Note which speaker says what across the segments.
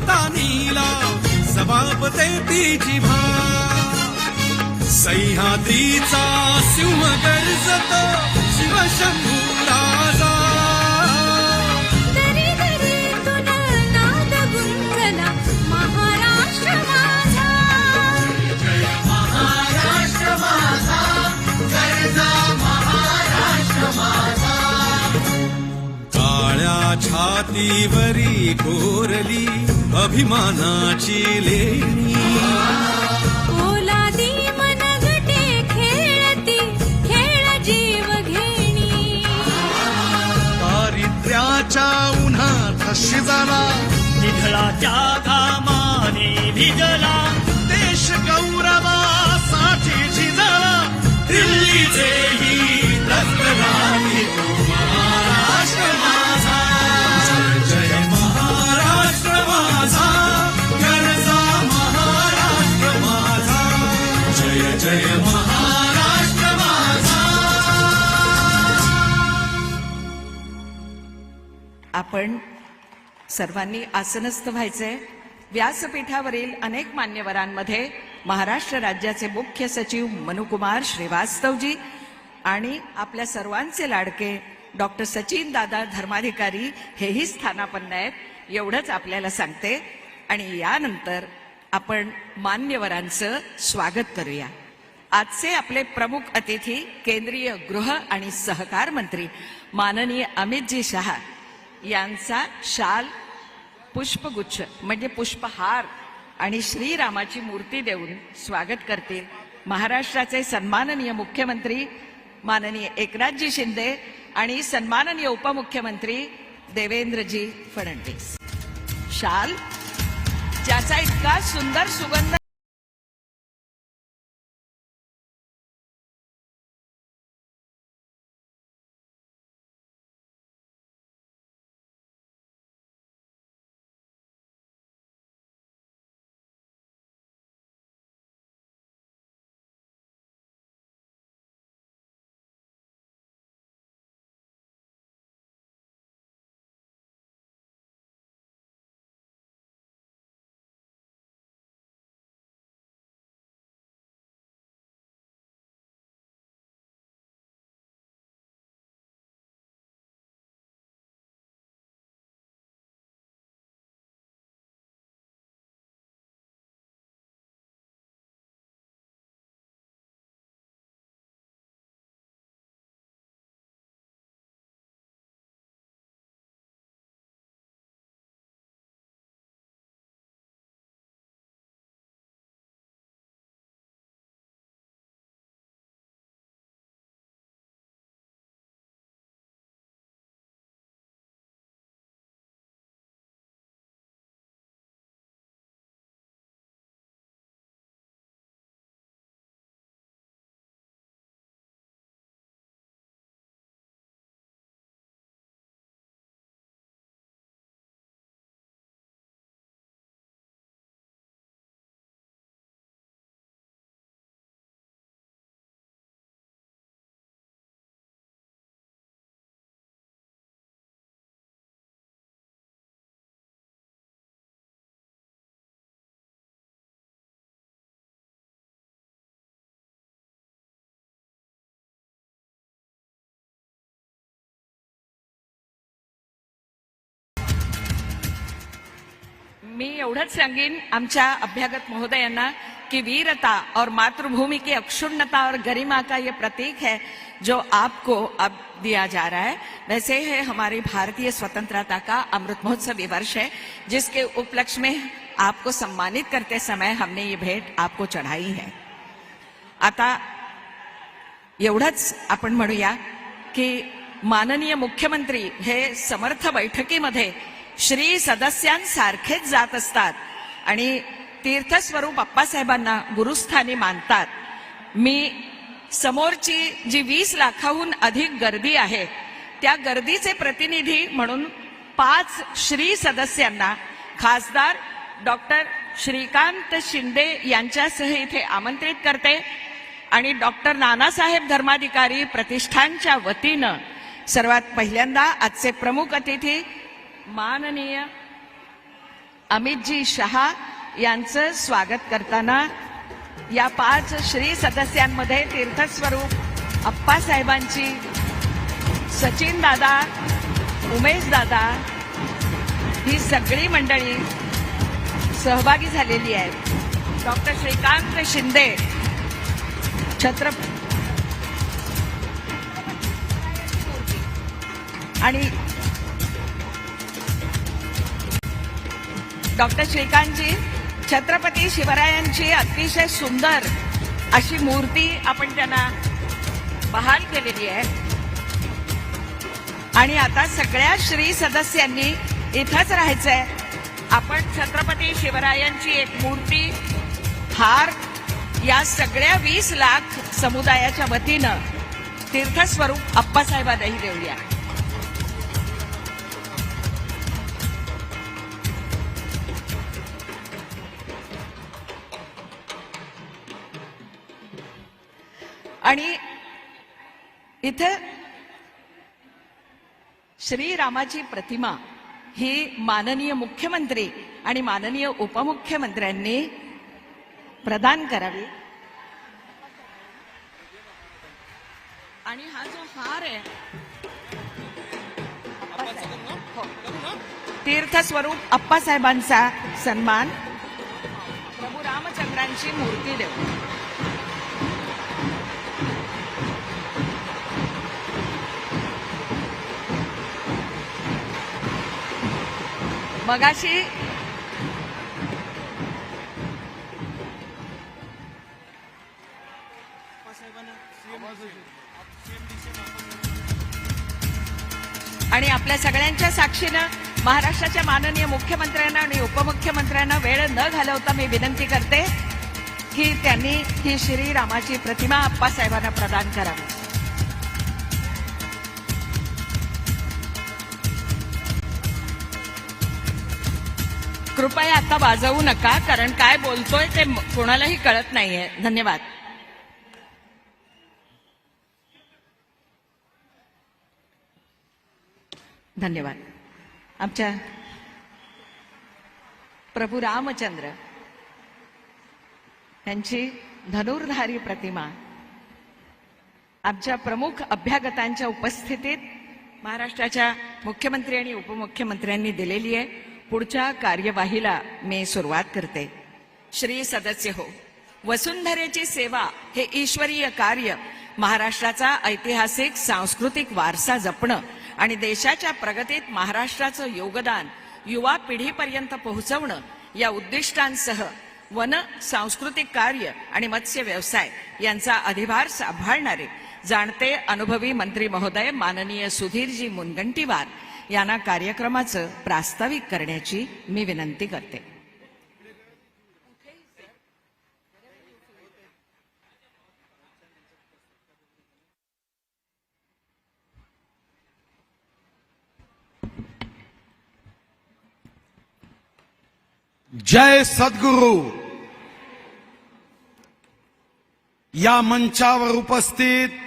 Speaker 1: होता नीला जबाबते तिची भा सह्याद्रीचा सिंह गर्जतो शिवशंभू राजा
Speaker 2: दरी दरीतून नाद गुंजला महाराष्ट्र माझा
Speaker 1: जय महाराष्ट्र माझा गर्जा महाराष्ट्र माझा काळ्या छातीवरी कोरली अभिमानाची लेणी
Speaker 2: ओलादी मनगटे खेळती खेळ जीव घेणी
Speaker 1: दारिद्र्याच्या उन्हात शिजला
Speaker 3: निधळाच्या घामाने भिजला
Speaker 1: देश गौरवासाठी झिजला दिल्लीचेही दस्त झाली महाराष्ट्र माझा जय जय महाराष्ट्र माझा गर्जा महाराष्ट्र माझा जय जय महाराष्ट्र माझा
Speaker 4: आपण सर्वांनी आसनस्थ व्हायचंय. व्यासपीठावरील अनेक मान्यवरांमध्ये महाराष्ट्र राज्याचे मुख्य सचिव मनुकुमार श्रीवास्तवजी आणि आपल्या सर्वांचे लाडके डॉक्टर सचिन दादा धर्माधिकारी हेही स्थानापन्न आहेत. एवढंच आपल्याला सांगते आणि यानंतर आपण मान्यवरांचं स्वागत करूया. आजचे आपले प्रमुख अतिथी केंद्रीय गृह आणि सहकार मंत्री माननीय अमितजी शहा यांचा शाल, पुष्पगुच्छ म्हणजे पुष्पहार आणि श्रीरामाची मूर्ती देऊन स्वागत करतील महाराष्ट्राचे सन्माननीय मुख्यमंत्री माननीय एकनाथजी शिंदे आणि सन्माननीय उपमुख्यमंत्री देवेंद्रजी फडणवीस. शाल ज्याचा इतका सुंदर सुगंध मी एवढंच सांगेन आमच्या अभ्यागत महोदयांना कि वीरता और मातृभूमि की अक्षुण्णता और गरिमा का ये प्रतीक है जो आपको अब दिया जा रहा है. वैसे है हमारी भारतीय स्वतंत्रता का अमृत महोत्सवी वर्ष है जिसके उपलक्ष्य में आपको सम्मानित करते समय हमने ये भेंट आपको चढ़ाई है. आता एवढंच आपण म्हणूया की माननीय मुख्यमंत्री हे समर्थ बैठकीमध्ये श्री सदस्यांसारखेच जात असतात आणि तीर्थस्वरूप अप्पासाहेबांना गुरुस्थानी मानतात. मी समोरची जी 20 लाखाहून अधिक गर्दी आहे त्या गर्दीचे प्रतिनिधी म्हणून 5 श्री सदस्यांना खासदार डॉक्टर श्रीकांत शिंदे यांच्यासह इथे आमंत्रित करते आणि डॉक्टर नानासाहेब धर्माधिकारी प्रतिष्ठानच्या वतीनं सर्वात पहिल्यांदा आजचे प्रमुख अतिथी माननीय अमितजी शहा यांचं स्वागत करताना या 5 श्री सदस्यांमध्ये तीर्थस्वरूप अप्पासाहेबांची सचिन दादा, उमेश दादा ही सगळी मंडळी सहभागी झालेली आहे. डॉक्टर श्रीकांत शिंदे आणि डॉक्टर श्रीकांतजी छत्रपती शिवरायांची अतिशय सुंदर अशी मूर्ती आपण त्यांना बहाल केलेली आहे. आणि आता सगळ्या श्री सदस्यांनी इथंच राहायचंय. आपण छत्रपती शिवरायांची एक मूर्ती, हार या सगळ्या 20 लाख समुदायाच्या वतीनं तीर्थस्वरूप अप्पासाहेबांनाही देऊया. आणि इथं श्रीरामाची प्रतिमा ही माननीय मुख्यमंत्री आणि माननीय उपमुख्यमंत्र्यांनी प्रदान करावी. आणि हा जो हार आहे हो, तीर्थस्वरूप अप्पासाहेबांचा सन्मान प्रभू रामचंद्रांची मूर्ती देऊ. मगाशी आणि आपल्या सगळ्यांच्या साक्षीनं महाराष्ट्राच्या माननीय मुख्यमंत्र्यांना आणि उपमुख्यमंत्र्यांना वेळ न घालवता मी विनंती करते की त्यांनी ही श्रीरामाची प्रतिमा अप्पासाहेबांना प्रदान करावी. कृपया आता वाजवू नका, कारण काय बोलतोय ते कोणालाही कळत नाहीये. धन्यवाद. धन्यवाद. आमच्या प्रभू रामचंद्र यांची धनुर्धारी प्रतिमा आमच्या प्रमुख अभ्यागतांच्या उपस्थितीत महाराष्ट्राच्या मुख्यमंत्री आणि उपमुख्यमंत्र्यांनी दिलेली आहे. पुढच्या कार्यवाहीला मी सुरुवात करते. श्री सदस्य हो, वसुंधरेची सेवा हे ईश्वरीय कार्य महाराष्ट्राचा ऐतिहासिक सांस्कृतिक वारसा जपणं आणि देशाच्या प्रगतीत महाराष्ट्राचं योगदान युवा पिढीपर्यंत पोहोचवणं या उद्दिष्टांसह वन, सांस्कृतिक कार्य आणि मत्स्य व्यवसाय यांचा अधिभार सांभाळणारे जाणते अनुभवी मंत्री महोदय माननीय सुधीरजी मुनगंटीवार यांना कार्यक्रमाचं प्रास्ताविक करण्याची मी विनंती करते.
Speaker 5: जय सद्गुरु. या मंचावर उपस्थित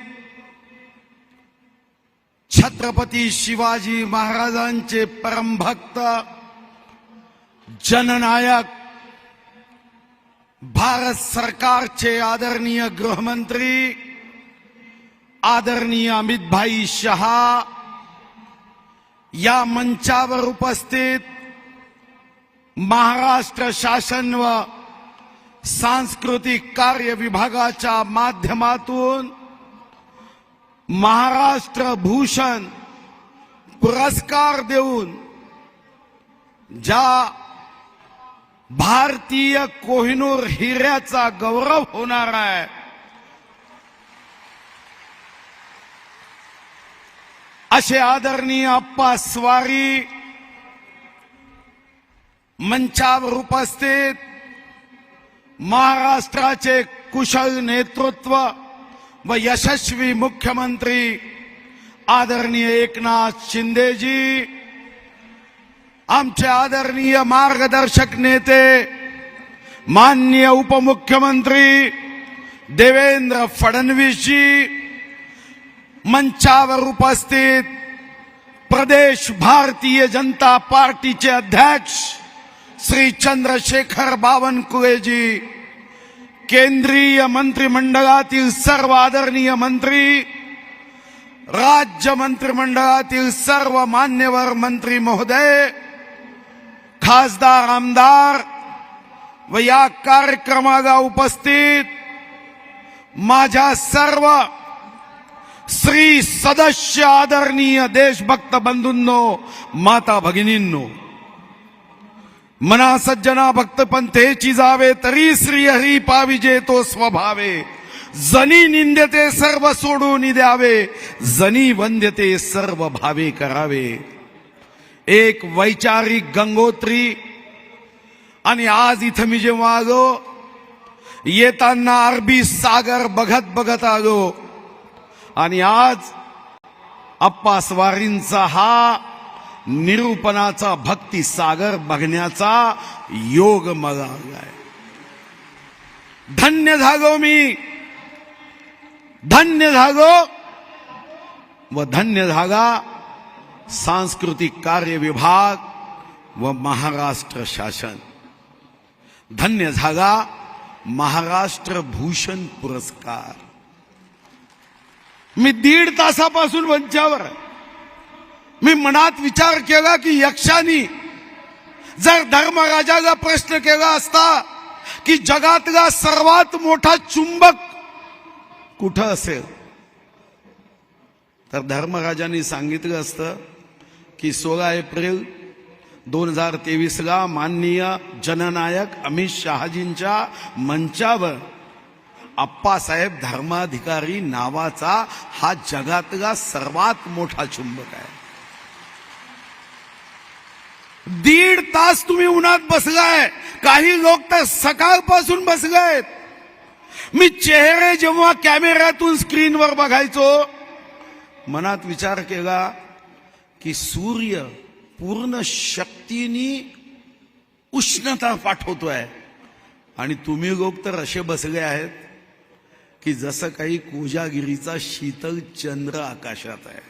Speaker 5: छत्रपती शिवाजी महाराजांचे परमभक्त, जननायक, भारत सरकारचे आदरणीय गृहमंत्री आदरणीय अमित भाई शहा, या मंचावर उपस्थित महाराष्ट्र शासन व सांस्कृतिक कार्य विभागाच्या माध्यमातून महाराष्ट्र भूषण पुरस्कार देऊन ज्या भारतीय कोहिनूर हिऱ्याचा गौरव होणार आहे, असे आदरणीय अप्पा स्वारी मंचावर उपस्थित महाराष्ट्राचे कुशल नेतृत्व व यशस्वी मुख्यमंत्री आदरणीय एकनाथ शिंदेजी, आमचे आदरणीय मार्गदर्शक नेते माननीय उपमुख्यमंत्री देवेंद्र फडणवीसजी, मंचावर उपस्थित प्रदेश भारतीय जनता पार्टीचे अध्यक्ष श्री चंद्रशेखर बावनकुळेजी, केंद्रीय मंत्रिमंडळातील सर्व आदरणीय मंत्री, राज्य मंत्रिमंडळातील सर्व मान्यवर मंत्री महोदय, खासदार आमदार व या कार्यक्रमाला उपस्थित माझ्या सर्व श्री सदस्य आदरणीय देशभक्त बंधूंनो, माता भगिनींनो, मना सज्जना भक्त पंथेची जावे तरी श्री हरी पाविजे तो स्वभावे, जनी निंद्यते सर्व सोडून द्यावे, जनी वंद्यते सर्व भावे करावे. एक वैचारिक गंगोत्री. आणि आज इथं मी जेव्हा आलो, येताना अरबी सागर बघत बघत आलो आणि आज अप्पा स्वारींचा हा निरूपणाचा भक्ती सागर बघण्याचा योग मला आलाय. धन्य झालो मी, धन्य झालो व धन्य झाला सांस्कृतिक कार्य विभाग व महाराष्ट्र शासन. धन्य झाला महाराष्ट्र भूषण पुरस्कार. मी 1.5 तासापासून मंचावर मी मनात विचार केला की यक्षांनी जर धर्मराजाला प्रश्न केला असता की जगातला सर्वात मोठा चुंबक कुठं असेल, तर धर्मराजांनी सांगितलं असतं की 16 एप्रिल 2023ला माननीय जननायक अमित शहाजींच्या मंचावर अप्पासाहेब धर्माधिकारी नावाचा हा जगातला सर्वात मोठा चुंबक आहे. 1.5 तास तुम्ही उन्हात बसलाय, काही लोक तर सकाळपासून बसलेत. मी चेहरे जेव्हा कॅमेऱ्यातून स्क्रीनवर बघायचो, मनात विचार केला की सूर्य पूर्ण शक्तीने उष्णता पाठवतोय आणि तुम्ही लोक तर असे बसले आहेत की जसं काही कोजागिरीचा शीतल चंद्र आकाशात आहे.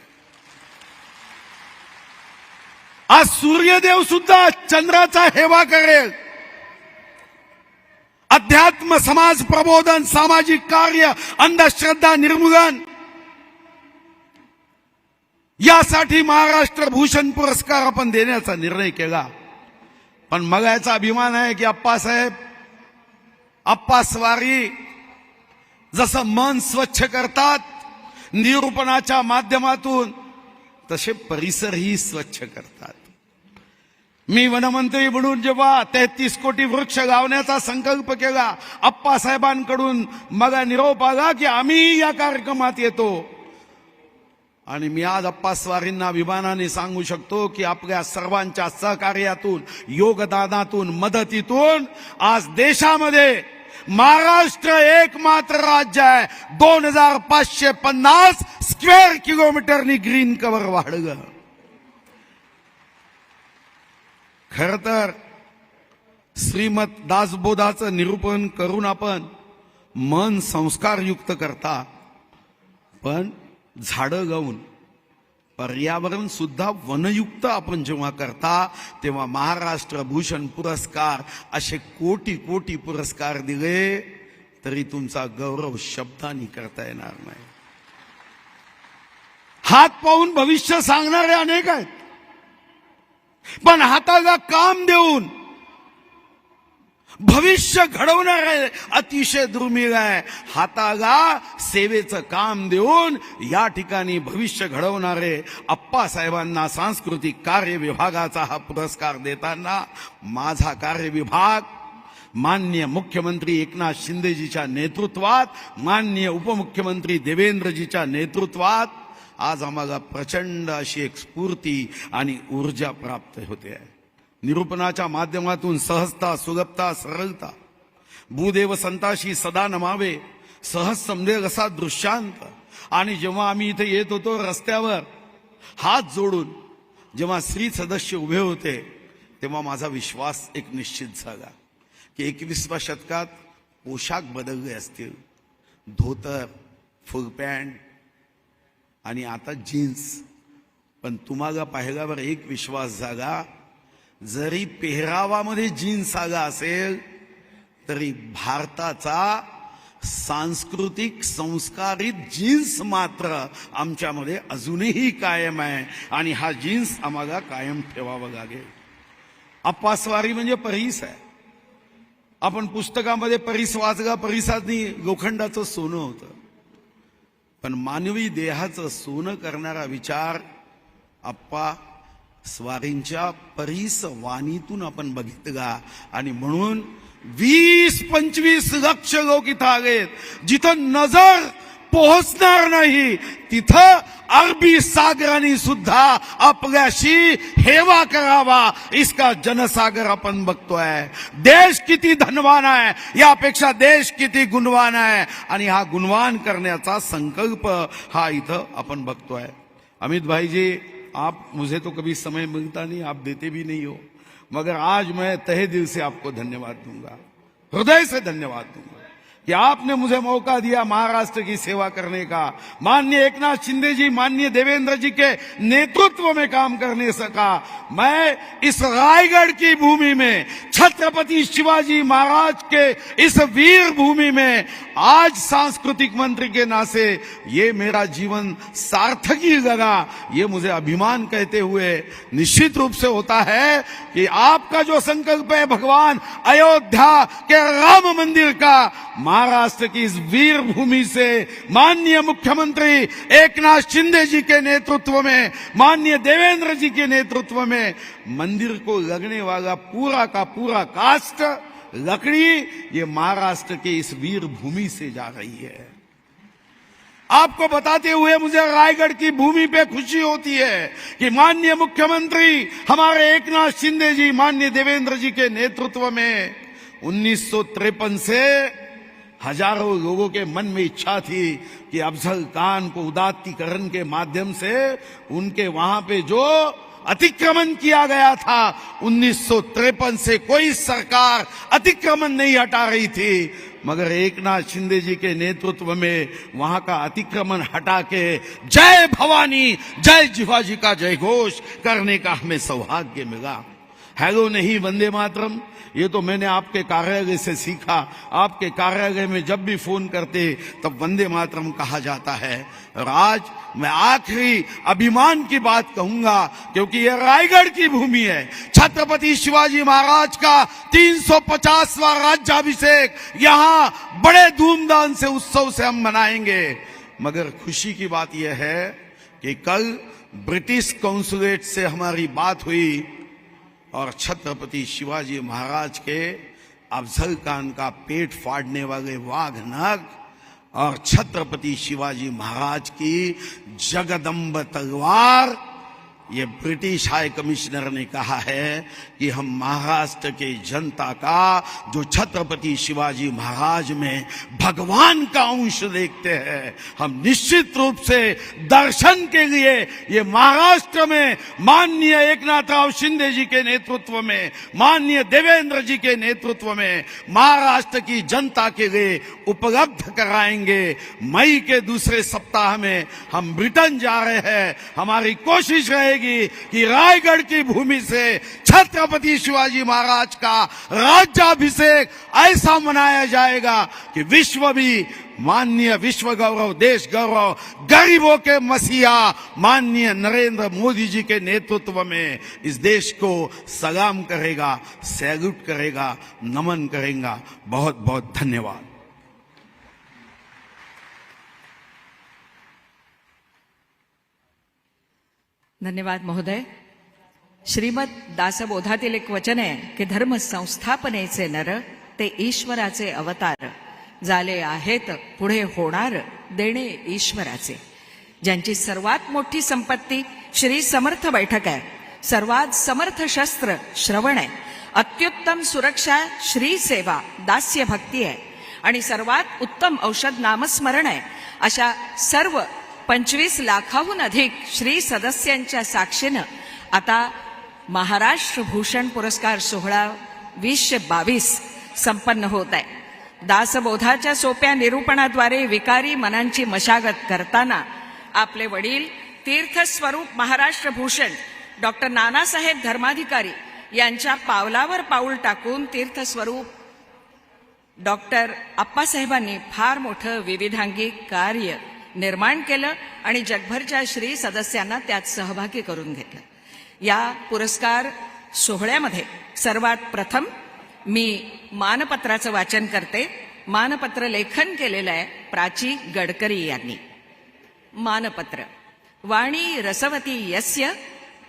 Speaker 5: आज सूर्यदेव सुद्धा चंद्राचा हेवा करेल. अध्यात्म, समाज प्रबोधन, सामाजिक कार्य, अंधश्रद्धा निर्मूलन यासाठी महाराष्ट्र भूषण पुरस्कार आपण देण्याचा निर्णय केला. पण मला याचा अभिमान आहे की अप्पासाहेब, अप्पा स्वारी जसं मन स्वच्छ करतात निरूपणाच्या माध्यमातून, तसे परिसरही स्वच्छ करतात. मी वनमंत्री म्हणून जेव्हा 33 कोटी वृक्ष लावण्याचा संकल्प केला, अप्पासाहेबांकडून मला निरोप आला की आम्ही या कार्यक्रमात येतो. आणि मी आज अप्पा स्वारींना अभिमानाने सांगू शकतो की आपल्या सर्वांच्या सहकार्यातून, योगदानातून, मदतीतून आज देशामध्ये महाराष्ट्र एकमात्र राज्य आहे 2550 स्क्वेअर किलोमीटरनी ग्रीन कव्हर वाढलं. खर तर श्रीमद दासबोधाचं निरूपण करून आपण मन संस्कारयुक्त करता, पण झाडं गाऊन पर्यावरण सुद्धा वनयुक्त आपण जेव्हा करता, तेव्हा महाराष्ट्र भूषण पुरस्कार असे कोटी कोटी पुरस्कार दिले तरी तुमचा गौरव शब्दांनी करता येणार नाही. हात पाहून भविष्य सांगणारे अनेक आहेत, पण हाताला काम देऊन भविष्य घडवणारे अतिशय दुर्मिळ आहे. हाताला सेवेचं काम देऊन या ठिकाणी भविष्य घडवणारे अप्पासाहेबांना सांस्कृतिक कार्य विभागाचा हा पुरस्कार देताना माझा कार्य विभाग माननीय मुख्यमंत्री एकनाथ शिंदेजीच्या नेतृत्वात, माननीय उपमुख्यमंत्री देवेंद्रजीच्या नेतृत्वात आज आम्हाला प्रचंड अशी एक स्फूर्ती आणि ऊर्जा प्राप्त होते आहे. निरूपणाच्या माध्यमातून सहजता, सुलभता, सरळता, भूदेव संताशी सदा नमावे, सहज समजेल असा दृश्यांत. आणि जेव्हा आम्ही इथे येत होतो रस्त्यावर हात जोडून जेव्हा श्री सदस्य उभे होते, तेव्हा माझा विश्वास एक निश्चित झाला की 21व्या शतकात पोशाख बदलले असतील, धोतर, फुल पॅन्ट आणि आता जीन्स. पण तुम्हाला पाहिल्यावर एक विश्वास झाला, जरी पेहरावामध्ये जीन्स आला असेल तरी भारताचा सांस्कृतिक संस्कारित जीन्स मात्र आमच्यामध्ये अजूनही कायम आहे आणि हा जीन्स आम्हाला कायम ठेवावा लागेल. अप्पास्वारी म्हणजे परीस आहे. आपण पुस्तकामध्ये परीस वाचला, परीसातनी लोखंडाचं सोनं होतं. पण मानवी देहाचं सोनं करणारा विचार अप्पा स्वारींच्या परीस वाणीतून आपण बघितला. आणि म्हणून 20-25 लक्ष लोक इथं आलेत. जिथं नजर पोहोचणार नाही तिथं अरबी सागराने सुद्धा आपल्याशी हेवा करावा, इसका जनसागर आपण बघतोय. देश किती धनवान आहे यापेक्षा देश किती गुणवान आहे आणि हा गुणवान करण्याचा संकल्प हा इथं आपण बघतोय. अमित भाई जी, आप मुझे तो कभी समय मिलता नहीं, आप देते भी नहीं हो, मगर आज मैं तहे दिल से आपको धन्यवाद दूंगा, हृदय से धन्यवाद दूंगा कि आपने मुझे मौका दिया महाराष्ट्र की सेवा करने का. माननीय एकनाथ शिंदे जी, माननीय देवेंद्र जी के नेतृत्व में काम करने सका. मैं इस रायगढ़ की भूमि में, छत्रपति शिवाजी महाराज के इस वीर भूमि में आज सांस्कृतिक मंत्री के नाते ये मेरा जीवन सार्थक ही लगा. ये मुझे अभिमान कहते हुए निश्चित रूप से होता है कि आपका जो संकल्प है भगवान अयोध्या के राम मंदिर का, महाराष्ट्र की इस वीर भूमि से माननीय मुख्यमंत्री एकनाथ शिंदे जी के नेतृत्व में, माननीय देवेंद्र जी के नेतृत्व में मंदिर को लगने वाला पूरा का पूरा कास्ट लकड़ी ये महाराष्ट्र के इस वीर भूमि से जा रही है. आपको बताते हुए मुझे रायगढ़ की भूमि पे खुशी होती है कि माननीय मुख्यमंत्री हमारे एकनाथ शिंदे जी, माननीय देवेंद्र जी के नेतृत्व में 1953 से हजारों लोगों के मन में इच्छा थी कि अफजल खान को उदात्तीकरण के माध्यम से उनके वहां पे जो अतिक्रमण किया गया था 1953 से कोई सरकार अतिक्रमण नहीं हटा रही थी, मगर एकनाथ शिंदे जी के नेतृत्व में वहां का अतिक्रमण हटा के जय भवानी, जय जिवाजी का जय घोष करने का हमें सौभाग्य मिला. हेलो नहीं वंदे मातरम, ये तो मैंने आपके कार्यालय से सीखा. आपके कार्यालय में जब भी फोन करते तब वंदे मातरम कहा जाता है. और आज मैं आखिरी अभिमान की बात कहूंगा क्योंकि ये रायगढ़ की भूमि है. छत्रपति शिवाजी महाराज का 350वां राज्याभिषेक यहाँ बड़े धूमधाम से उत्सव से हम मनाएंगे. मगर खुशी की बात यह है कि कल ब्रिटिश कॉन्सुलेट से हमारी बात हुई और छत्रपति शिवाजी महाराज के अफजल खान का पेट फाड़ने वाले वाघनख और छत्रपति शिवाजी महाराज की जगदम्ब तलवार, ये ब्रिटिश हाई कमिश्नर ने कहा है कि हम महाराष्ट्र के जनता का जो छत्रपति शिवाजी महाराज में भगवान का अंश देखते हैं, हम निश्चित रूप से दर्शन के लिए ये महाराष्ट्र में माननीय एकनाथराव शिंदे जी के नेतृत्व में, माननीय देवेंद्र जी के नेतृत्व में महाराष्ट्र की जनता के लिए उपलब्ध कराएंगे. मई के दूसरे सप्ताह में हम ब्रिटेन जा रहे हैं. हमारी कोशिश रहेगी कि रायगढ़ की भूमि से छत्रपति शिवाजी महाराज का राज्याभिषेक ऐसा मनाया जाएगा कि विश्व भी माननीय विश्व गौरव, देश गौरव, गरीबों के मसीहा माननीय नरेंद्र मोदी जी के नेतृत्व में इस देश को सलाम करेगा, सैल्यूट करेगा, नमन करेगा. बहुत बहुत धन्यवाद.
Speaker 4: धन्यवाद महोदय. श्रीमद दासबोधातील एक वचन आहे की धर्म संस्थापनेचे नर ते ईश्वराचे अवतार झाले आहेत पुढे होणार देणे ईश्वराचे. ज्यांची सर्वात मोठी संपत्ती श्री समर्थ बैठक आहे, सर्वात समर्थ शस्त्र श्रवण आहे, अत्युत्तम सुरक्षा श्री सेवा दास्य भक्ती आहे आणि सर्वात उत्तम औषध नामस्मरण आहे. अशा सर्व 25 लाखाहून अधिक श्री सदस्यांच्या साक्षीनं आता महाराष्ट्र भूषण पुरस्कार सोहळा 2022 संपन्न होत आहे. दासबोधाच्या सोप्या निरूपणाद्वारे विकारी मनांची मशागत करताना आपले वडील तीर्थस्वरूप महाराष्ट्र भूषण डॉक्टर नानासाहेब धर्माधिकारी यांच्या पावलावर पाऊल टाकून तीर्थस्वरूप डॉक्टर अप्पासाहेबांनी फार मोठं विविधांगी कार्य निर्माण केलं आणि जगभरच्या श्री सदस्यांना त्यात सहभागी करून घेतलं. या पुरस्कार सोहळ्यामध्ये सर्वात प्रथम मी मानपत्राचं वाचन करते. मानपत्र लेखन केलेलं आहे प्राची गडकरी यांनी. मानपत्र. वाणी रसवती यस्य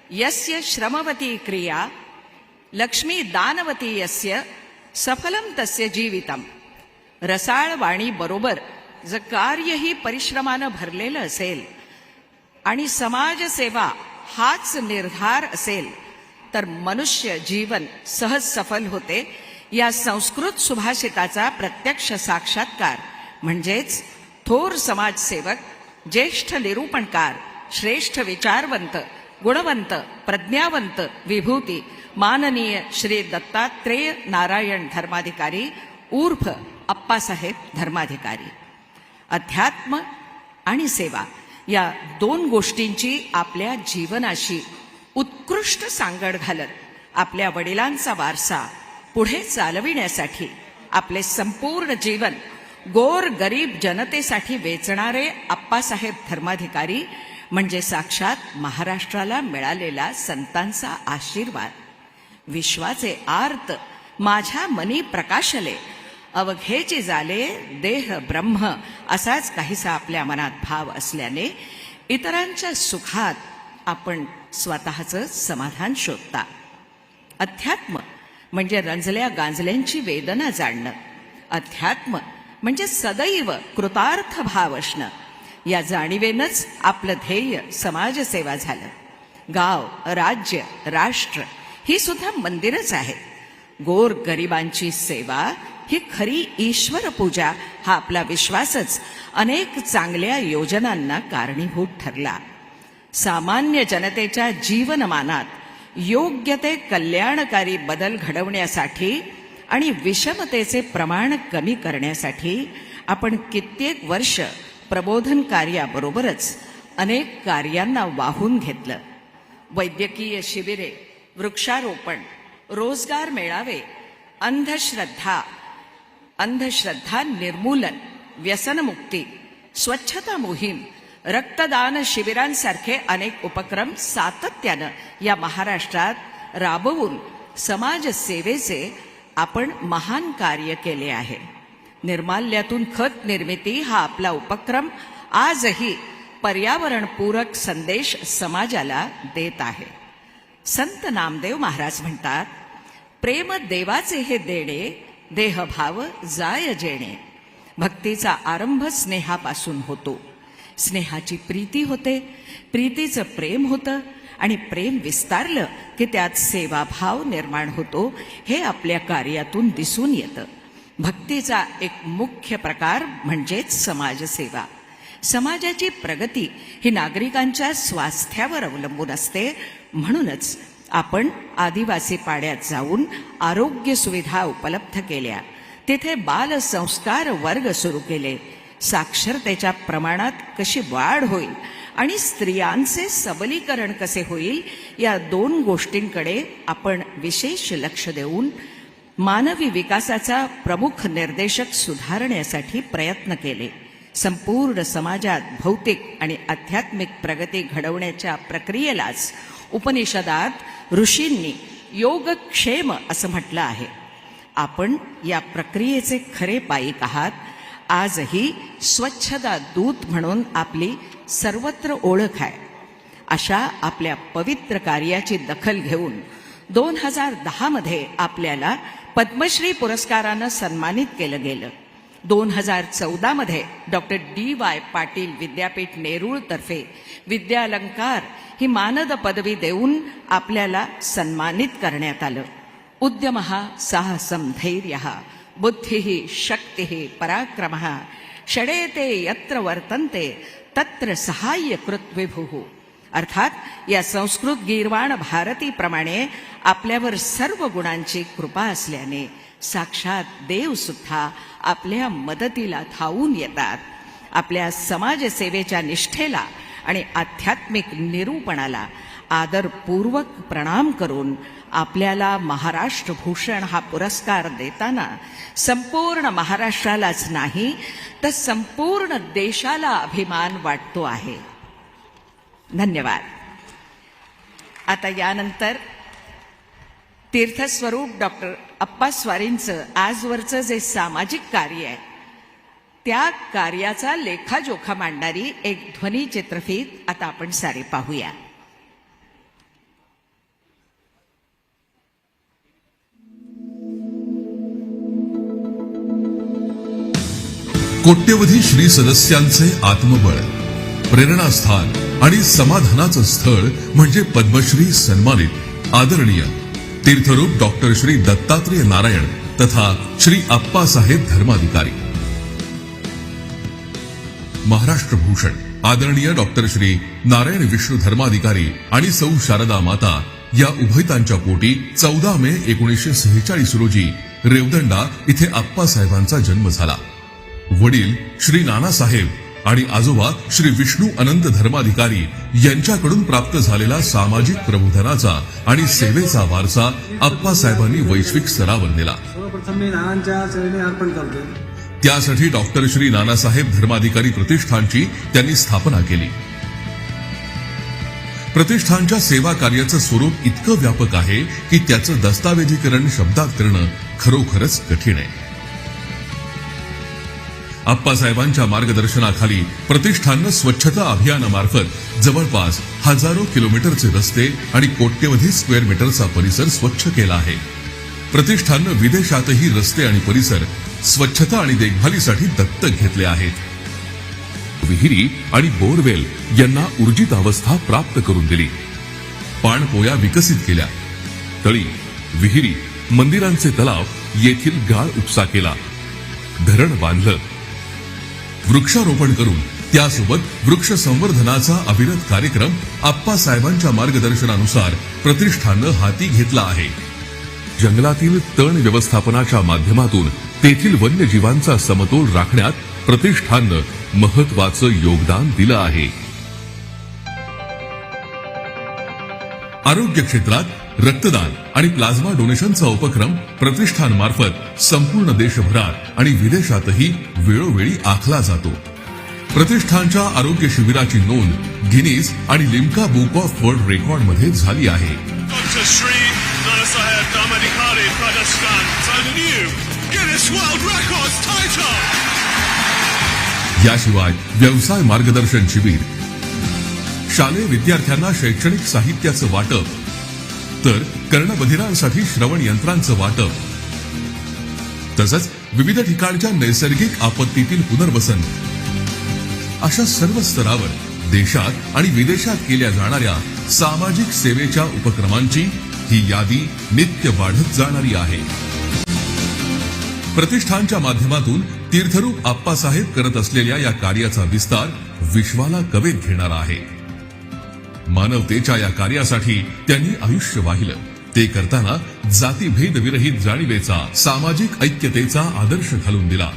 Speaker 4: यस्य श्रमवती क्रिया लक्ष्मी दानवती यस्य सफलम तस्य जीवितम. रसाळ वाणी बरोबर जर कार्यही परिश्रमानं भरलेलं असेल आणि समाजसेवा हाच निर्धार असेल तर मनुष्य जीवन सहज सफल होते. या संस्कृत सुभाषिताचा प्रत्यक्ष साक्षात्कार म्हणजेच थोर समाजसेवक, ज्येष्ठ निरूपणकार, श्रेष्ठ विचारवंत, गुणवंत, प्रज्ञावंत, विभूती माननीय श्री दत्तात्रेय नारायण धर्माधिकारी उर्फ अप्पासाहेब धर्माधिकारी. अध्यात्म आणि सेवा या दोन गोष्टींची आपल्या जीवनाशी उत्कृष्ट सांगड घालत आपल्या वडिलांचा वारसा पुढे चालविण्यासाठी आपले संपूर्ण जीवन गोर गरीब जनतेसाठी वेचणारे अप्पासाहेब धर्माधिकारी म्हणजे साक्षात महाराष्ट्राला मिळालेला संतांचा आशीर्वाद. विश्वाचे आर्त माझ्या मनी प्रकाशले, अवघेची जाले देह ब्रह्म असाच काहीसा आपल्या मनात भाव असल्याने इतरांच्या सुखात आपण स्वतःचं समाधान शोधता. अध्यात्म म्हणजे रंजल्या गांजल्यांची वेदना जाणणं. अध्यात्म म्हणजे सदैव कृतार्थ भाव असणं. या जाणीवेनंच आपलं ध्येय समाजसेवा झालं. गाव, राज्य, राष्ट्र ही सुद्धा मंदिरच आहे. गोर गरिबांची सेवा ही खरी ईश्वर पूजा हा आपला विश्वासच अनेक चांगल्या योजनांना कारणीभूत ठरला. सामान्य जनतेच्या जीवनमानात योग्य ते कल्याणकारी बदल घडवण्यासाठी आणि विषमतेचे प्रमाण कमी करण्यासाठी आपण कित्येक वर्ष प्रबोधन कार्याबरोबरच अनेक कार्यांना वाहून घेतलं. वैद्यकीय शिबिरे, वृक्षारोपण, रोजगार मेळावे, अंधश्रद्धा निर्मूलन, व्यसनमुक्ती, स्वच्छता मोहीम, रक्तदान शिबिरांसारखे अनेक उपक्रम सातत्यानं या महाराष्ट्रात राबवून समाजसेवेचे आपण महान कार्य केले आहे. निर्माल्यातून खत निर्मिती हा आपला उपक्रम आजही पर्यावरणपूरक संदेश समाजाला देत आहे. संत नामदेव महाराज म्हणतात, प्रेम देवाचे हे देणे, देहभाव जाय जेणे. भक्तीचा आरंभ स्नेहापासून होतो. स्नेहाची प्रीती होते, प्रीतीचं प्रेम होतं आणि प्रेम विस्तारलं की त्यात सेवाभाव निर्माण होतो. हे आपल्या कार्यातून दिसून येतं. भक्तीचा एक मुख्य प्रकार म्हणजेच समाजसेवा. समाजाची प्रगती ही नागरिकांच्या स्वास्थ्यावर अवलंबून असते. म्हणूनच आपण आदिवासी पाड्यात जाऊन आरोग्य सुविधा उपलब्ध केल्या. तिथे बालसंस्कार वर्ग सुरू केले. साक्षरतेच्या प्रमाणात कशी वाढ होईल आणि स्त्रियांचे सबलीकरण कसे होईल या दोन गोष्टींकडे आपण विशेष लक्ष देऊन मानवी विकासाचा प्रमुख निर्देशक सुधारण्यासाठी प्रयत्न केले. संपूर्ण समाजात भौतिक आणि आध्यात्मिक प्रगती घडवण्याच्या प्रक्रियेलाच उपनिषदात ऋषींनी योगक्षेम असं म्हटलं आहे. आपण या प्रक्रियेचे खरे पाईक आहात. आजही स्वच्छता दूत म्हणून आपली सर्वत्र ओळख आहे. अशा आपल्या पवित्र कार्याची दखल घेऊन 2010 मध्ये आपल्याला पद्मश्री पुरस्कारानं सन्मानित केलं गेलं. 2014 मध्ये डॉक्टर DY पाटील विद्यापीठ नेरूळ तर्फे विद्यालंकार ही मानद पदवी देऊन आपल्याला सन्मानित करण्यात आलं. उद्यमः साहसं धैर्यः बुद्धिः शक्तिः पराक्रमः षडेते यत्र वर्तन्ते तत्र सहाय्यकृत विभुः. अर्थात या संस्कृत गीर्वाण भारतीप्रमाणे आपल्यावर सर्व गुणांची कृपा असल्याने साक्षात देव सुद्धा आपल्या मदतीला धावून येतात. आपल्या समाजसेवेच्या निष्ठेला आणि आध्यात्मिक निरूपणाला आदरपूर्वक प्रणाम करून आपल्याला महाराष्ट्र भूषण हा पुरस्कार देताना संपूर्ण महाराष्ट्रालाच नाही तर संपूर्ण देशाला अभिमान वाटतो आहे. धन्यवाद. आता यानंतर तीर्थस्वरूप डॉक्टर अप्पा स्वारींचं आजवरचं जे सामाजिक कार्य आहे त्या कार्याचा लेखाजोखा मांडणारी एक ध्वनी चित्रफीत आता आपण सारे पाहूया.
Speaker 6: कोट्यवधी श्री सदस्यांचे आत्मबळ, प्रेरणास्थान आणि समाधानाचं स्थळ म्हणजे पद्मश्री सन्मानित आदरणीय तीर्थरूप डॉक्टर श्री दत्तात्रेय नारायण तथा श्री अप्पासाहेब धर्माधिकारी. महाराष्ट्र भूषण आदरणीय डॉक्टर श्री नारायण विष्णू धर्माधिकारी आणि सौ शारदा माता या उभयतांच्या पोटी 14 मे 1946 रोजी रेवदंडा इथे अप्पासाहेबांचा जन्म झाला. वडील श्री नानासाहेब आणि आजोबा श्री विष्णू अनंत धर्माधिकारी यांच्याकडून प्राप्त झालेला सामाजिक प्रबोधनाचा आणि सेवेचा वारसा अप्पासाहेबांनी वैश्विक स्तरावर नेला.
Speaker 7: सर्वप्रथम मी नानांच्या चरणी अर्पण करतो.
Speaker 6: त्यासाठी डॉक्टर श्री नानासाहेब धर्माधिकारी प्रतिष्ठानची त्यांनी स्थापना केली. प्रतिष्ठानच्या सेवा कार्याचं स्वरूप इतकं व्यापक आहे की त्याचं दस्तावेजीकरण शब्दात करणं खरोखरच कठीण आहे. अप्पासाहेबांच्या मार्गदर्शनाखाली प्रतिष्ठाननं स्वच्छता अभियानामार्फत जवळपास हजारो किलोमीटरचे रस्ते आणि कोट्यवधी स्क्वेअर मीटरचा परिसर स्वच्छ केला आहे. प्रतिष्ठाननं विदेशातही रस्ते आणि परिसर स्वच्छता आणि देखभालीसाठी दत्तक घेतले आहेत. विहिरी आणि बोरवेल यांना ऊर्जित अवस्था प्राप्त करून दिली. पाणपोया विकसित केल्या. तळी, विहिरी, मंदिरांचे तलाव येथील गाळ उपसा केला. धरण बांधलं. वृक्षारोपण करून त्यासोबत वृक्ष संवर्धनाचा अविरत कार्यक्रम अप्पासाहेबांच्या मार्गदर्शनानुसार प्रतिष्ठाननं हाती घेतला आहे. जंगलातील तण व्यवस्थापनाच्या माध्यमातून तेथील वन्यजीवांचा समतोल राखण्यात प्रतिष्ठाननं महत्वाचं योगदान दिलं आहे. आरोग्य क्षेत्रात रक्तदान आणि प्लाझ्मा डोनेशनचा उपक्रम प्रतिष्ठानमार्फत संपूर्ण देशभरात आणि विदेशातही वेळोवेळी आखला जातो. प्रतिष्ठानच्या आरोग्य शिबिराची नोंद गिनीज आणि लिम्का बुक ऑफ वर्ल्ड रेकॉर्डमध्ये झाली आहे.
Speaker 1: Dr. Sri Nanasaheb Dharmadhikari Pradestan signed a new Guinness World Records title.
Speaker 6: याशिवाय व्यवसाय मार्गदर्शन शिबिर, शालेय विद्यार्थ्यांना शैक्षणिक साहित्याचं वाटप, तर कर्णबधिरांसाठी श्रवण यंत्रांचं वाटप, तसंच विविध ठिकाणच्या नैसर्गिक आपत्तीतील पुनर्वसन अशा सर्व स्तरावर देशात आणि विदेशात केल्या जाणाऱ्या सामाजिक सेवेच्या उपक्रमांची ही यादी नित्य वाढत जाणारी आहे. प्रतिष्ठानच्या माध्यमातून तीर्थरूप अप्पासाहेब करत असलेल्या या कार्याचा विस्तार विश्वाला कवेत घेणारा आहे. मानवतेच्या या कार्यासाठी त्यांनी आयुष्य वाहिलं. ते करताना जातीभेद विरहित जाणीवेचा, सामाजिक ऐक्यतेचा आदर्श घालून दिला.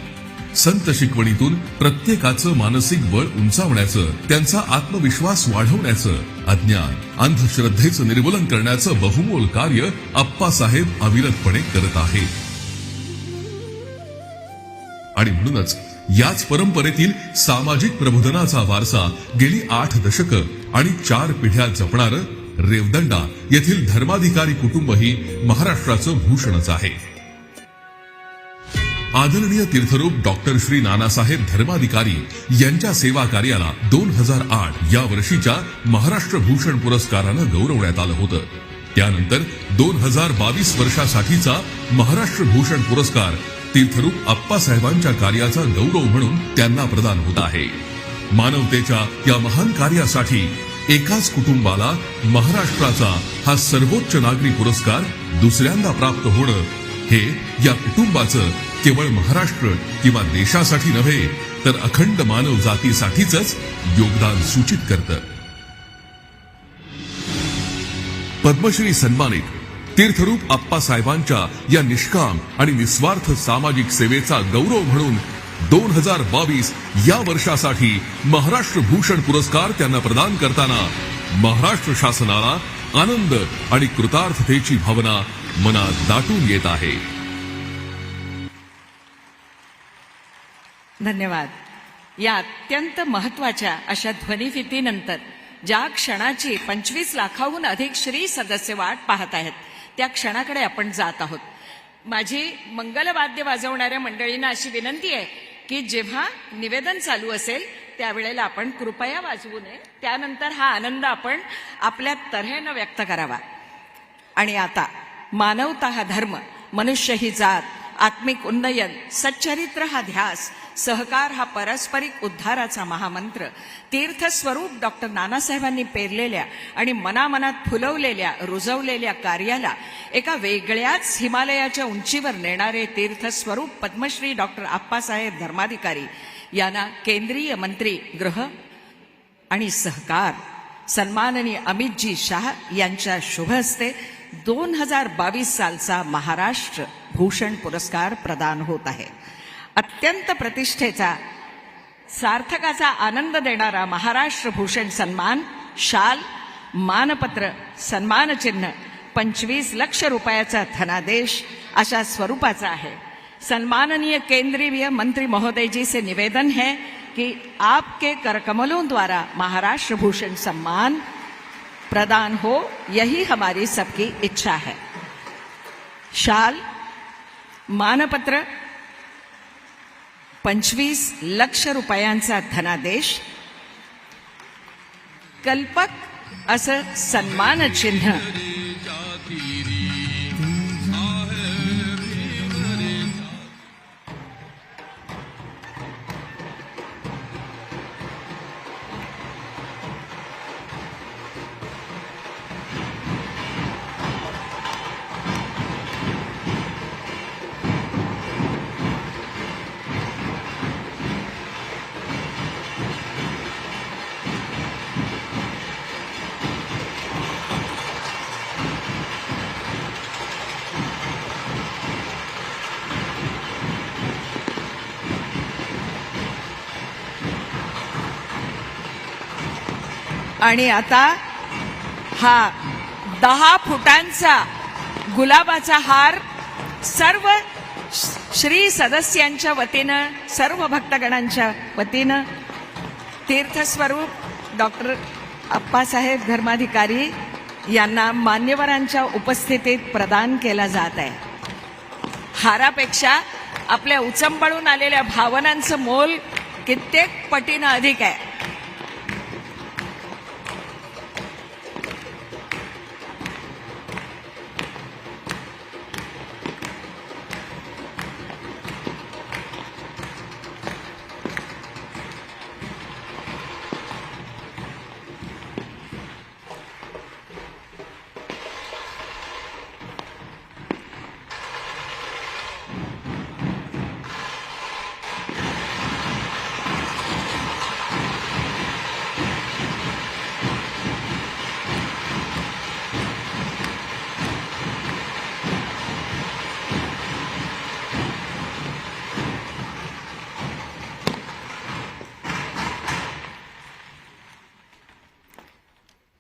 Speaker 6: संत शिकवणीतून प्रत्येकाचं मानसिक बळ उंचावण्याचं, त्यांचा आत्मविश्वास वाढवण्याचं, अज्ञान अंधश्रद्धेचं निर्मूलन करण्याचं बहुमोल कार्य अप्पासाहेब अविरतपणे करत आहेत. आणि म्हणूनच याच परंपरेतील सामाजिक प्रबोधनाचा वारसा गेली 8 दशकं आणि 4 पिढ्या जपणारं रेवदंडा येथील धर्माधिकारी कुटुंबही महाराष्ट्राचं भूषणच आहे. आदरणीय तीर्थरूप डॉक्टर श्री नानासाहेब धर्माधिकारी यांच्या सेवा कार्याला 2008 या वर्षीच्या महाराष्ट्र भूषण पुरस्कारानं गौरवण्यात आलं होतं. त्यानंतर 2022 वर्षासाठीचा महाराष्ट्र भूषण पुरस्कार तीर्थरूप अप्पासाहेबांच्या कार्याचा गौरव म्हणून त्यांना प्रदान होत आहे. मानवतेच्या या महान कार्यासाठी एकाच कुटुंबाला महाराष्ट्राचा हा सर्वोच्च नागरी पुरस्कार दुसऱ्यांदा प्राप्त होणं हे या कुटुंबाचं केवळ महाराष्ट्र किंवा देशासाठी नव्हे तर अखंड मानव जातीसाठीच योगदान सूचित करतं. पद्मश्री सन्मानित तीर्थरूप अप्पासाहेबांच्या या निष्काम आणि निस्वार्थ सामाजिक सेवेचा गौरव म्हणून 2022 या वर्षासाठी महाराष्ट्र भूषण पुरस्कार त्यांना प्रदान करताना महाराष्ट्र शासनाला आनंद आणि कृतार्थतेची भावना मनात दाटून येत आहे.
Speaker 4: धन्यवाद. या अत्यंत महत्वाच्या अशा ध्वनिफितीनंतर ज्या क्षणाची 25 लाखाहून अधिक श्री सदस्य वाट पाहत आहेत त्या क्षणाकडे आपण जात आहोत. माझी मंगलवाद्य वाजवणाऱ्या मंडळींना अशी विनंती आहे की जेव्हा निवेदन चालू असेल त्यावेळेला आपण कृपया वाजवू नये. त्यानंतर हा आनंद आपण आपल्या तऱ्हेनं व्यक्त करावा. आणि आता मानवता हा धर्म, मनुष्य ही जात, आत्मिक उन्नयन, सच्चरित्र हा ध्यास, सहकार हा पारस्परिक उद्धाराचा महामंत्र, तीर्थस्वरूप डॉक्टर नानासाहेबांनी पेरलेल्या आणि मनामनात फुलवलेल्या रुजवलेल्या कार्याला एका वेगळ्याच हिमालयाच्या उंचीवर नेणारे तीर्थस्वरूप पद्मश्री डॉक्टर आप्पासाहेब धर्माधिकारी यांना केंद्रीय मंत्री गृह आणि सहकार सन्माननीय अमितजी शाह यांच्या शुभ हस्ते 2022 सालचा महाराष्ट्र भूषण पुरस्कार प्रदान होत आहे. अत्यंत प्रतिष्ठेचा, सार्थकाचा आनंद देणारा महाराष्ट्र भूषण सन्मान, शाल, मानपत्र, सन्मानचिन्ह, 25 लाख रुपयाचा धनादेश अशा स्वरूपाचा आहे. सम्माननीय केंद्रीय मंत्री महोदय जी से निवेदन है कि आपके करकमलों द्वारा महाराष्ट्र भूषण सम्मान प्रदान हो, यही हमारी सबकी इच्छा है. शाल, मानपत्र, 25 लाख रुपयांचा धनादेश, कल्पक असं सन्मान चिन्ह, आणि आता हा 10 फुटांचा गुलाबाचा हार सर्व श्री सदस्यांच्या वतीनं, सर्व भक्तगणांच्या वतीनं तीर्थस्वरूप डॉक्टर आप्पासाहेब धर्माधिकारी यांना मान्यवरांच्या उपस्थितीत प्रदान केला जात आहे. हारापेक्षा आपल्या उचंबळून आलेल्या भावनांचं मोल कित्येक पटीनं अधिक आहे.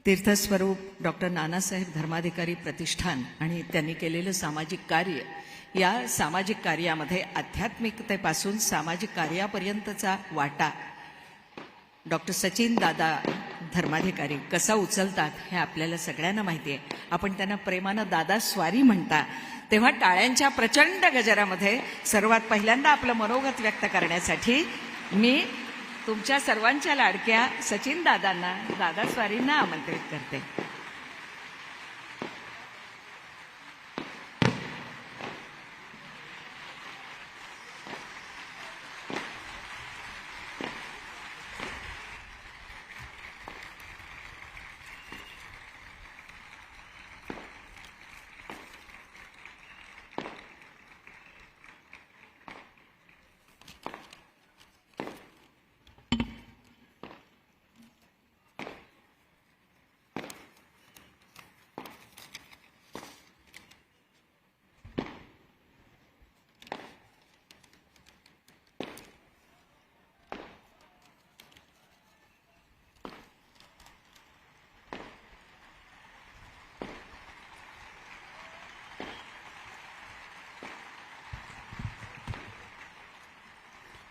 Speaker 4: तीर्थस्वरूप डॉक्टर नानासाहेब धर्माधिकारी प्रतिष्ठान आणि त्यांनी केलेलं सामाजिक कार्य, या सामाजिक कार्यामध्ये आध्यात्मिकतेपासून सामाजिक कार्यापर्यंतचा वाटा डॉक्टर सचिन दादा धर्माधिकारी कसा उचलतात हे आपल्याला सगळ्यांना माहिती आहे. आपण त्यांना प्रेमानं दादा स्वारी म्हणता, तेव्हा टाळ्यांच्या प्रचंड गजरामध्ये सर्वात पहिल्यांदा आपलं मनोगत व्यक्त करण्यासाठी मी तुमच्या सर्वांच्या लाडक्या सचिन दादांना, दादा स्वारींना आमंत्रित करते.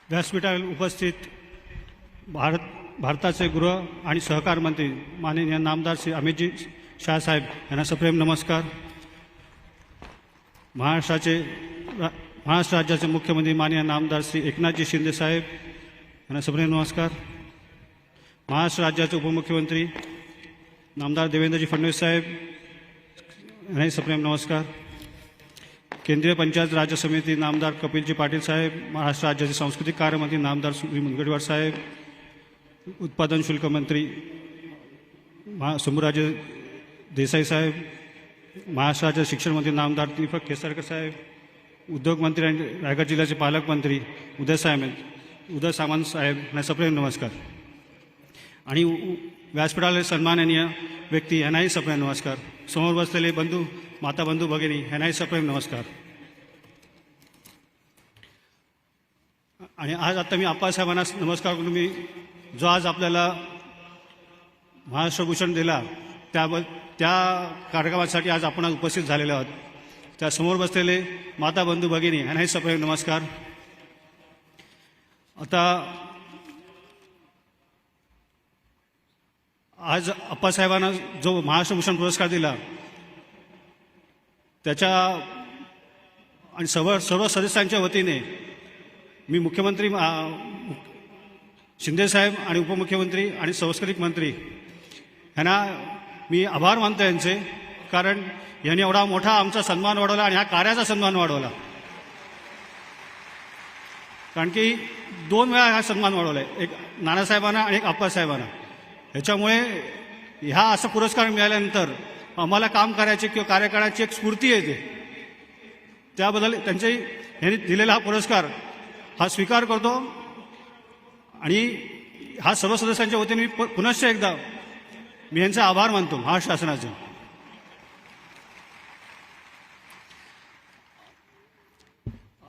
Speaker 8: व्यासपीठावर उपस्थित भारताचे गृह आणि सहकार मंत्री माननीय नामदार श्री अमितजी शाह साहेब यांना सप्रेम नमस्कार. महाराष्ट्र राज्याचे मुख्यमंत्री माननीय नामदार श्री एकनाथजी शिंदे साहेब यांना सप्रेम नमस्कार. महाराष्ट्र राज्याचे उपमुख्यमंत्री नामदार देवेंद्रजी फडणवीस साहेब यांनाही सप्रेम नमस्कार. केंद्रीय पंचायत राज्य समिती नामदार कपिलजी पाटील साहेब, महाराष्ट्र राज्याचे सांस्कृतिक कार्यमंत्री नामदार श्री मुनगंटीवार साहेब, उत्पादन शुल्क मंत्री शंभूराजे देसाई साहेब, महाराष्ट्र राज्याचे शिक्षण मंत्री नामदार दीपक केसरकर साहेब, उद्योग मंत्री आणि रायगड जिल्ह्याचे पालकमंत्री उदय सामंत साहेब यांना सप्रेम नमस्कार. आणि व्यासपीठाला सन्माननीय व्यक्ती यांनाही सप्रेम नमस्कार. समोर बसलेले बंधू माता बंधू भगिनी यांनाही सप्रेम नमस्कार. आणि आज आता मी आप्पासाहेबांना नमस्कार करून मी जो आज आपल्याला महाराष्ट्रभूषण दिला त्या कार्यक्रमासाठी आज आपण उपस्थित झालेले आहोत. त्या समोर बसलेले माता बंधू भगिनी यांनाही सप्रेम नमस्कार. आता आज अप्पासाहेबांना जो महाराष्ट्रभूषण पुरस्कार दिला त्याच्या आणि सर्व सदस्यांच्या वतीने मी मुख्यमंत्री शिंदेसाहेब आणि उपमुख्यमंत्री आणि सांस्कृतिक मंत्री यांना मी आभार मानतो यांचे, कारण यांनी एवढा मोठा आमचा सन्मान वाढवला आणि ह्या कार्याचा सन्मान वाढवला. कारण की 2 वेळा हा सन्मान वाढवला आहे, एक नानासाहेबांना आणि एक आप्पासाहेबांना. ह्याच्यामुळे ह्या असा पुरस्कार मिळाल्यानंतर आम्हाला काम करायची किंवा कार्य करण्याची एक स्फूर्ती येते. त्याबद्दल यांनी दिलेला हा पुरस्कार हा स्वीकार करतो आणि हा सर्व सदस्यांच्या वतीने मी पुनश्च एकदा मी यांचे आभार मानतो महाराष्ट्र शासनाचे.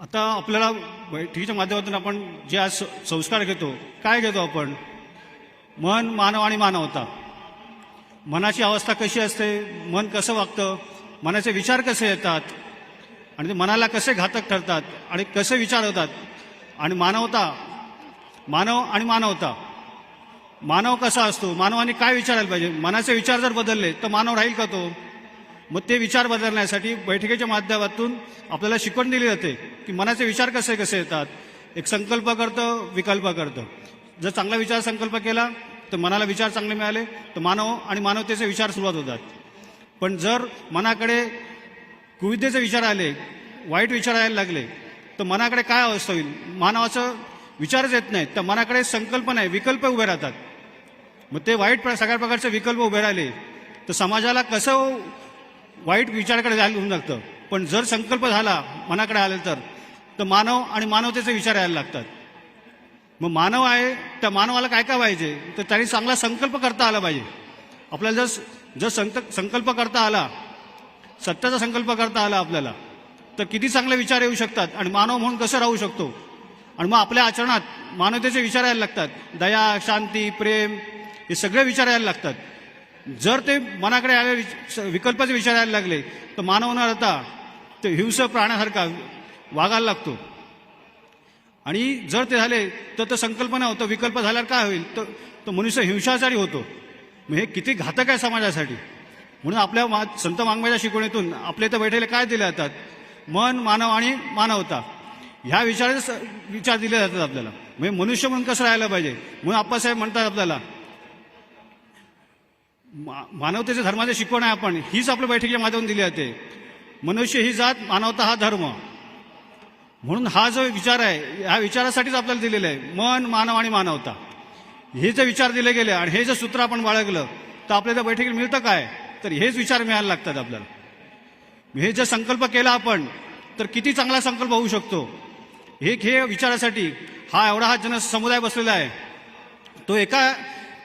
Speaker 8: आता आपल्याला बैठकीच्या माध्यमातून आपण जे आज संस्कार घेतो, काय घेतो आपण? मन, मानव आणि मानवता. मनाची अवस्था कशी असते, मन कसं वागतं, मनाचे विचार कसे येतात आणि ते मनाला कसे घातक ठरतात आणि कसे विचार होतात. आणि मानव आणि मानवता. मानव कसा असतो, मानवाने काय विचारायला पाहिजे, मनाचे विचार जर बदलले तर मानव राहील का तो? मग ते विचार बदलण्यासाठी बैठकीच्या माध्यमातून आपल्याला शिकवण दिली जाते की मनाचे विचार कसे कसे येतात. एक संकल्प करतं, विकल्प करतं. जर चांगला विचार संकल्प केला तर मनाला विचार चांगले मिळाले तर मानव आणि मानवतेचे विचार सुरुवात होतात. पण जर मनाकडे कुविद्येचे विचार आले, वाईट विचार यायला लागले तर मनाकडे काय अवस्था होईल? मानवाचं विचारच येत नाही, तर मनाकडे संकल्प नाही, विकल्प उभे राहतात. मग ते वाईट सगळ्या प्रकारचे विकल्प उभे राहिले तर समाजाला कसं वाईट विचाराकडे जायला होऊन लागतं. पण जर संकल्प झाला मनाकडे आले तर मानव आणि मानवतेचे विचार यायला लागतात. मग मानव आहे त्या मानवाला काय काय पाहिजे तर त्यांनी चांगला संकल्प करता आला पाहिजे. आपल्याला जर संकल्प करता आला, सत्याचा संकल्प करता आला आपल्याला, तर किती चांगले विचार येऊ शकतात आणि मानव म्हणून कसं राहू शकतो. आणि मग आपल्या आचरणात मानवतेचे विचार यायला लागतात. दया, शांती, प्रेम हे सगळे विचार यायला लागतात. जर ते मनाकडे आले विकल्पाचे विचार यायला लागले तर मानव न राहता ते हिंस्र प्राण्यासारखा वागायला लागतो. आणि जर ते झाले तर संकल्पना होतं, विकल्प झाल्यावर काय होईल तर मनुष्य हिंसाचारी होतो. मग हे किती घातक आहे समाजासाठी. म्हणून आपल्या संत वाङ्मयाच्या शिकवणीतून आपल्या इथं बैठकीला काय दिले जातात? मन, मानव आणि मानवता ह्या विचार दिले जातात आपल्याला. म्हणजे मनुष्य म्हणून कसं राहायला पाहिजे. म्हणून आप्पासाहेब म्हणतात आपल्याला मानवतेचे धर्माचे शिकवण आहे आपण, हीच आपल्या बैठकीच्या माध्यमातून दिली जाते. मनुष्य ही जात, मानवता हा धर्म. म्हणून हा जो विचार आहे ह्या विचारासाठीच आपल्याला दिलेला आहे. मन, मानव आणि मानवता हे जे विचार दिले गेले आणि हे जे सूत्र आपण बाळगलं तर आपल्याला बैठकीला मिळतं काय तर हेच विचार मिळायला लागतात आपल्याला. हे जर संकल्प केला आपण तर किती चांगला संकल्प होऊ शकतो. हे विचारासाठी हा जनसमुदाय बसलेला आहे. तो एका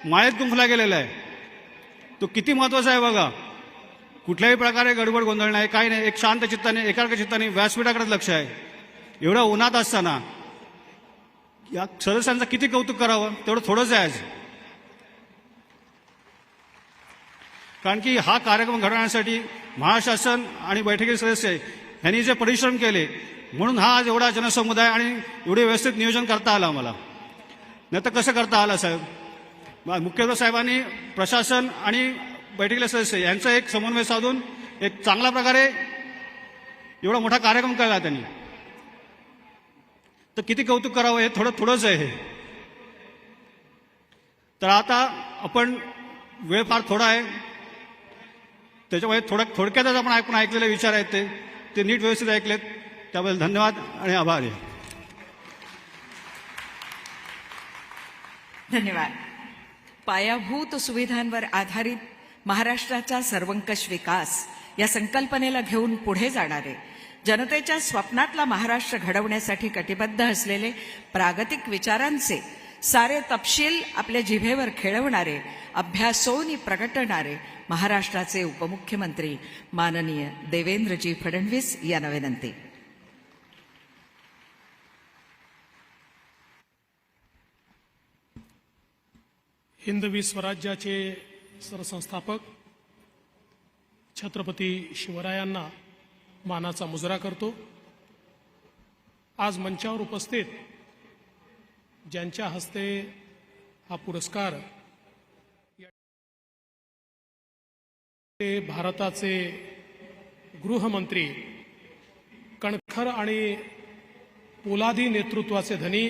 Speaker 8: माळेत गुंफला गेलेला आहे. तो किती महत्वाचा आहे बघा. कुठल्याही प्रकारे गडबड गोंधळ नाही, काही नाही. एक शांत चित्ताने, एकाग्र चित्ताने व्यासपीठाकडे लक्ष आहे. एवढं उन्हात असताना या सदस्यांचं किती कौतुक करावं, तेवढं थोडंच आहे आज. कारण की हा कार्यक्रम घडवण्यासाठी महाशासन आणि बैठकीचे सदस्य यांनी जे परिश्रम केले म्हणून हा आज एवढा जनसमुदाय आणि एवढे व्यवस्थित नियोजन करता आलं आम्हाला. नाही तर कसं करता आलं साहेब. मुख्यमंत्री साहेबांनी प्रशासन आणि बैठकीले सदस्य यांचा एक समन्वय साधून एक चांगल्या प्रकारे एवढा मोठा कार्यक्रम केला त्यांनी. तर किती कौतुक करावं हे थोडंच आहे हे. तर आता आपण वेळ फार थोडा आहे त्याच्यामुळे थोडक्यातच आपण ऐकलेले विचार आहेत ते नीट व्यवस्थित ऐकलेत त्याबद्दल धन्यवाद आणि आभार आहे.
Speaker 4: धन्यवाद. पायाभूत सुविधांवर आधारित महाराष्ट्राचा सर्वंकष विकास या संकल्पनेला घेऊन पुढे जाणारे, जनतेच्या स्वप्नातला महाराष्ट्र घडवण्यासाठी कटिबद्ध असलेले, प्रागतिक विचारांचे सारे तपशील आपल्या जिभेवर खेळवणारे, अभ्यासोनी प्रगटणारे महाराष्ट्राचे उपमुख्यमंत्री माननीय देवेंद्रजी फडणवीस यांना विनंती.
Speaker 9: हिंदवी स्वराज्याचे सरसंस्थापक छत्रपती शिवरायांना मानाचा मुजरा करतो. आज मंचावर उपस्थित ज्यांच्या हस्ते हा पुरस्कार ते भारताचे गृहमंत्री, कणखर आणि पोलादी नेतृत्वाचे धनी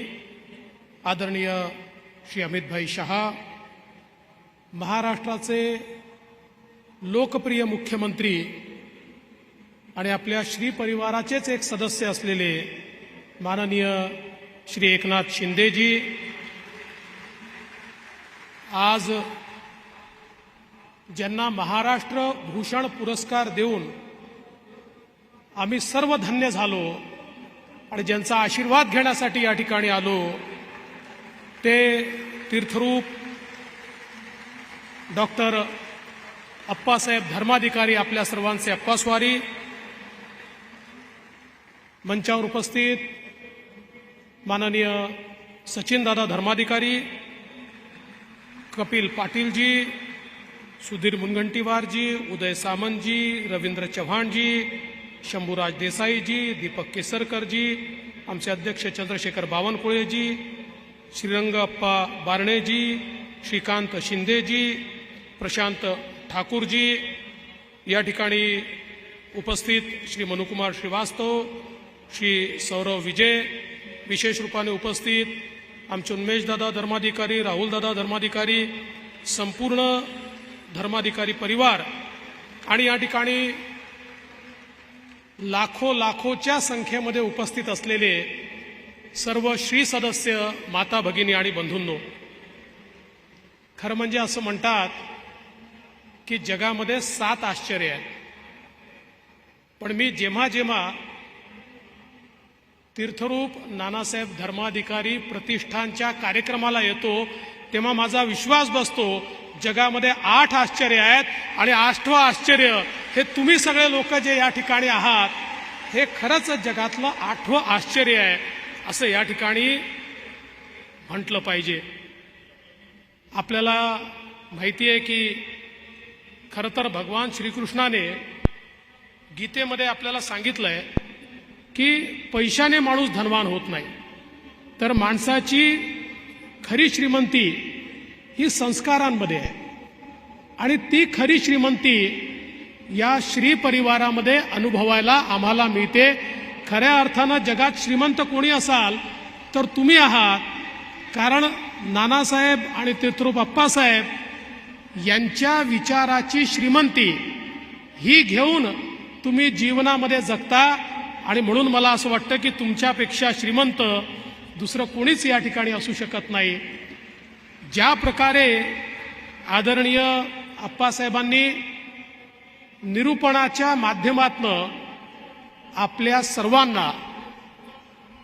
Speaker 9: आदरणीय श्री अमितभाई शहा, महाराष्ट्राचे लोकप्रिय मुख्यमंत्री आणि आपल्या श्री परिवाराचेच एक सदस्य असलेले माननीय श्री एकनाथ शिंदेजी, आज ज्यांना महाराष्ट्र भूषण पुरस्कार देऊन आम्ही सर्व धन्य झालो आणि ज्यांचा आशीर्वाद घेण्यासाठी या ठिकाणी आलो, ते तीर्थरूप डॉक्टर अप्पासाहेब धर्माधिकारी, आपल्या सर्वांचे अप्पास्वारी, मंचावर उपस्थित माननीय सचिनदादा धर्माधिकारी, कपिल पाटीलजी, सुधीर मुनगंटीवारजी, उदय सामंतजी, रवींद्र चव्हाणजी, शंभूराज देसाईजी, दीपक केसरकरजी, आमचे अध्यक्ष चंद्रशेखर बावनकुळेजी, श्रीरंग अप्पा बारणेजी, श्रीकांत शिंदेजी, प्रशांत ठाकूरजी, या ठिकाणी उपस्थित श्री मनुकुमार श्रीवास्तव, श्री सौरव विजय, विशेष रूपाने उपस्थित आमचे उन्मेशदादा धर्माधिकारी, राहुलदादा धर्माधिकारी, संपूर्ण धर्माधिकारी परिवार आणि या ठिकाणी लाखोच्या संख्येमध्ये उपस्थित असलेले सर्व श्री सदस्य, माता भगिनी आणि बंधूंनो, खरं म्हणजे असं म्हणतात की जगामध्ये 7 आश्चर्य आहेत. पण मी जेव्हा तीर्थरूप नानासाहेब धर्माधिकारी प्रतिष्ठानच्या कार्यक्रमाला येतो तेव्हा माझा विश्वास बसतो जगामध्ये 8 आश्चर्य आहेत आणि 8वं आश्चर्य हे तुम्ही सगळे लोक जे या ठिकाणी आहात, हे खरंच जगातलं 8वं आश्चर्य आहे असं या ठिकाणी म्हटलं पाहिजे. आपल्याला माहिती आहे की खरं तर भगवान श्रीकृष्णाने गीतेमध्ये आपल्याला सांगितलंय की पैशाने माणूस धनवान होत नाही, तर माणसाची खरी श्रीमंती ही संस्कारांमध्ये आहे आणि ती खरी श्रीमंती या श्री परिवारामध्ये अनुभवायला आम्हाला मिळते. खऱ्या अर्थानं जगात श्रीमंत कोणी असाल तर तुम्ही आहात, कारण नानासाहेब आणि तीर्थरूप अप्पासाहेब यांच्या विचाराची श्रीमंती ही घेऊन तुम्ही जीवनामध्ये जगता आणि म्हणून मला असं वाटतं की तुमच्यापेक्षा श्रीमंत दुसरं कोणीच या ठिकाणी असू शकत नाही. ज्या प्रकारे आदरणीय अप्पासाहेबांनी निरूपणाच्या माध्यमातून आपल्या सर्वांना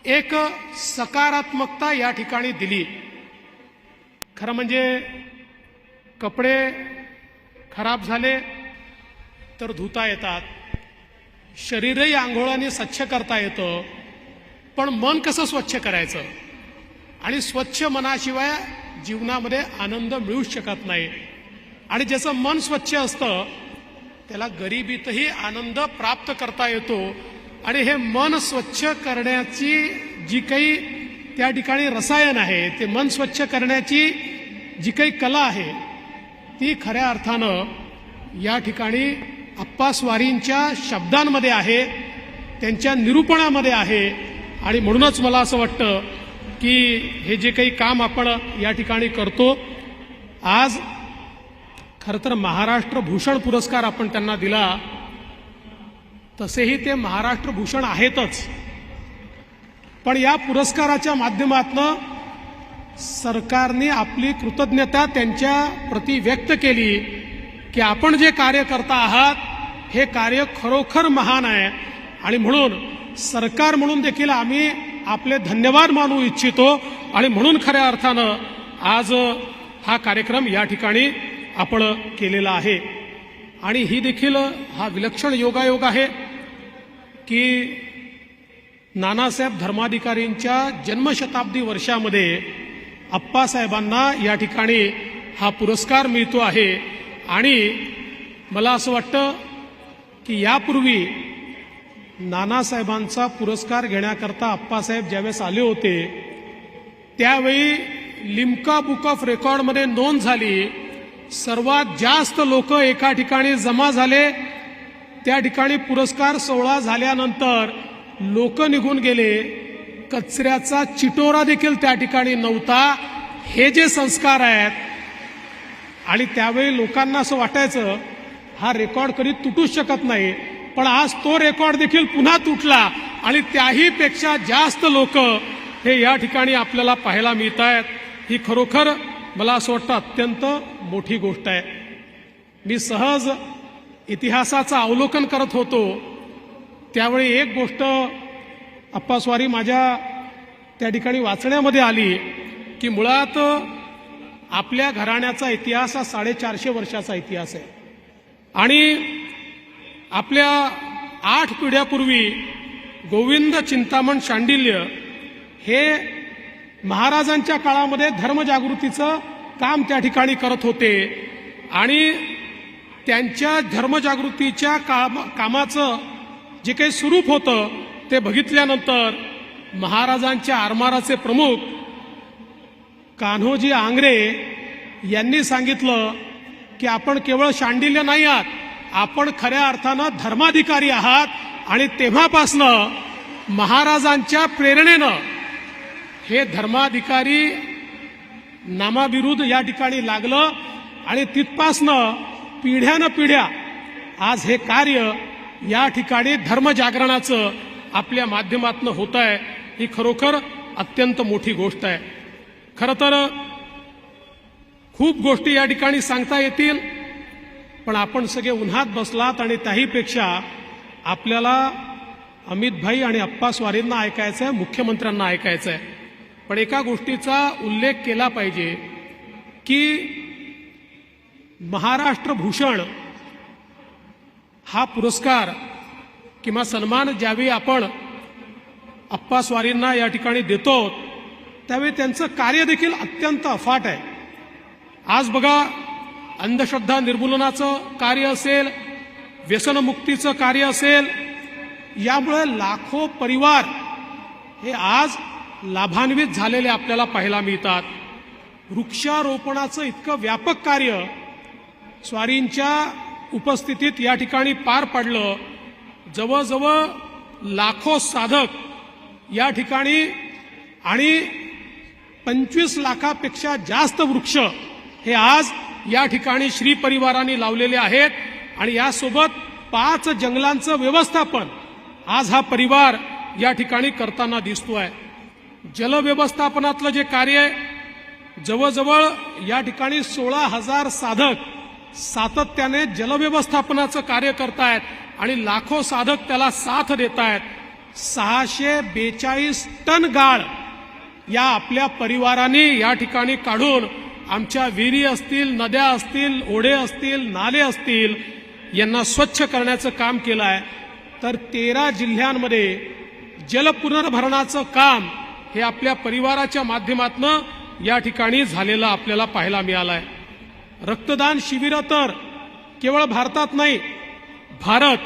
Speaker 9: एक सकारात्मकता या ठिकाणी दिली. खरं म्हणजे कपडे खराब झाले तर धुता येतात, शरीरही आंघोळाने स्वच्छ करता येतं, पण मन कसं स्वच्छ करायचं आणि स्वच्छ मनाशिवाय जीवनामध्ये आनंद मिळूच शकत नाही. आणि ज्याचं मन स्वच्छ असतं त्याला गरिबीतही आनंद प्राप्त करता येतो. आणि हे मन स्वच्छ करण्याची जी काही त्या ठिकाणी रसायन आहे, ते मन स्वच्छ करण्याची जी काही कला आहे ती खऱ्या अर्थानं या ठिकाणी अप्पा स्वारींच्या शब्दांमध्ये आहे, त्यांच्या निरूपणामध्ये आहे. आणि म्हणूनच मला असं वाटतं की हे जे काही काम आपण या ठिकाणी करतो, आज खरं तर महाराष्ट्र भूषण पुरस्कार आपण त्यांना दिला, तसेही ते महाराष्ट्र भूषण आहेतच, पण या पुरस्काराच्या माध्यमातून सरकारने आपली कृतज्ञता त्यांच्या प्रती व्यक्त केली की आपण जे कार्य करता आहात हे कार्य खरोखर महान आहे. आणि म्हणून सरकार म्हणून देखील आम्ही आपले धन्यवाद मानू इच्छितो. आणि म्हणून खऱ्या अर्थानं आज हा कार्यक्रम या ठिकाणी आपण केलेला आहे. आणि ही देखील हा विलक्षण योगायोग आहे की नानासाहेब धर्माधिकारींच्या जन्मशताब्दी वर्षामध्ये अप्पासाहेबांना या ठिकाणी हा पुरस्कार मिळतो आहे. आणि मला असं वाटतं की यापूर्वी नानासाहेबांचा पुरस्कार घेण्याकरता अप्पासाहेब ज्यावेळेस आले होते त्यावेळी लिम्का बुक ऑफ रेकॉर्डमध्ये नोंद झाली, सर्वात जास्त लोक एका ठिकाणी जमा झाले. त्या ठिकाणी पुरस्कार सोहळा झाल्यानंतर लोक निघून गेले, कचऱ्याचा चिटोरा देखील त्या ठिकाणी नव्हता. हे जे संस्कार आहेत, आणि त्यावेळी लोकांना असं वाटायचं हा रेकॉर्ड कधी तुटूच शकत नाही, पण आज तो रेकॉर्ड देखील पुन्हा तुटला आणि त्याही पेक्षा जास्त लोक हे या ठिकाणी आपल्याला पाहायला मिळत आहेत. ही खरोखर मला असं वाटतं अत्यंत मोठी गोष्ट आहे. मी सहज इतिहासाचं अवलोकन करत होतो त्यावेळी एक गोष्ट अप्पास्वारी माझ्या त्या ठिकाणी वाचण्यामध्ये आली की मुळात आपल्या घराण्याचा इतिहास हा 450 वर्षाचा इतिहास आहे. आणि आपल्या 8 पिढ्यापूर्वी गोविंद चिंतामण शांडिल्य हे महाराजांच्या काळामध्ये धर्मजागृतीचं काम त्या ठिकाणी करत होते. आणि त्यांच्या धर्मजागृतीच्या कामाचं जे काही स्वरूप होतं ते बघितल्यानंतर महाराजांच्या आरमाराचे प्रमुख कान्होजी आंग्रे यांनी सांगितलं की आपण केवळ शांडिल्य नाही आहात, आपण खऱ्या अर्थानं धर्माधिकारी आहात. आणि तेव्हापासनं महाराजांच्या प्रेरणेनं हे धर्माधिकारी नामाविरुद्ध या ठिकाणी लागलं आणि तिथपासनं पिढ्यानपिढ्या आज हे कार्य या ठिकाणी धर्मजागरणाचं आपल्या माध्यमातून होत आहे. ही खरोखर अत्यंत मोठी गोष्ट आहे. खरं तर खूप गोष्टी या ठिकाणी सांगता येतील, पण आपण सगळे उन्हात बसलात आणि त्याहीपेक्षा आपल्याला अमितभाई आणि अप्पास्वारींना ऐकायचं आहे, मुख्यमंत्र्यांना ऐकायचं आहे. पण एका गोष्टीचा उल्लेख केला पाहिजे की महाराष्ट्र भूषण हा पुरस्कार किंवा सन्मान ज्यावेळी आपण अप्पास्वारींना या ठिकाणी देतो त्यावेळी त्यांचं कार्य देखील अत्यंत अफाट आहे. आज बघा, अंधश्रद्धा निर्मूलनाचं कार्य असेल, व्यसनमुक्तीचं कार्य असेल, यामुळे लाखो परिवार हे आज लाभान्वित झालेले आपल्याला पाहायला मिळतात. वृक्षारोपणाचं इतकं व्यापक कार्य स्वारींच्या उपस्थितीत या ठिकाणी पार पडलं. जवळजवळ लाखो साधक या ठिकाणी आणि 25 लाखापेक्षा जास्त वृक्ष हे आज या ठिकाणी श्री परिवाराने लावलेले आहेत. आणि यासोबत 5 जंगलांचं व्यवस्थापन आज हा परिवार या ठिकाणी करताना दिसतोय. जलव्यवस्थापनातलं जे कार्य आहे, जवळजवळ या ठिकाणी 16,000 साधक सातत्याने जलव्यवस्थापनाचं कार्य करतायत आणि लाखो साधक त्याला साथ देत आहेत. 642 टन गाळ या आपल्या परिवाराने या ठिकाणी काढून आमच्या विहिरी असतील, नद्या असतील, ओढे असतील, नाले असतील यांना स्वच्छ करण्याचं काम केलं आहे. तर 13 जिल्ह्यांमध्ये जलपुनर्भरणाचं काम हे आपल्या परिवाराच्या माध्यमातून या ठिकाणी झालेलं आपल्याला पाहायला मिळालं आहे. रक्तदान शिबिरं तर केवळ भारतात नाही, Bharat,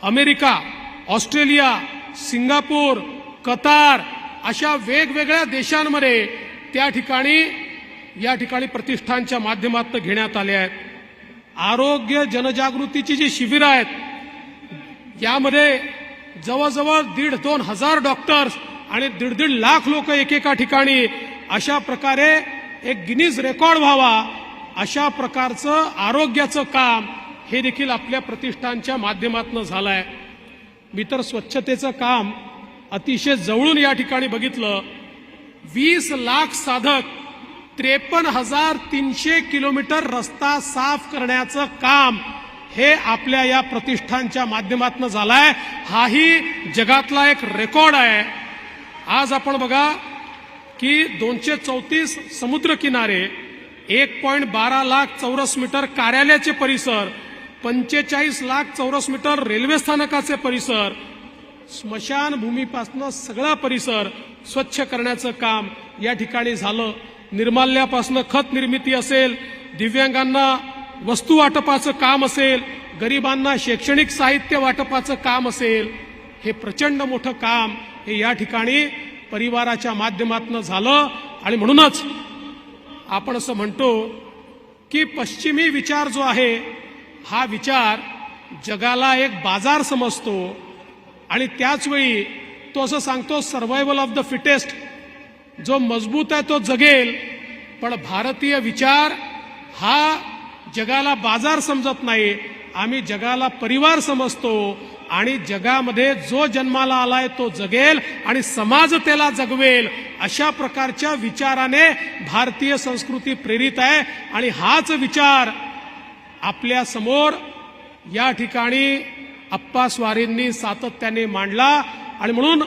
Speaker 9: America Australia, Singapore, Qatar अशा वेगवेगळ्या देशांमध्ये या ठिकाणी प्रतिष्ठानच्या माध्यमातून घेण्यात आले आहेत. आरोग्य जनजागृतीची जी शिबिरं आहेत यामध्ये जवळजवळ 1,500-2 हजार डॉक्टर्स आणि 1.5 लाख लोक एकेका ठिकाणी अशा प्रकारे एक गिनीज रेकॉर्ड व्हावा अशा प्रकारचं आरोग्याचं काम हे देखील आपल्या प्रतिष्ठानच्या माध्यमातून झालं आहे. मी तर स्वच्छतेचं काम अतिशय जवळून या ठिकाणी बघितलं. 20 लाख साधक 53,300 किलोमीटर रस्ता साफ करण्याचं काम हे आपल्या या प्रतिष्ठानच्या माध्यमातून झालंय. हाही जगातला एक रेकॉर्ड आहे. आज आपण बघा की 234 समुद्र किनारे, 1.12 लाख चौरस मीटर कार्यालयाचे परिसर, 45 लाख चौरस मीटर रेल्वे स्थानकाचे परिसर, स्मशानभूमीपासून सगळा परिसर स्वच्छ करण्याचं काम या ठिकाणी झालं. निर्माल्यापासून खत निर्मिती असेल, दिव्यांगांना वस्तू वाटपाचं काम असेल, गरिबांना शैक्षणिक साहित्य वाटपाचं काम असेल, हे प्रचंड मोठं काम हे या ठिकाणी परिवाराच्या माध्यमातून झालं. आणि म्हणूनच आपण असं म्हणतो की पश्चिमी विचार जो आहे हा विचार जगाला एक बाजार समजतो आणि त्याचवेळी तो असं सांगतो सर्व्हायव्हल ऑफ द फिटेस्ट, जो मजबूत आहे तो जगेल. पण भारतीय विचार हा जगाला बाजार समजत नाही, आम्ही जगाला परिवार समजतो आणि जगामध्ये जो जन्माला आलाय तो जगेल आणि समाज त्याला जगवेल अशा प्रकारच्या विचाराने भारतीय संस्कृती प्रेरित आहे. आणि हाच विचार आपल्या समोर या ठिकाणी अप्पा स्वारींनी सातत्याने मांडला. आणि म्हणून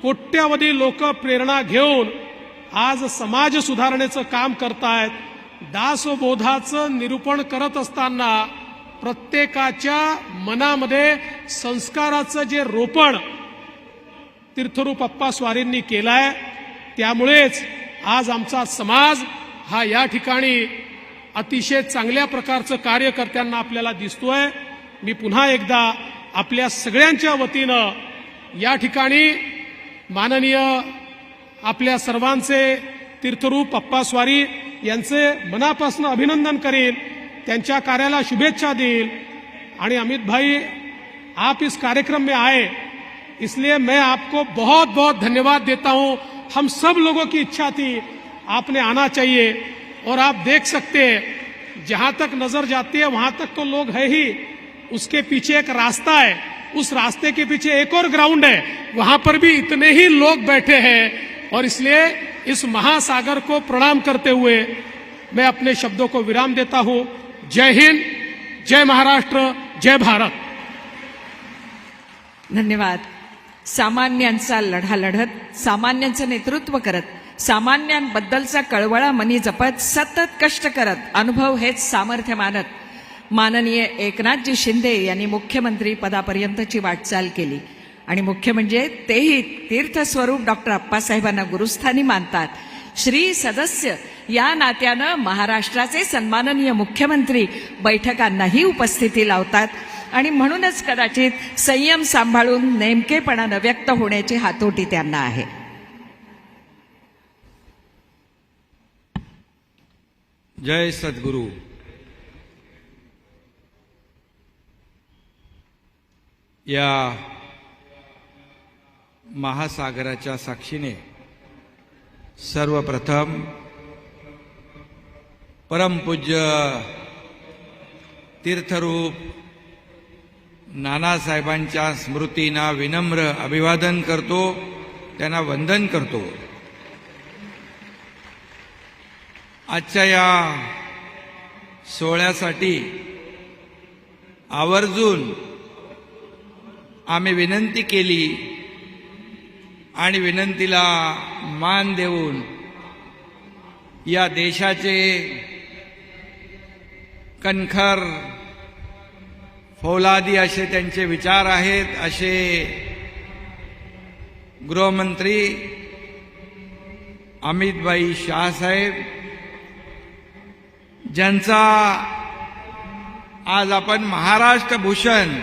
Speaker 9: कोट्यावधी लोक प्रेरणा घेऊन आज समाज सुधारणेचं काम करतायत. दासबोधाचं निरूपण करत असताना प्रत्येकाच्या मनामध्ये संस्काराचं जे रोपण तीर्थरूप अप्पा स्वारींनी केलंय, त्यामुळेच आज आमचा समाज हा या ठिकाणी अतिशय चांगल्या प्रकारचं कार्य करताना आपल्याला दिसतोय. मी पुन्हा एकदा आपल्या सगळ्यांच्या वतीनं या ठिकाणी माननीय आपल्या सर्वांचे तीर्थरूप अप्पा स्वारी यांचे मनापासून अभिनंदन करेन, त्यांच्या कार्याला शुभेच्छा देईल. आणि अमित भाई, आप इस कार्यक्रम में आए इसलिए मैं आपको बहुत बहुत धन्यवाद देता हूं. हम सब लोगों की इच्छा थी, आपने आना चाहिए. और आप देख सकते हैं जहां तक नजर जाती है वहां तक तो लोग है ही, उसके पीछे एक रास्ता है, उस रास्ते के पीछे एक और ग्राउंड है, वहां पर भी इतने ही लोग बैठे हैं. और इसलिए इस महासागर को प्रणाम करते हुए मैं अपने शब्दों को विराम देता हूं. जय हिंद, जय महाराष्ट्र, जय भारत.
Speaker 4: धन्यवाद. सामान्यांचा लढा लढत, सामान्यांचं नेतृत्व करत, सामान्यांबद्दलचा कळवळा मनी जपत, सतत कष्ट करत, अनुभव हेच सामर्थ्य मानत माननीय एकनाथजी शिंदे यांनी मुख्यमंत्री पदापर्यंतची वाटचाल केली. आणि मुख्य म्हणजे तेही तीर्थस्वरूप डॉक्टर अप्पासाहेबांना गुरुस्थानी मानतात. श्री सदस्य या नात्यानं महाराष्ट्राचे सन्माननीय मुख्यमंत्री बैठकांनाही उपस्थिती लावतात. आणि म्हणूनच कदाचित संयम सांभाळून नेमकेपणानं व्यक्त होण्याची हातोटी त्यांना आहे.
Speaker 10: जय सद्गुरू. या महासागराच्या साक्षीने सर्वप्रथम परमपूज्य तीर्थरूप नानासाहेबांच्या स्मृतींना विनम्र अभिवादन करतो, त्यांना वंदन करतो. आजच्या या सोहळ्यासाठी आवर्जून आम्ही विनंती केली आणि विनंतीला मान देऊन या देशाचे कणखर फौलादी असे त्यांचे विचार आहेत, असे गृहमंत्री अमितभाई शाह साहेब, ज्यांचा आज आपण महाराष्ट्र भूषण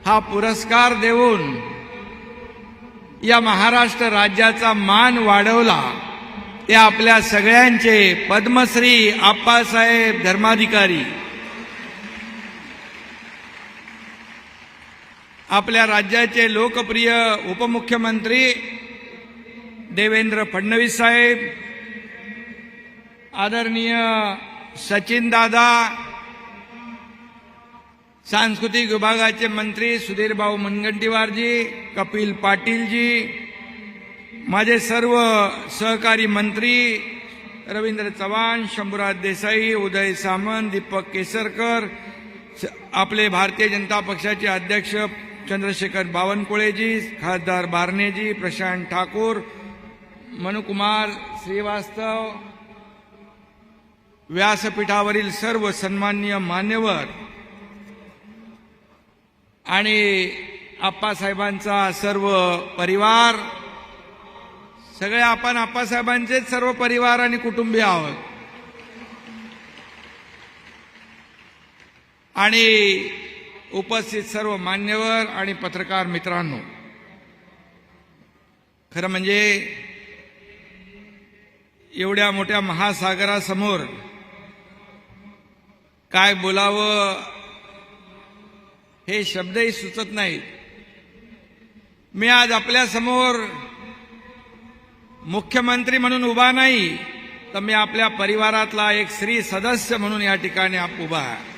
Speaker 10: हा पुरस्कार देऊन या महाराष्ट्र राज्याचा मान वाढवला ते आपल्या सगळ्यांचे पद्मश्री आप्पासाहेब धर्माधिकारी, आपल्या राज्याचे लोकप्रिय उपमुख्यमंत्री देवेंद्र फडणवीस साहेब, आदरणीय सचिन दादा, सांस्कृतिक विभागाचे मंत्री सुधीरभाऊ मुनगंटीवारजी, कपिल पाटीलजी, माझे सर्व सहकारी मंत्री रवींद्र चव्हाण, शंभूराज देसाई, उदय सामंत, दीपक केसरकर, आपले भारतीय जनता पक्षाचे अध्यक्ष चंद्रशेखर बावनकुळेजी, खासदार बारणेजी, प्रशांत ठाकूर, मनुकुमार श्रीवास्तव, व्यासपीठावरील सर्व सन्माननीय मान्यवर आणि आप्पासाहेबांचा सर्व परिवार, सगळे आपण आप्पासाहेबांचेच सर्व परिवार आणि कुटुंबीय आहोत. आणि उपस्थित सर्व मान्यवर आणि पत्रकार मित्रांनो, खरं म्हणजे एवढ्या मोठ्या महासागरासमोर काय बोलावं हे शब्दही सुचत नाहीत. मी आज आपल्या समोर मुख्यमंत्री म्हणून उभा नाही, तर मी आपल्या परिवारातला एक स्त्री सदस्य म्हणून या ठिकाणी उभा आहे.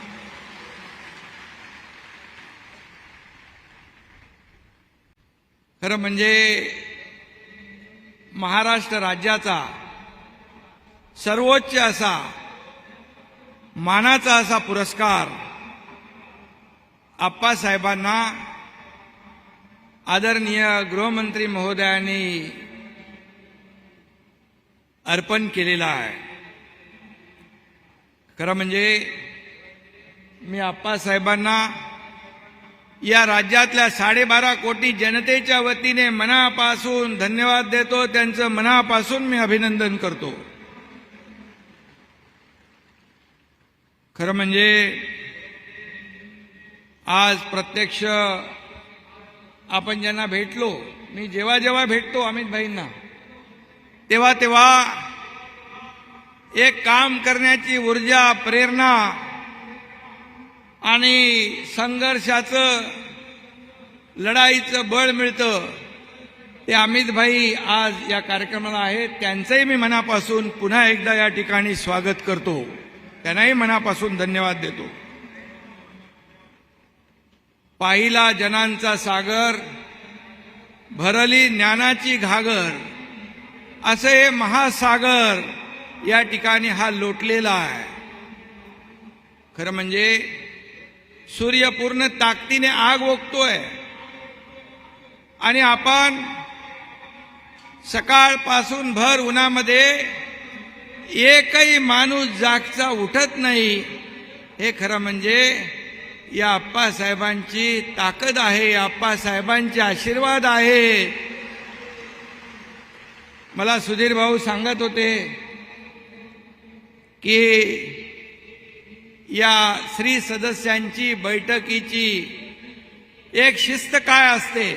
Speaker 10: खरं म्हणजे महाराष्ट्र राज्याचा सर्वोच्च असा मानाचा असा पुरस्कार आप्पासाहेबांना आदरणीय गृहमंत्री महोदयांनी अर्पण केलेला आहे. खरं म्हणजे मी आप्पासाहेबांना या राज्यातल्या 12.5 कोटी जनतेच्या वतीने मनापासून धन्यवाद देतो. त्यांचं मनापासून मी अभिनंदन करतो. खरं म्हणजे आज प्रत्यक्ष आपण ज्यांना भेटलो, मी जेव्हा जेव्हा भेटतो अमित भाईंना, तेव्हा तेव्हा एक काम करण्याची ऊर्जा, प्रेरणा आणि संघर्षाचं, लढाईचं बळ मिळतं. ते अमित भाई आज या कार्यक्रमाला आहेत. त्यांचंही मी मनापासून पुन्हा एकदा या ठिकाणी स्वागत करतो. त्यांनाही मनापासून धन्यवाद देतो. पाहिला जनांचा सागर, भरली ज्ञानाची घागर, असे हे महासागर या ठिकाणी हा लोटलेला आहे. खरं म्हणजे सूर्य पूर्ण ताकदीने आग ओकतोय आणि आपण सकाळपासून भर उन्हामध्ये एकही माणूस जागचा उठत नाही. हे खरं म्हणजे या आप्पासाहेबांची ताकद आहे, आप्पासाहेबांचे आशीर्वाद आहे. मला सुधीर भाऊ सांगत होते की या स्त्री सदस्यांची बैठकीची एक शिस्त काय असते,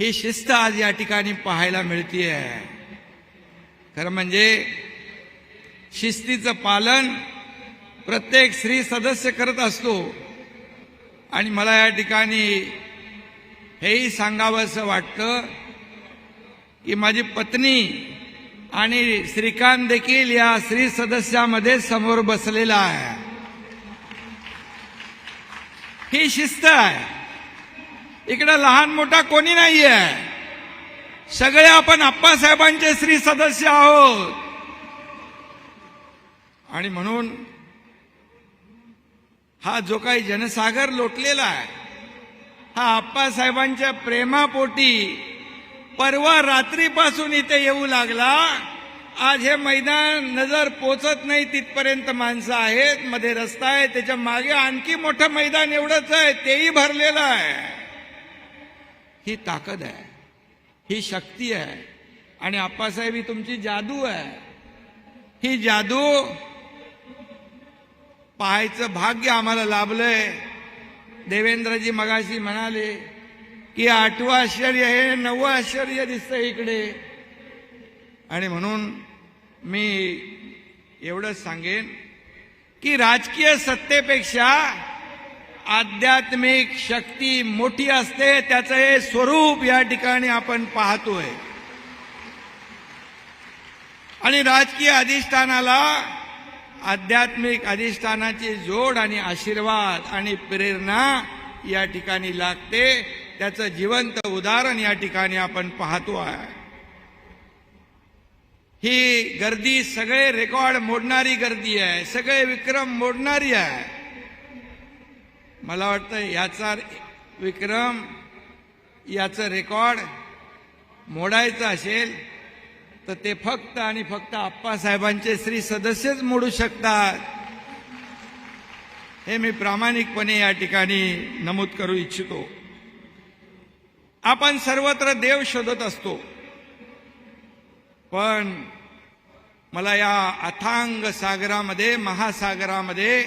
Speaker 10: ही शिस्त आज या ठिकाणी पाहायला मिळतेय. खरं म्हणजे शिस्तीचं पालन प्रत्येक स्त्री सदस्य करत असतो. आणि मला या ठिकाणी हेही सांगावंसं वाटतं की माझी पत्नी आणि श्रीकांत देखील या स्त्री सदस्यामध्ये समोर बसलेला आहे. ही शिस्त आहे. इकडे लहान मोठा कोणी नाहीये. सगळे आपण आप्पासाहेबांचे स्त्री सदस्य आहोत. आणि म्हणून हा जो काही जनसागर लोटलेला आहे, हा आप्पासाहेबांच्या प्रेमापोटी परवा रात्रीपासून इथे येऊ लागला. आज हे मैदान नजर पोचत नाही तिथपर्यंत माणसं आहेत. मध्ये रस्ता आहे, त्याच्या मागे आणखी मोठं मैदान एवढंच आहे, तेही भरलेलं आहे. ही ताकद आहे, ही शक्ती आहे. आणि आप्पासाहेब ही तुमची जादू आहे. ही जादू पाहायचं भाग्य आम्हाला लाभलंय. देवेंद्रजी मगाशी म्हणाले की 8वं आश्चर्य हे 9वं आश्चर्य दिसतंय इकडे. आणि म्हणून मी एवढंच सांगेन की राजकीय सत्तेपेक्षा आध्यात्मिक शक्ती मोठी असते. त्याचं हे स्वरूप या ठिकाणी आपण पाहतोय. आणि राजकीय अधिष्ठानाला आध्यात्मिक अधिष्ठानाची जोड आणि आशीर्वाद आणि प्रेरणा या ठिकाणी लागते. त्याचं जिवंत उदाहरण या ठिकाणी आपण पाहतो आहे. ही गर्दी सगळे रेकॉर्ड मोडणारी गर्दी आहे, सगळे विक्रम मोडणारी आहे. मला वाटतं याचा विक्रम, याचं रेकॉर्ड मोडायचं असेल तर ते फक्त आणि फक्त आप्पासाहेबांचे श्री सदस्यच मोडू शकतात. हे मी प्रामाणिकपणे या ठिकाणी नमूद करू इच्छितो. आपण सर्वत्र देव शोधत असतो, पण मला या अथांग सागरामध्ये, महासागरामध्ये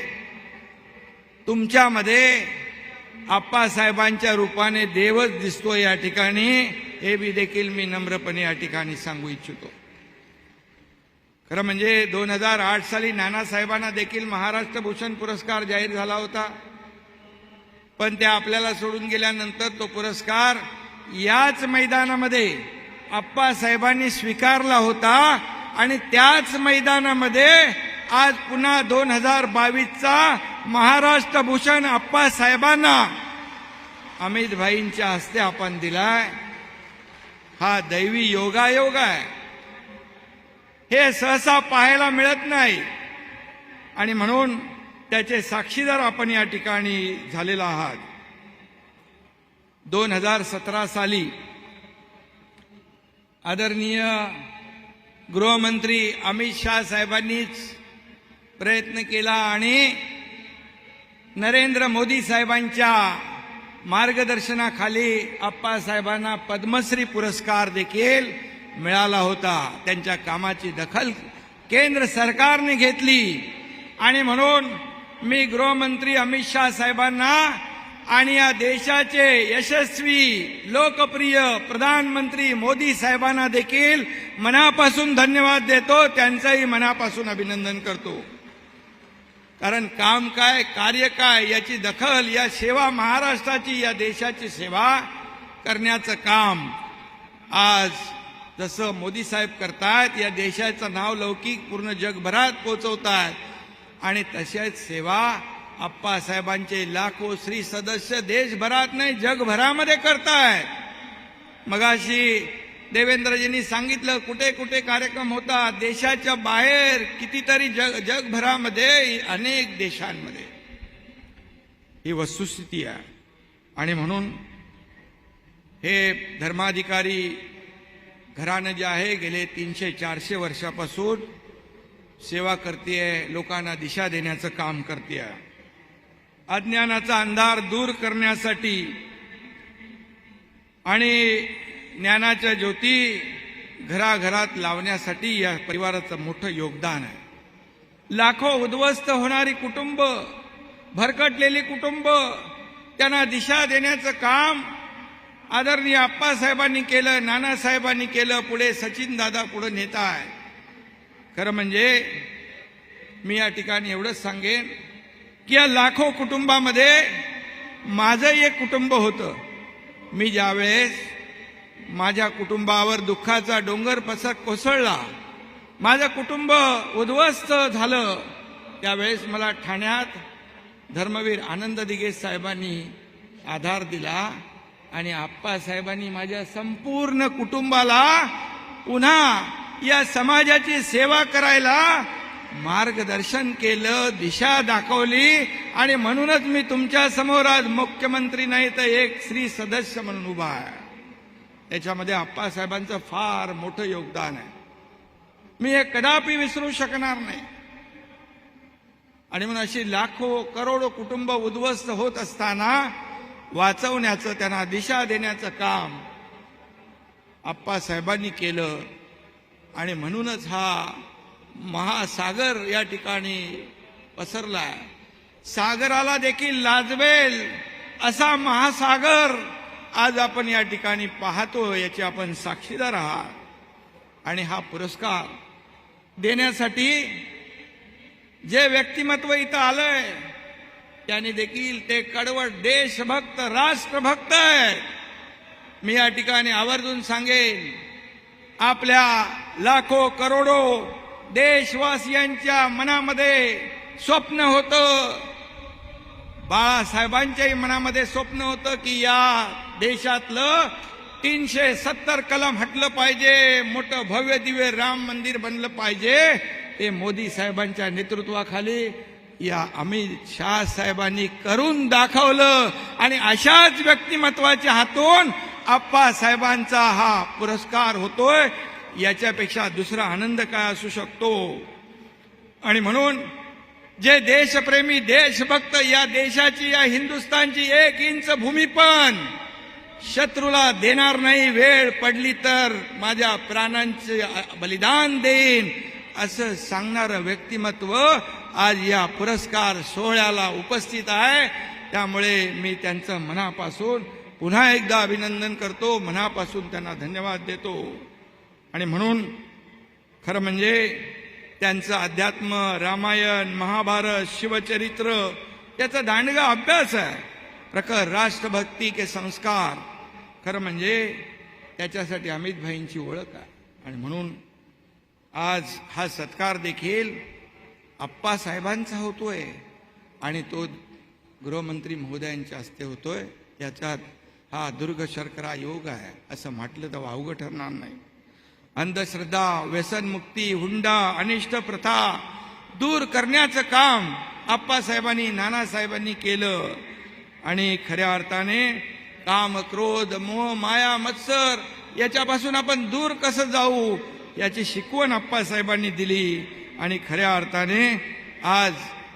Speaker 10: तुमच्यामध्ये आप्पासाहेबांच्या रूपाने देवच दिसतो या ठिकाणी. हे बी देखील मी नम्रपणे या ठिकाणी सांगू इच्छितो. खरं म्हणजे 2008 साली नानासाहेबांना देखील महाराष्ट्र भूषण पुरस्कार जाहीर झाला होता, पण त्या आपल्याला सोडून गेल्यानंतर तो पुरस्कार याच मैदानामध्ये आप्पासाहेबांनी स्वीकारला होता. आणि त्याच मैदानामध्ये आज पुन्हा 2022चा महाराष्ट्र भूषण आप्पासाहेबांना अमित भाईंच्या हस्ते आपण दिलाय. हा दैवी योगायोग आहे. हे सहसा पाहायला मिळत नाही आणि म्हणून त्याचे साक्षीदार आपण या ठिकाणी झालेला आहात. 2017 साली आदरणीय गृहमंत्री अमित शाह साहेबांनीच प्रयत्न केला आणि नरेंद्र मोदी साहेबांच्या मार्गदर्शनाखाली आप्पासाहेबांना पद्मश्री पुरस्कार देखील मिळाला होता. त्यांच्या कामाची दखल केंद्र सरकारने घेतली आणि म्हणून मी गृहमंत्री अमित शाह साहेबांना आणि या देशाचे यशस्वी लोकप्रिय प्रधानमंत्री मोदी साहेबांना देखील मनापासून धन्यवाद देतो. त्यांचंही मनापासून अभिनंदन करतो. कारण काम काय, कार्य काय याची दखल, या सेवा, महाराष्ट्राची, या देशाची सेवा करण्याचं काम आज जसं मोदी साहेब करतायत, या देशाचं नाव लौकिक पूर्ण जगभरात पोहोचवतात. आणि तशाच सेवा आप्पासाहेबांचे लाखो श्री सदस्य देशभरात नाही जगभरामध्ये करतायत. मगाशी देवेंद्रजींनी सांगितलं कुठे कुठे कार्यक्रम होतात, देशाच्या बाहेर कितीतरी जगभरामध्ये, अनेक देशांमध्ये. ही वस्तुस्थिती आहे. आणि म्हणून हे धर्माधिकारी घराणं जे आहे गेले 300-400 वर्षापासून सेवा करतेय, लोकांना दिशा देण्याचं काम करतेय. अज्ञानाचा अंधार दूर करण्यासाठी आणि ज्ञानाच्या ज्योती घराघरात लावण्यासाठी या परिवाराचं मोठं योगदान आहे. लाखो उद्ध्वस्त होणारी कुटुंब, भरकटलेली कुटुंब, त्यांना दिशा देण्याचं काम आदरणीय आप्पासाहेबांनी केलं, नानासाहेबांनी केलं, पुढे सचिन दादा पुढे नेता आहे. खरं म्हणजे मी या ठिकाणी एवढंच सांगेन की या लाखो कुटुंबामध्ये माझं एक कुटुंब होतं. मी ज्यावेळेस माझ्या कुटुंबावर दुःखाचा डोंगर कोसळला, माझं कुटुंब उद्ध्वस्त झालं, त्यावेळेस मला ठाण्यात धर्मवीर आनंद दिघे साहेबांनी आधार दिला आणि आप्पासाहेबांनी माझ्या संपूर्ण कुटुंबाला पुन्हा या समाजाची सेवा करायला मार्गदर्शन केलं, दिशा दाखवली. आणि म्हणूनच मी तुमच्या समोर आज मुख्यमंत्री नाही तर एक श्री सदस्य म्हणून उभा आहे. त्याच्यामध्ये आप्पासाहेबांचं फार मोठं योगदान आहे. मी हे कदापि विसरू शकणार नाही. आणि म्हणून अशी लाखो करोडो कुटुंब उद्ध्वस्त होत असताना वाचवण्याचं, त्यांना दिशा देण्याचं काम आप्पासाहेबांनी केलं. आणि म्हणूनच हा महासागर या ठिकाणी पसरलाय. सागराला देखील लाजवेल असा महासागर आज आपण या ठिकाणी पाहतो, याची आपण साक्षीदार आहात. आणि हा पुरस्कार देण्यासाठी जे व्यक्तिमत्व इथं आलंय त्याने देखील ते कडवट देशभक्त राष्ट्रभक्त आहे. मी या ठिकाणी आवर्जून सांगेन, आपल्या लाखो करोडो देशवासियांच्या मनामध्ये स्वप्न होतं, बाळासाहेबांच्याही मनामध्ये स्वप्न होतं की या देशातलं 370 कलम हटलं पाहिजे, मोठं भव्य दिव्य राम मंदिर बनलं पाहिजे. ते मोदी साहेबांच्या नेतृत्वाखाली या अमित शाह साहेबांनी करून दाखवलं. आणि अशाच व्यक्तिमत्वाच्या हातून आप्पासाहेबांचा हा पुरस्कार होतोय, याच्यापेक्षा दुसरा आनंद काय असू शकतो. आणि म्हणून जे देशप्रेमी देशभक्त या देशाची, या हिंदुस्थानची 1 इंच भूमी पण शत्रूला देणार नाही, वेळ पडली तर माझ्या प्राणांचे बलिदान देईन, असं सांगणारं व्यक्तिमत्व आज या पुरस्कार सोहळ्याला उपस्थित आहे. त्यामुळे मी त्यांचं मनापासून पुन्हा एकदा अभिनंदन करतो, मनापासून त्यांना धन्यवाद देतो. आणि म्हणून खरं म्हणजे त्यांचं अध्यात्म, रामायण, महाभारत, शिवचरित्र याचा दांडगा अभ्यास आहे. प्रखर राष्ट्रभक्ती के संस्कार, खरं म्हणजे त्याच्यासाठी अमित भाईंची ओळख आहे. आणि म्हणून आज हा सत्कार देखील आप्पासाहेबांचा होतोय आणि तो गृहमंत्री महोदयांच्या हस्ते होतोय. याच्यात हा दुर्ग शर्करा योग आहे असं म्हटलं तर वावगं ठरणार नाही. अंधश्रद्धा, व्यसनमुक्ती, हुंडा, अनिष्ट प्रथा दूर करण्याचं काम आप्पासाहेबांनी, नानासाहेबांनी केलं. आणि खऱ्या अर्थाने काम, क्रोध, मोह, माया, मत्सर याच्यापासून आपण दूर कसं जाऊ याची शिकवण आप्पासाहेबांनी दिली. आणि खऱ्या अर्थाने आज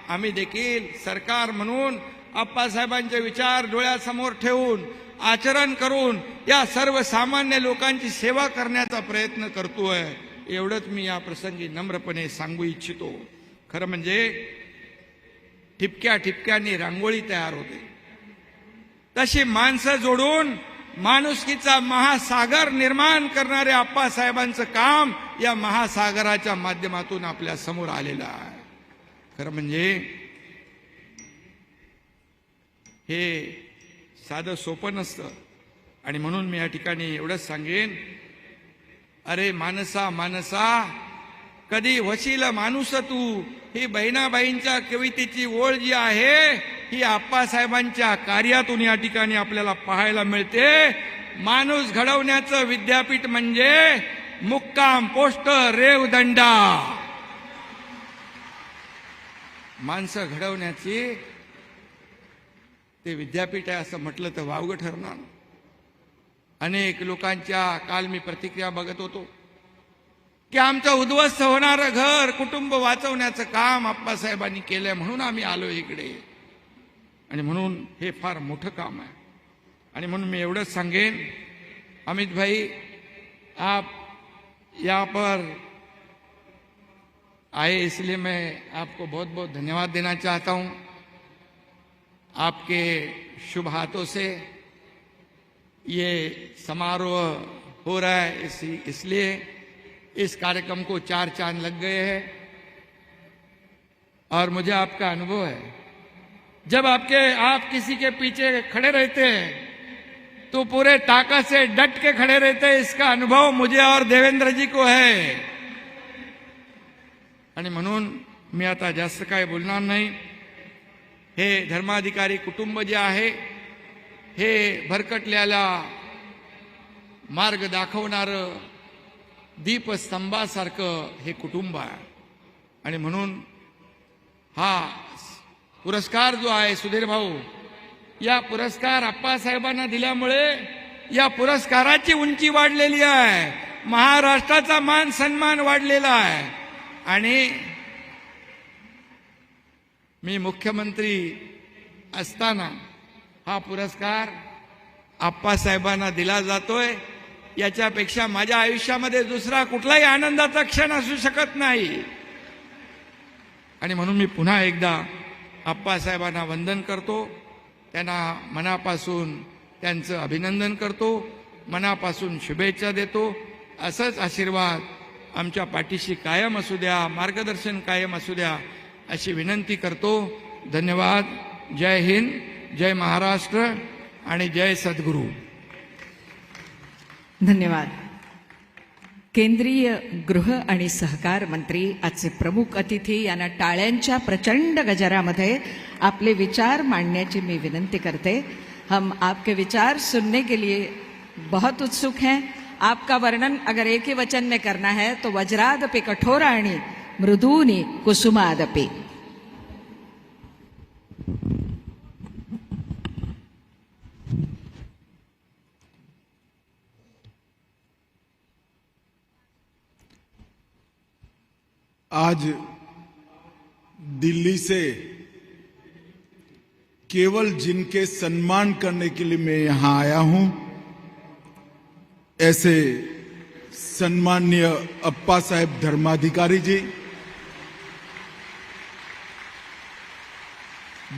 Speaker 10: आम्ही देखील सरकार म्हणून आप्पासाहेबांचे विचार डोळ्यासमोर ठेवून आचरण करून या सर्वसामान्य लोकांची सेवा करण्याचा प्रयत्न करतोय. एवढंच मी या प्रसंगी नम्रपणे सांगू इच्छितो. खरं म्हणजे ठिपक्या ठिपक्यांनी रांगोळी तयार होते, तशी माणसं जोडून माणुसकीचा महासागर निर्माण करणारे आप्पासाहेबांचं काम या महासागराच्या माध्यमातून आपल्या समोर आलेलं आहे. खरं म्हणजे हे साधं सोपं नसतं. आणि म्हणून मी या ठिकाणी एवढंच सांगेन, अरे मानसा मानसा कधी वशील माणूस तू, ही बहिणाबाईंच्या कवितेची ओळ जी आहे ही आप्पासाहेबांच्या कार्यातून या ठिकाणी आपल्याला पाहायला मिळते. माणूस घडवण्याचं विद्यापीठ म्हणजे मुक्काम पोस्ट रेवदंडा. माणसं घडवण्याची ते विद्यापीठ आहे असं म्हटलं तर वावगं ठरणार. अनेक लोकांच्या काल मी प्रतिक्रिया बघत होतो की आमचं उद्ध्वस्त होणारं घर, कुटुंब वाचवण्याचं काम आप्पासाहेबांनी केलंय म्हणून आम्ही आलो इकडे. आणि म्हणून हे फार मोठं काम आहे. आणि म्हणून मी एवढंच सांगेन, अमित भाई आप यहाँ पर आए इसलिए मैं आपको बहुत बहुत धन्यवाद देना चाहता हूँ. आपके शुभ हाथों से ये समारोह हो रहा है, इसलिए इस कार्यक्रम को 4 चांद लग गए हैं. और मुझे आपका अनुभव है, जब आप किसी के पीछे खड़े रहते हैं तो पूरे ताकत से डट के खड़े रहते हैं. इसका अनुभव मुझे और देवेंद्र जी को है. आणि म्हणून मी आता जास्त काय बोलणार नाही. हे धर्माधिकारी कुटुंब जे आहे हे भरकटलेला मार्ग दाखवणारं दीपस्तंभासारखं हे कुटुंब आहे. आणि म्हणून हा पुरस्कार जो आहे सुधीर भाऊ, या पुरस्कार आप्पासाहेबांना दिल्यामुळे या पुरस्काराची उंची वाढलेली आहे, महाराष्ट्राचा मान सन्मान वाढलेला आहे. आणि मी मुख्यमंत्री असताना हा पुरस्कार आप्पासाहेबांना दिला जातोय, याच्यापेक्षा माझ्या आयुष्यामध्ये दुसरा कुठलाही आनंदाचा क्षण असू शकत नाही. आणि म्हणून मी पुन्हा एकदा आप्पासाहेबांना वंदन करतो. त्यांना मनापासून त्यांचं अभिनंदन करतो, मनापासून शुभेच्छा देतो. असंच आशीर्वाद आमच्या पाठीशी कायम असू द्या, मार्गदर्शन कायम असू द्या अशी विनंती करतो. धन्यवाद. जय हिंद, जय महाराष्ट्र आणि जय सद्गुरू.
Speaker 4: धन्यवाद. केंद्रीय गृह आणि सहकार मंत्री आजचे प्रमुख अतिथी यांना टाळ्यांच्या प्रचंड गजरामध्ये आपले विचार मांडण्याची मी विनंती करते. हम आपके विचार सुनने के लिए बहुत उत्सुक हैं. आपका वर्णन अगर एक ही वचन में करना है तो वज्रादपि कठोराणि मृदूनि कुसुमादपि.
Speaker 5: आज दिल्ली से केवल जिनके सम्मान करने के लिए मैं यहां आया हूं, ऐसे सम्माननीय अप्पा साहेब धर्माधिकारी जी,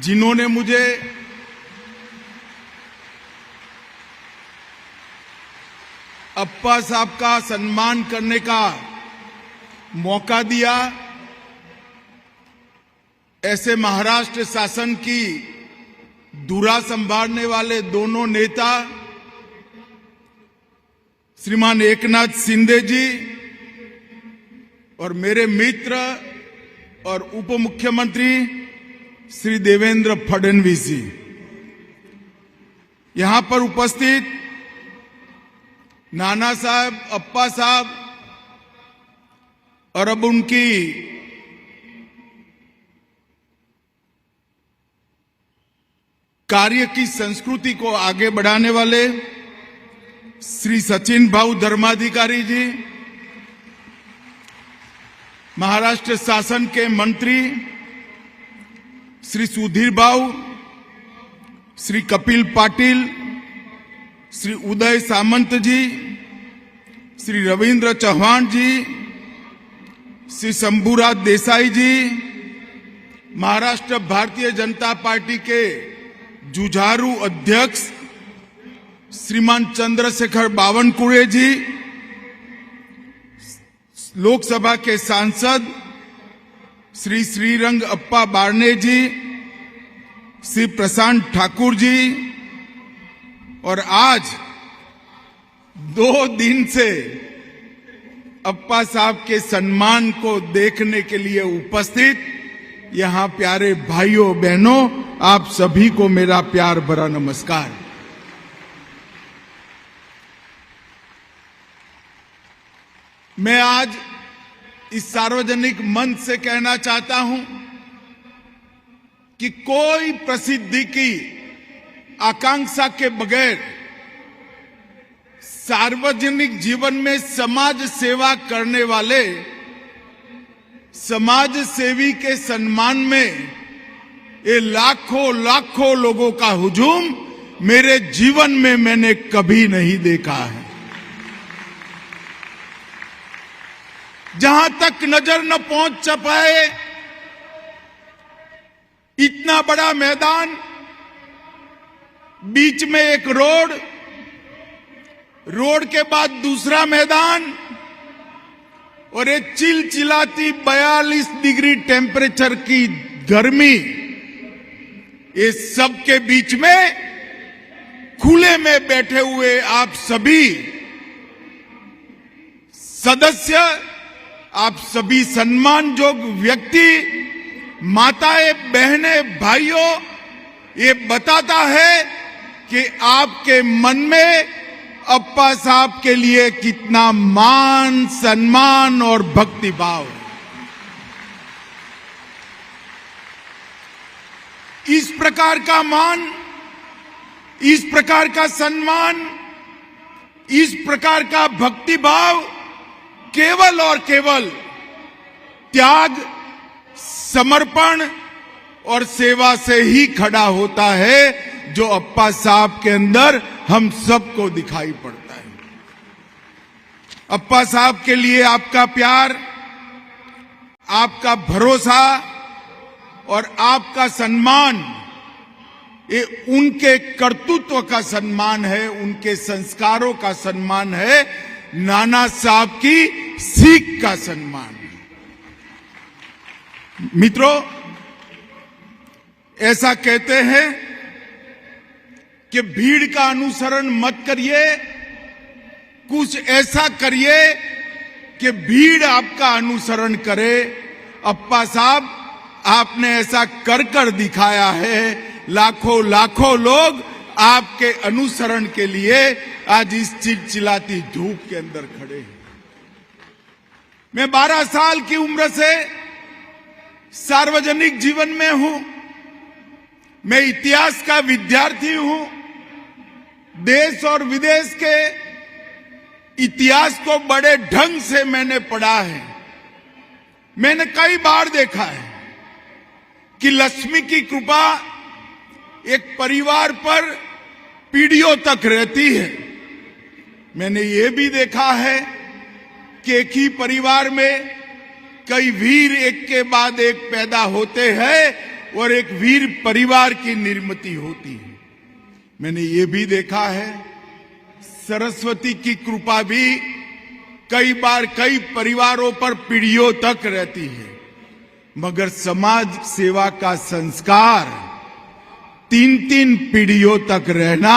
Speaker 5: जिन्होंने मुझे अप्पा साहब का सम्मान करने का मौका दिया. ऐसे महाराष्ट्र शासन की धुरा संभालने वाले दोनों नेता श्रीमान एकनाथ शिंदे जी और मेरे मित्र और उप मुख्यमंत्री श्री देवेंद्र फडणवीस जी, यहां पर उपस्थित नाना साहब, अप्पा साहब और अब उनकी कार्य की संस्कृति को आगे बढ़ाने वाले श्री सचिन भाऊ धर्माधिकारी जी, महाराष्ट्र शासन के मंत्री श्री सुधीर भाऊ, श्री कपिल पाटिल, श्री उदय सामंत जी, श्री रविंद्र चौहान जी, श्री शंभूराज देसाई जी, महाराष्ट्र भारतीय जनता पार्टी के जुझारू अध्यक्ष श्रीमान चंद्रशेखर बावनकुळे जी, लोकसभा के सांसद श्री श्रीरंग अप्पा बारने जी, श्री प्रशांत ठाकुर जी, और आज 2 दिन से अप्पा साहब के सम्मान को देखने के लिए उपस्थित यहां प्यारे भाइयों बहनों, आप सभी को मेरा प्यार भरा नमस्कार. मैं आज इस सार्वजनिक मंच से कहना चाहता हूं कि कोई प्रसिद्धि की आकांक्षा के बगैर सार्वजनिक जीवन में समाज सेवा करने वाले समाज सेवी के सम्मान में ये लाखों लोगों का हुजूम मेरे जीवन में मैंने कभी नहीं देखा है. जहां तक नजर न पहुंच पाए इतना बड़ा मैदान, बीच में एक रोड के बाद दूसरा मैदान और एक चिलचिलाती 42 डिग्री टेम्परेचर की गर्मी, ये सब के बीच में खुले में बैठे हुए आप सभी सदस्य, आप सभी सम्मानजोग व्यक्ति, माताएं, बहनें, भाइयों, ये बताता है कि आपके मन में अप्पा साहब के लिए कितना मान, सम्मान और भक्ति भाव है. इस प्रकार का मान, इस प्रकार का सम्मान, इस प्रकार का भक्ति भाव केवल और केवल त्याग, समर्पण और सेवा से ही खड़ा होता है, जो अप्पा साहब के अंदर हम सबको दिखाई पड़ता है. अप्पा साहब के लिए आपका प्यार, आपका भरोसा और आपका सम्मान ये उनके कर्तृत्व का सम्मान है, उनके संस्कारों का सम्मान है, नाना साहब की सीख का सम्मान है। मित्रों, ऐसा कहते हैं कि भीड़ का अनुसरण मत करिए, कुछ ऐसा करिए कि भीड़ आपका अनुसरण करे। अप्पा साहब, आपने ऐसा कर कर दिखाया है। लाखों लाखों लोग आपके अनुसरण के लिए आज इस चिलचिलाती धूप के अंदर खड़े हैं। मैं 12 साल की उम्र से सार्वजनिक जीवन में हूं। मैं इतिहास का विद्यार्थी हूं। देश और विदेश के इतिहास को बड़े ढंग से मैंने पढ़ा है। मैंने कई बार देखा है कि लक्ष्मी की कृपा एक परिवार पर पीढ़ियों तक रहती है। मैंने ये भी देखा है कि एक ही परिवार में कई वीर एक के बाद एक पैदा होते हैं और एक वीर परिवार की निर्मित होती है। मैंने ये भी देखा है सरस्वती की कृपा भी कई बार कई परिवारों पर पीढ़ियों तक रहती है, मगर समाज सेवा का संस्कार 3-3 पीढ़ियों तक रहना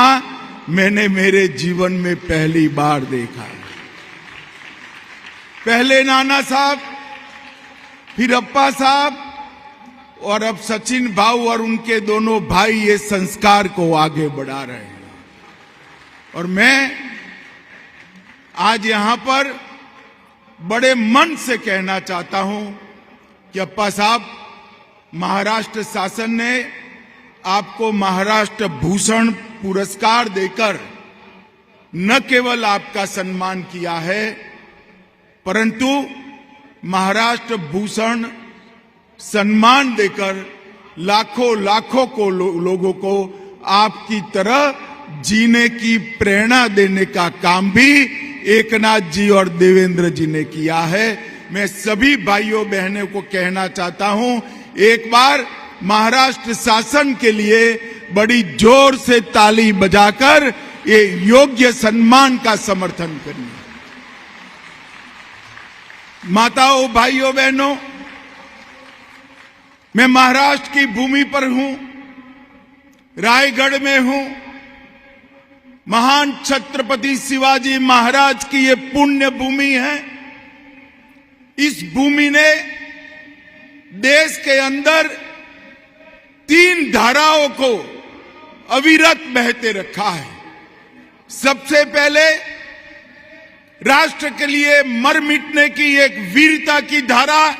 Speaker 5: मैंने मेरे जीवन में पहली बार देखा है। पहले नाना साहब, फिर अप्पा साहब और अब सचिन भाऊ और उनके दोनों भाई ये संस्कार को आगे बढ़ा रहे हैं। और मैं आज यहां पर बड़े मन से कहना चाहता हूं कि अप्पा साहब, महाराष्ट्र शासन ने आपको महाराष्ट्र भूषण पुरस्कार देकर न केवल आपका सम्मान किया है, परंतु महाराष्ट्र भूषण सम्मान देकर लाखों लाखों को लोगों को आपकी तरह जीने की प्रेरणा देने का काम भी एकनाथ जी और देवेंद्र जी ने किया है। मैं सभी भाइयों बहनों को कहना चाहता हूं, एक बार महाराष्ट्र शासन के लिए बड़ी जोर से ताली बजाकर ये योग्य सम्मान का समर्थन करिए। माताओं, भाइयों, बहनों, मैं महाराष्ट्र की भूमि पर हूं, रायगढ़ में हूं। महान छत्रपति शिवाजी महाराज की ये पुण्य भूमि है। इस भूमि ने देश के अंदर 3 धाराओं को अविरत बहते रखा है। सबसे पहले राष्ट्र के लिए मर मिटने की एक वीरता की धारा,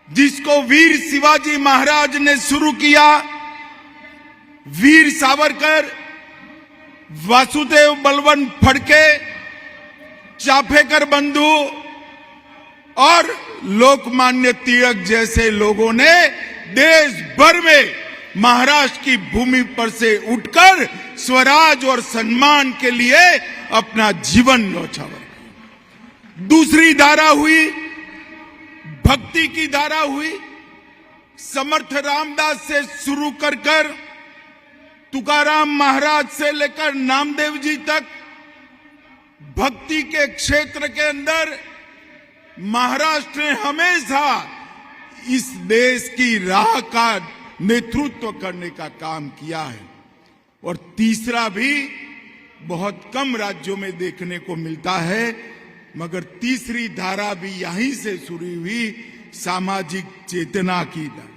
Speaker 5: जिसको वीर शिवाजी महाराज ने शुरू किया। वीर सावरकर, वासुदेव बलवंत फड़के, चाफेकर बंधु और लोकमान्य तिलक जैसे लोगों ने देश भर में महाराष्ट्र की भूमि पर से उठकर स्वराज और सम्मान के लिए अपना जीवन न्यौछावर। दूसरी धारा हुई भक्ति की धारा हुई। समर्थ रामदास से शुरू कर तुकाराम महाराज से लेकर नामदेव जी तक भक्ति के क्षेत्र के अंदर महाराष्ट्र ने हमेशा इस देश की राह का नेतृत्व करने का काम किया है। और तीसरा भी बहुत कम राज्यों में देखने को मिलता है, मगर तीसरी धारा भी यहीं से शुरू हुई, सामाजिक चेतना की धारा।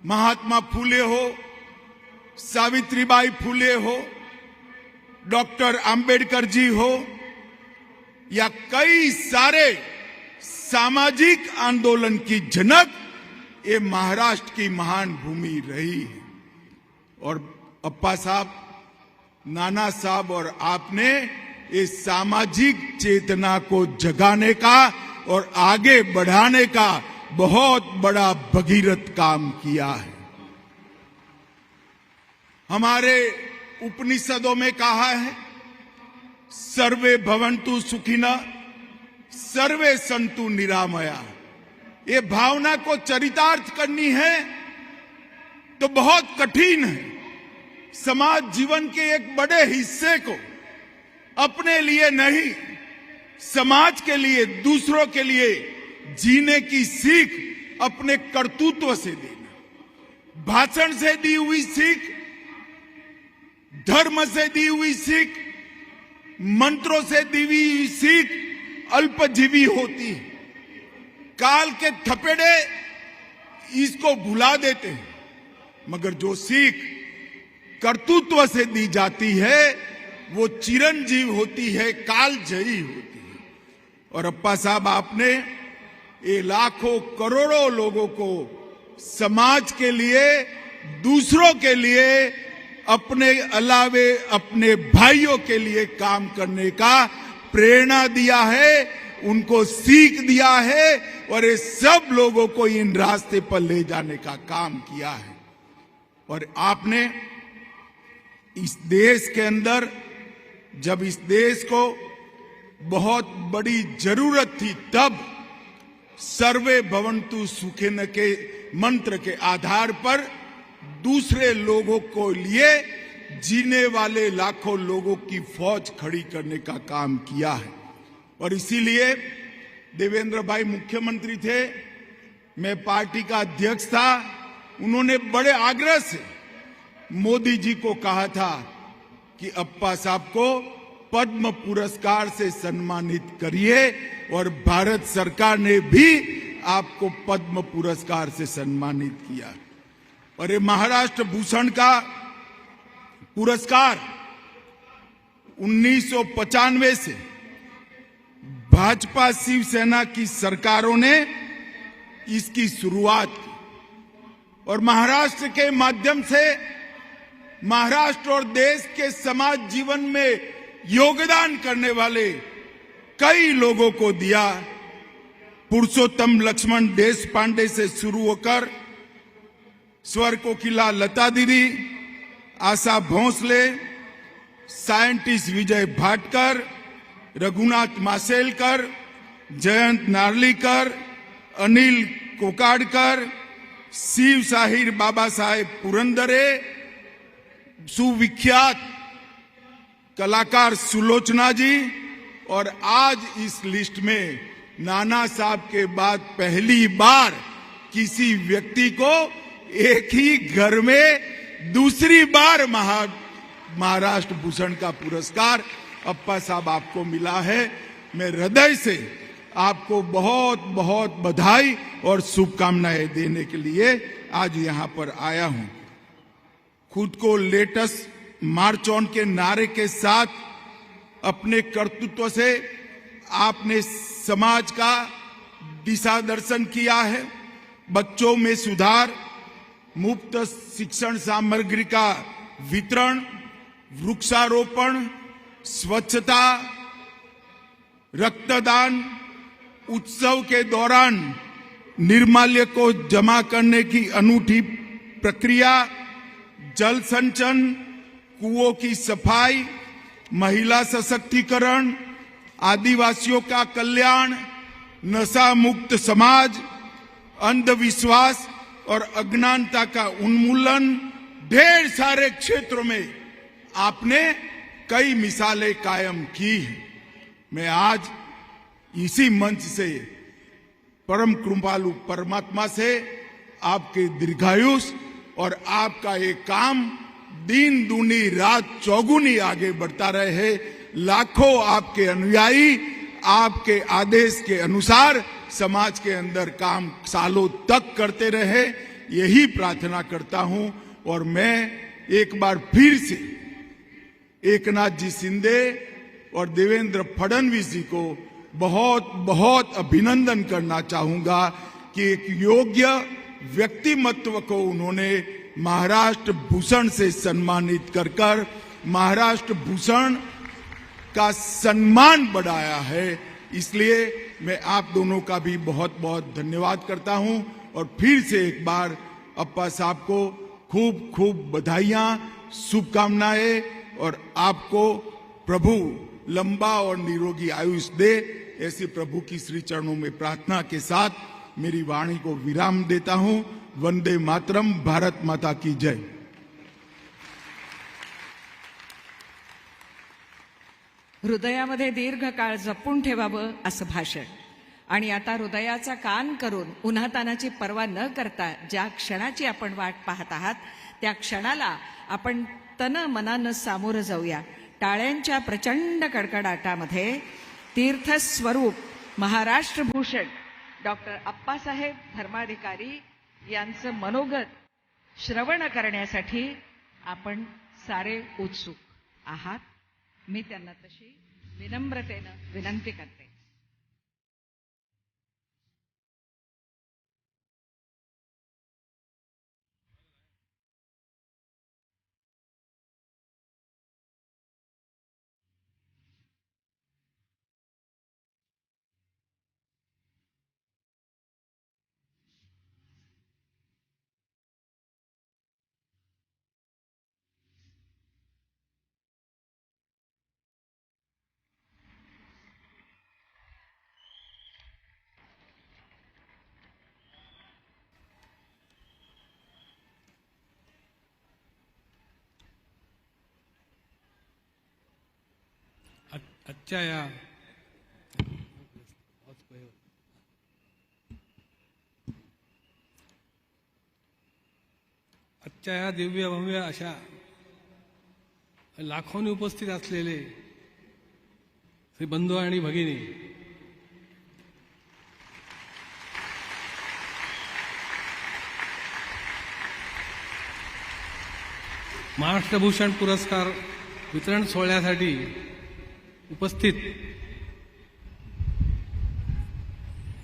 Speaker 5: महात्मा फूले हो, सावित्रीबाई फूले हो, डॉक्टर अंबेडकर जी हो, या कई सारे सामाजिक आंदोलन की जनक ये महाराष्ट्र की महान भूमि रही है। और अप्पा साहब, नाना साहब और आपने इस सामाजिक चेतना को जगाने का और आगे बढ़ाने का बहुत बड़ा भगीरथ काम किया है। हमारे उपनिषदों में कहा है, सर्वे भवन्तु सुखिनः सर्वे सन्तु निरामया। ये भावना को चरितार्थ करनी है तो बहुत कठिन है समाज जीवन के एक बड़े हिस्से को अपने लिए नहीं, समाज के लिए, दूसरों के लिए जीने की सीख अपने कर्तृत्व से देना। भाषण से दी हुई सीख, धर्म से दी हुई सीख, मंत्रों से दी हुई सीख अल्पजीवी होती है। काल के थपेड़े इसको भुला देते हैं, मगर जो सीख कर्तृत्व से दी जाती है वो चिरंजीव होती है, कालजयी होती है। और अप्पा साहब, आपने ये लाखों करोड़ों लोगों को समाज के लिए, दूसरों के लिए, अपने अलावे अपने भाइयों के लिए काम करने का प्रेरणा दिया है, उनको सीख दिया है और ये सब लोगों को इन रास्ते पर ले जाने का काम किया है। और आपने इस देश के अंदर, जब इस देश को बहुत बड़ी जरूरत थी, तब सर्वे भवन्तु सुखिन के मंत्र के आधार पर दूसरे लोगों को लिए जीने वाले लाखों लोगों की फौज खड़ी करने का काम किया है। और इसीलिए देवेंद्र भाई मुख्यमंत्री थे, मैं पार्टी का अध्यक्ष था, उन्होंने बड़े आग्रह से मोदी जी को कहा था कि अप्पा साहब को पद्म पुरस्कार से सम्मानित करिए, और भारत सरकार ने भी आपको पद्म पुरस्कार से सम्मानित किया। और ये महाराष्ट्र भूषण का पुरस्कार 1995 से भाजपा शिवसेना की सरकारों ने इसकी शुरुआत की, और महाराष्ट्र के माध्यम से महाराष्ट्र और देश के समाज जीवन में योगदान करने वाले कई लोगों को दिया। पुरुषोत्तम लक्ष्मण देशपांडे से शुरू होकर स्वर कोकिला लता दीदी, आशा भोंसले, साइंटिस्ट विजय भाटकर, रघुनाथ मासेलकर, जयंत नार्लीकर, अनिल कोकाडकर, शिव साहिर बाबा साहेब पुरंदरे, सुविख्यात कलाकार सुलोचना जी, और आज इस लिस्ट में नाना साहब के बाद पहली बार किसी व्यक्ति को एक ही घर में दूसरी बार महाराष्ट्र भूषण का पुरस्कार अप्पा साहब आपको मिला है। मैं हृदय से आपको बहुत बहुत बधाई और शुभकामनाएं देने के लिए आज यहां पर आया हूं। खुद को लेटेस्ट मार्च ऑन के नारे के साथ अपने कर्तृत्व से आपने समाज का दिशा दर्शन किया है। बच्चों में सुधार, मुफ्त शिक्षण सामग्री का वितरण, वृक्षारोपण, स्वच्छता, रक्तदान, उत्सव के दौरान निर्माल्य को जमा करने की अनूठी प्रक्रिया, जल संचयन, कुओं की सफाई, महिला सशक्तिकरण, आदिवासियों का कल्याण, नशा मुक्त समाज, अंधविश्वास और अज्ञानता का उन्मूलन, ढेर सारे क्षेत्रों में आपने कई मिसालें कायम की हैं। मैं आज इसी मंच से परम कृपालु परमात्मा से आपके दीर्घायुष और आपका ये काम दिन दूनी रात चौगुनी आगे बढ़ता रहे। लाखों आपके अनुयायी आपके आदेश के अनुसार समाज के अंदर काम सालों तक करते रहे, यही प्रार्थना करता हूं। और मैं एक बार फिर से एकनाथ जी शिंदे और देवेंद्र फडणवीस जी को बहुत बहुत अभिनंदन करना चाहूंगा कि एक योग्य व्यक्तिमत्व को उन्होंने महाराष्ट्र भूषण से सम्मानित कर महाराष्ट्र भूषण का सम्मान बढ़ाया है। इसलिए मैं आप दोनों का भी बहुत बहुत धन्यवाद करता हूं और फिर से एक बार अप्पा साहब को खूब खूब बधाइयां, शुभकामनाएं और आपको प्रभु लंबा और निरोगी आयुष दे, ऐसी प्रभु की श्री चरणों में प्रार्थना के साथ मेरी वाणी को विराम देता हूं।
Speaker 1: वंदे मातरम, भारत माता की जय.
Speaker 4: हृदयामध्ये दीर्घकाळ जपून ठेवावं असं भाषण. आणि आता हृदयाचा कान करून उन्हातानाची पर्वा न करता ज्या क्षणाची आपण वाट पाहत आहात त्या क्षणाला आपण तन मनानं सामोरं जाऊया. टाळ्यांच्या प्रचंड कडकडाटामध्ये तीर्थस्वरूप महाराष्ट्र भूषण डॉक्टर अप्पासाहेब धर्माधिकारी यांचं मनोगत श्रवण करण्यासाठी आपण सारे उत्सुक आहात. मी त्यांना तशी विनम्रतेनं विनंती करते.
Speaker 7: आजच्या या दिव्य भव्य अशा लाखोंनी उपस्थित असलेले श्री बंधू आणि भगिनी, महाराष्ट्र भूषण पुरस्कार वितरण सोहळ्यासाठी उपस्थित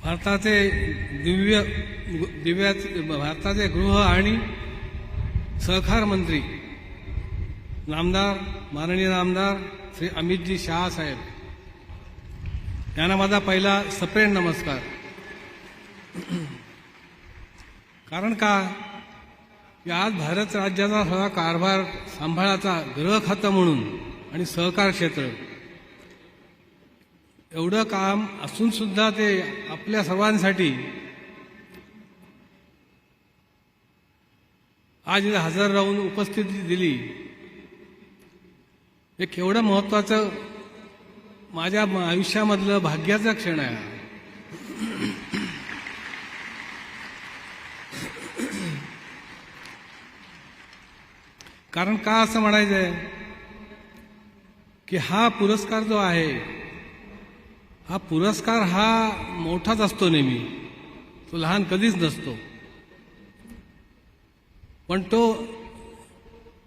Speaker 7: भारताचे भारताचे गृह आणि सहकार मंत्री माननीय नामदार श्री अमितजी शाह साहेब यांना माझा पहिला सप्रेम नमस्कार. कारण का की आज भारत राज्याचा सगळा कारभार सांभाळाचा गृह खातं म्हणून आणि सहकार क्षेत्र एवढं काम असून सुद्धा ते आपल्या सर्वांसाठी आज इथे हजर राहून उपस्थिती दिली. हे केवढं महत्वाचं माझ्या आयुष्यामधलं भाग्याचा क्षण आहे. कारण का असं म्हणायचंय की हा पुरस्कार जो आहे हा पुरस्कार हा मोठाच असतो नेहमी, तो लहान कधीच नसतो. पण तो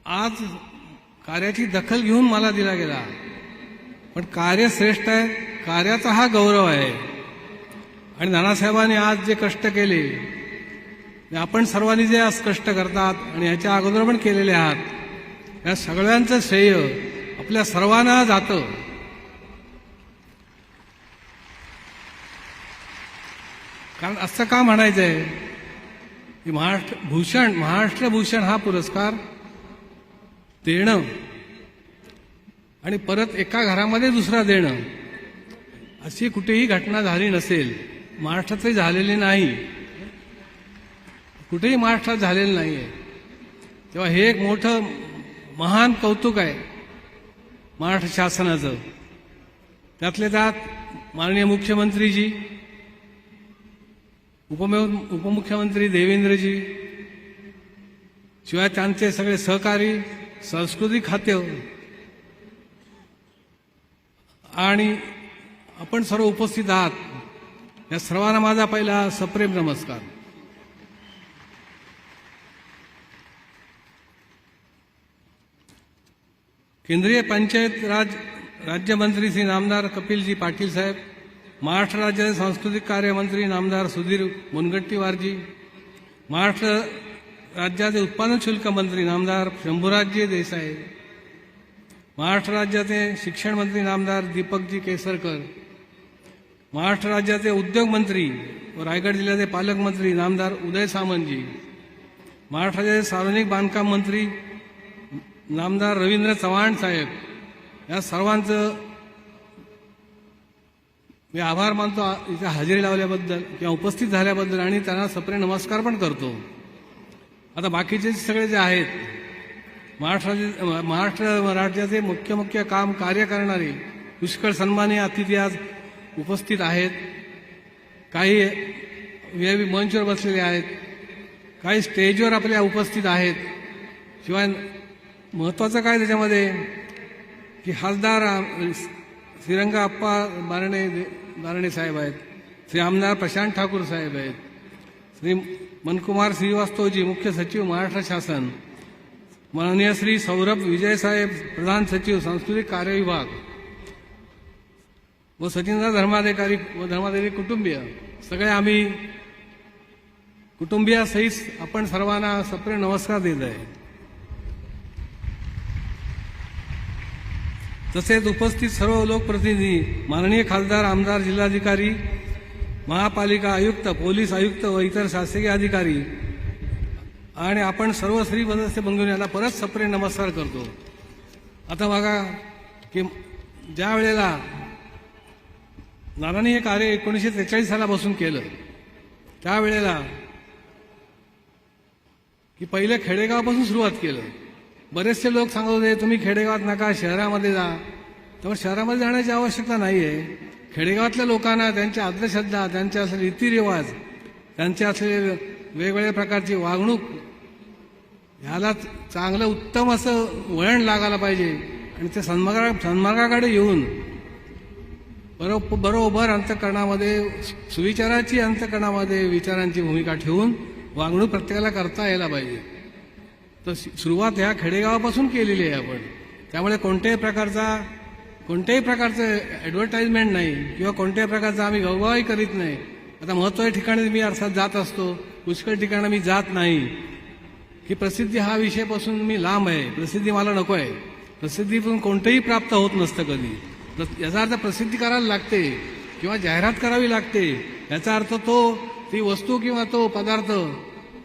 Speaker 7: आज कार्याची दखल घेऊन मला दिला गेला. पण कार्य श्रेष्ठ आहे, कार्याचा हा गौरव आहे. आणि नानासाहेबांनी आज जे कष्ट केले, आपण सर्वांनी जे आज कष्ट करतात आणि ह्याच्या अगोदर पण केलेले आहात, या सगळ्यांचं श्रेय आपल्या सर्वांना जातं. कारण असं का म्हणायचंय की महाराष्ट्र भूषण हा पुरस्कार देणं आणि परत एका घरामध्ये दुसरा देणं अशी कुठेही घटना झाली नसेल. महाराष्ट्रातही झालेली नाही, कुठेही महाराष्ट्रात झालेलं नाहीये. तेव्हा हे एक मोठं महान कौतुक आहे महाराष्ट्र शासनाचं. त्यातले त्यात माननीय मुख्यमंत्रीजी, उपमुख्यमंत्री देवेंद्रजी, शिवाय त्यांचे सगळे सहकारी, सांस्कृतिक खाते आणि आपण सर्व उपस्थित आहात, या सर्वांना माझा पहिला सप्रेम नमस्कार. केंद्रीय पंचायत राज राज्यमंत्री श्री नामदार कपिलजी पाटील साहेब, महाराष्ट्र राज्याचे सांस्कृतिक कार्य मंत्री नामदार सुधीर मुनगंटीवारजी, महाराष्ट्र राज्याचे उत्पादन शुल्क मंत्री नामदार शंभूराजजी देसाई, महाराष्ट्र राज्याचे शिक्षण मंत्री नामदार दीपकजी केसरकर, महाराष्ट्र राज्याचे उद्योग मंत्री व रायगड जिल्ह्याचे पालकमंत्री नामदार उदय सामंतजी, महाराष्ट्र राज्याचे सार्वजनिक बांधकाम मंत्री नामदार रवींद्र चव्हाण साहेब, या सर्वांचं मी आभार मानतो इथे हजेरी लावल्याबद्दल किंवा उपस्थित झाल्याबद्दल आणि त्यांना सप्रेम नमस्कार पण करतो. आता बाकीचे सगळे जे आहेत महाराष्ट्र राज्याचे मुख्य काम कार्य करणारे पुष्कळ सन्माननीय अतिथी आज उपस्थित आहेत. काही व्हीआयपी मंचवर बसलेले आहेत, काही स्टेजवर आपल्या उपस्थित आहेत. शिवाय महत्वाचं काय त्याच्यामध्ये की खासदार श्रीरंग अप्पा बारणे साहेब आहेत, श्री आमदार प्रशांत ठाकूर साहेब आहेत, श्री मनकुमार श्रीवास्तवजी मुख्य सचिव महाराष्ट्र शासन, माननीय श्री सौरभ विजय साहेब प्रधान सचिव सांस्कृतिक कार्य विभाग व सचिनदा धर्माधिकारी व धर्माधिकारी कुटुंबीय सगळे आम्ही कुटुंबियासहित आपण सर्वांना सप्रेम नमस्कार देत आहे. तसेच उपस्थित सर्व लोकप्रतिनिधी, माननीय खासदार, आमदार, जिल्हाधिकारी, महापालिका आयुक्त, पोलीस आयुक्त व इतर शासकीय अधिकारी आणि आपण सर्व श्री सदस्य बंधूंनी याला परत सप्रेम नमस्कार करतो. आता बघा की ज्या वेळेला नानांनी हे कार्य 1943 सालापासून केलं, त्यावेळेला की पहिले खेडेगावापासून सुरुवात केलं. बरेचसे लोक सांगत होते तुम्ही खेडेगावात नका, शहरामध्ये जा. तर शहरामध्ये जाण्याची आवश्यकता नाही आहे. खेडेगावातल्या लोकांना त्यांच्या अंधश्रद्धा, त्यांचे असलेले रीतिरिवाज, त्यांचे असलेले वेगवेगळ्या प्रकारची वागणूक ह्याला चांगलं उत्तम असं वळण लागायला पाहिजे आणि ते सन्मार्गाकडे येऊन बरोबर अंतःकरणामध्ये सुविचाराची अंतःकरणामध्ये विचारांची भूमिका ठेवून वागणूक प्रत्येकाला करता यायला पाहिजे. तर सुरुवात ह्या खेडेगावापासून केलेली आहे आपण. त्यामुळे कोणत्याही प्रकारचं ॲडव्हर्टाइजमेंट नाही किंवा कोणत्याही प्रकारचा आम्ही गवगावही करीत नाही. आता महत्त्वाच्या ठिकाणी मी अर्थात जात असतो, पुष्कळ ठिकाणी मी जात नाही की प्रसिद्धी हा विषयापासून मी लांब आहे. प्रसिद्धी मला नको आहे. प्रसिद्धीतून कोणतंही प्राप्त होत नसतं कधी. याचा अर्थ प्रसिद्धी करायला लागते किंवा जाहिरात करावी लागते. याचा अर्थ ती वस्तू किंवा तो पदार्थ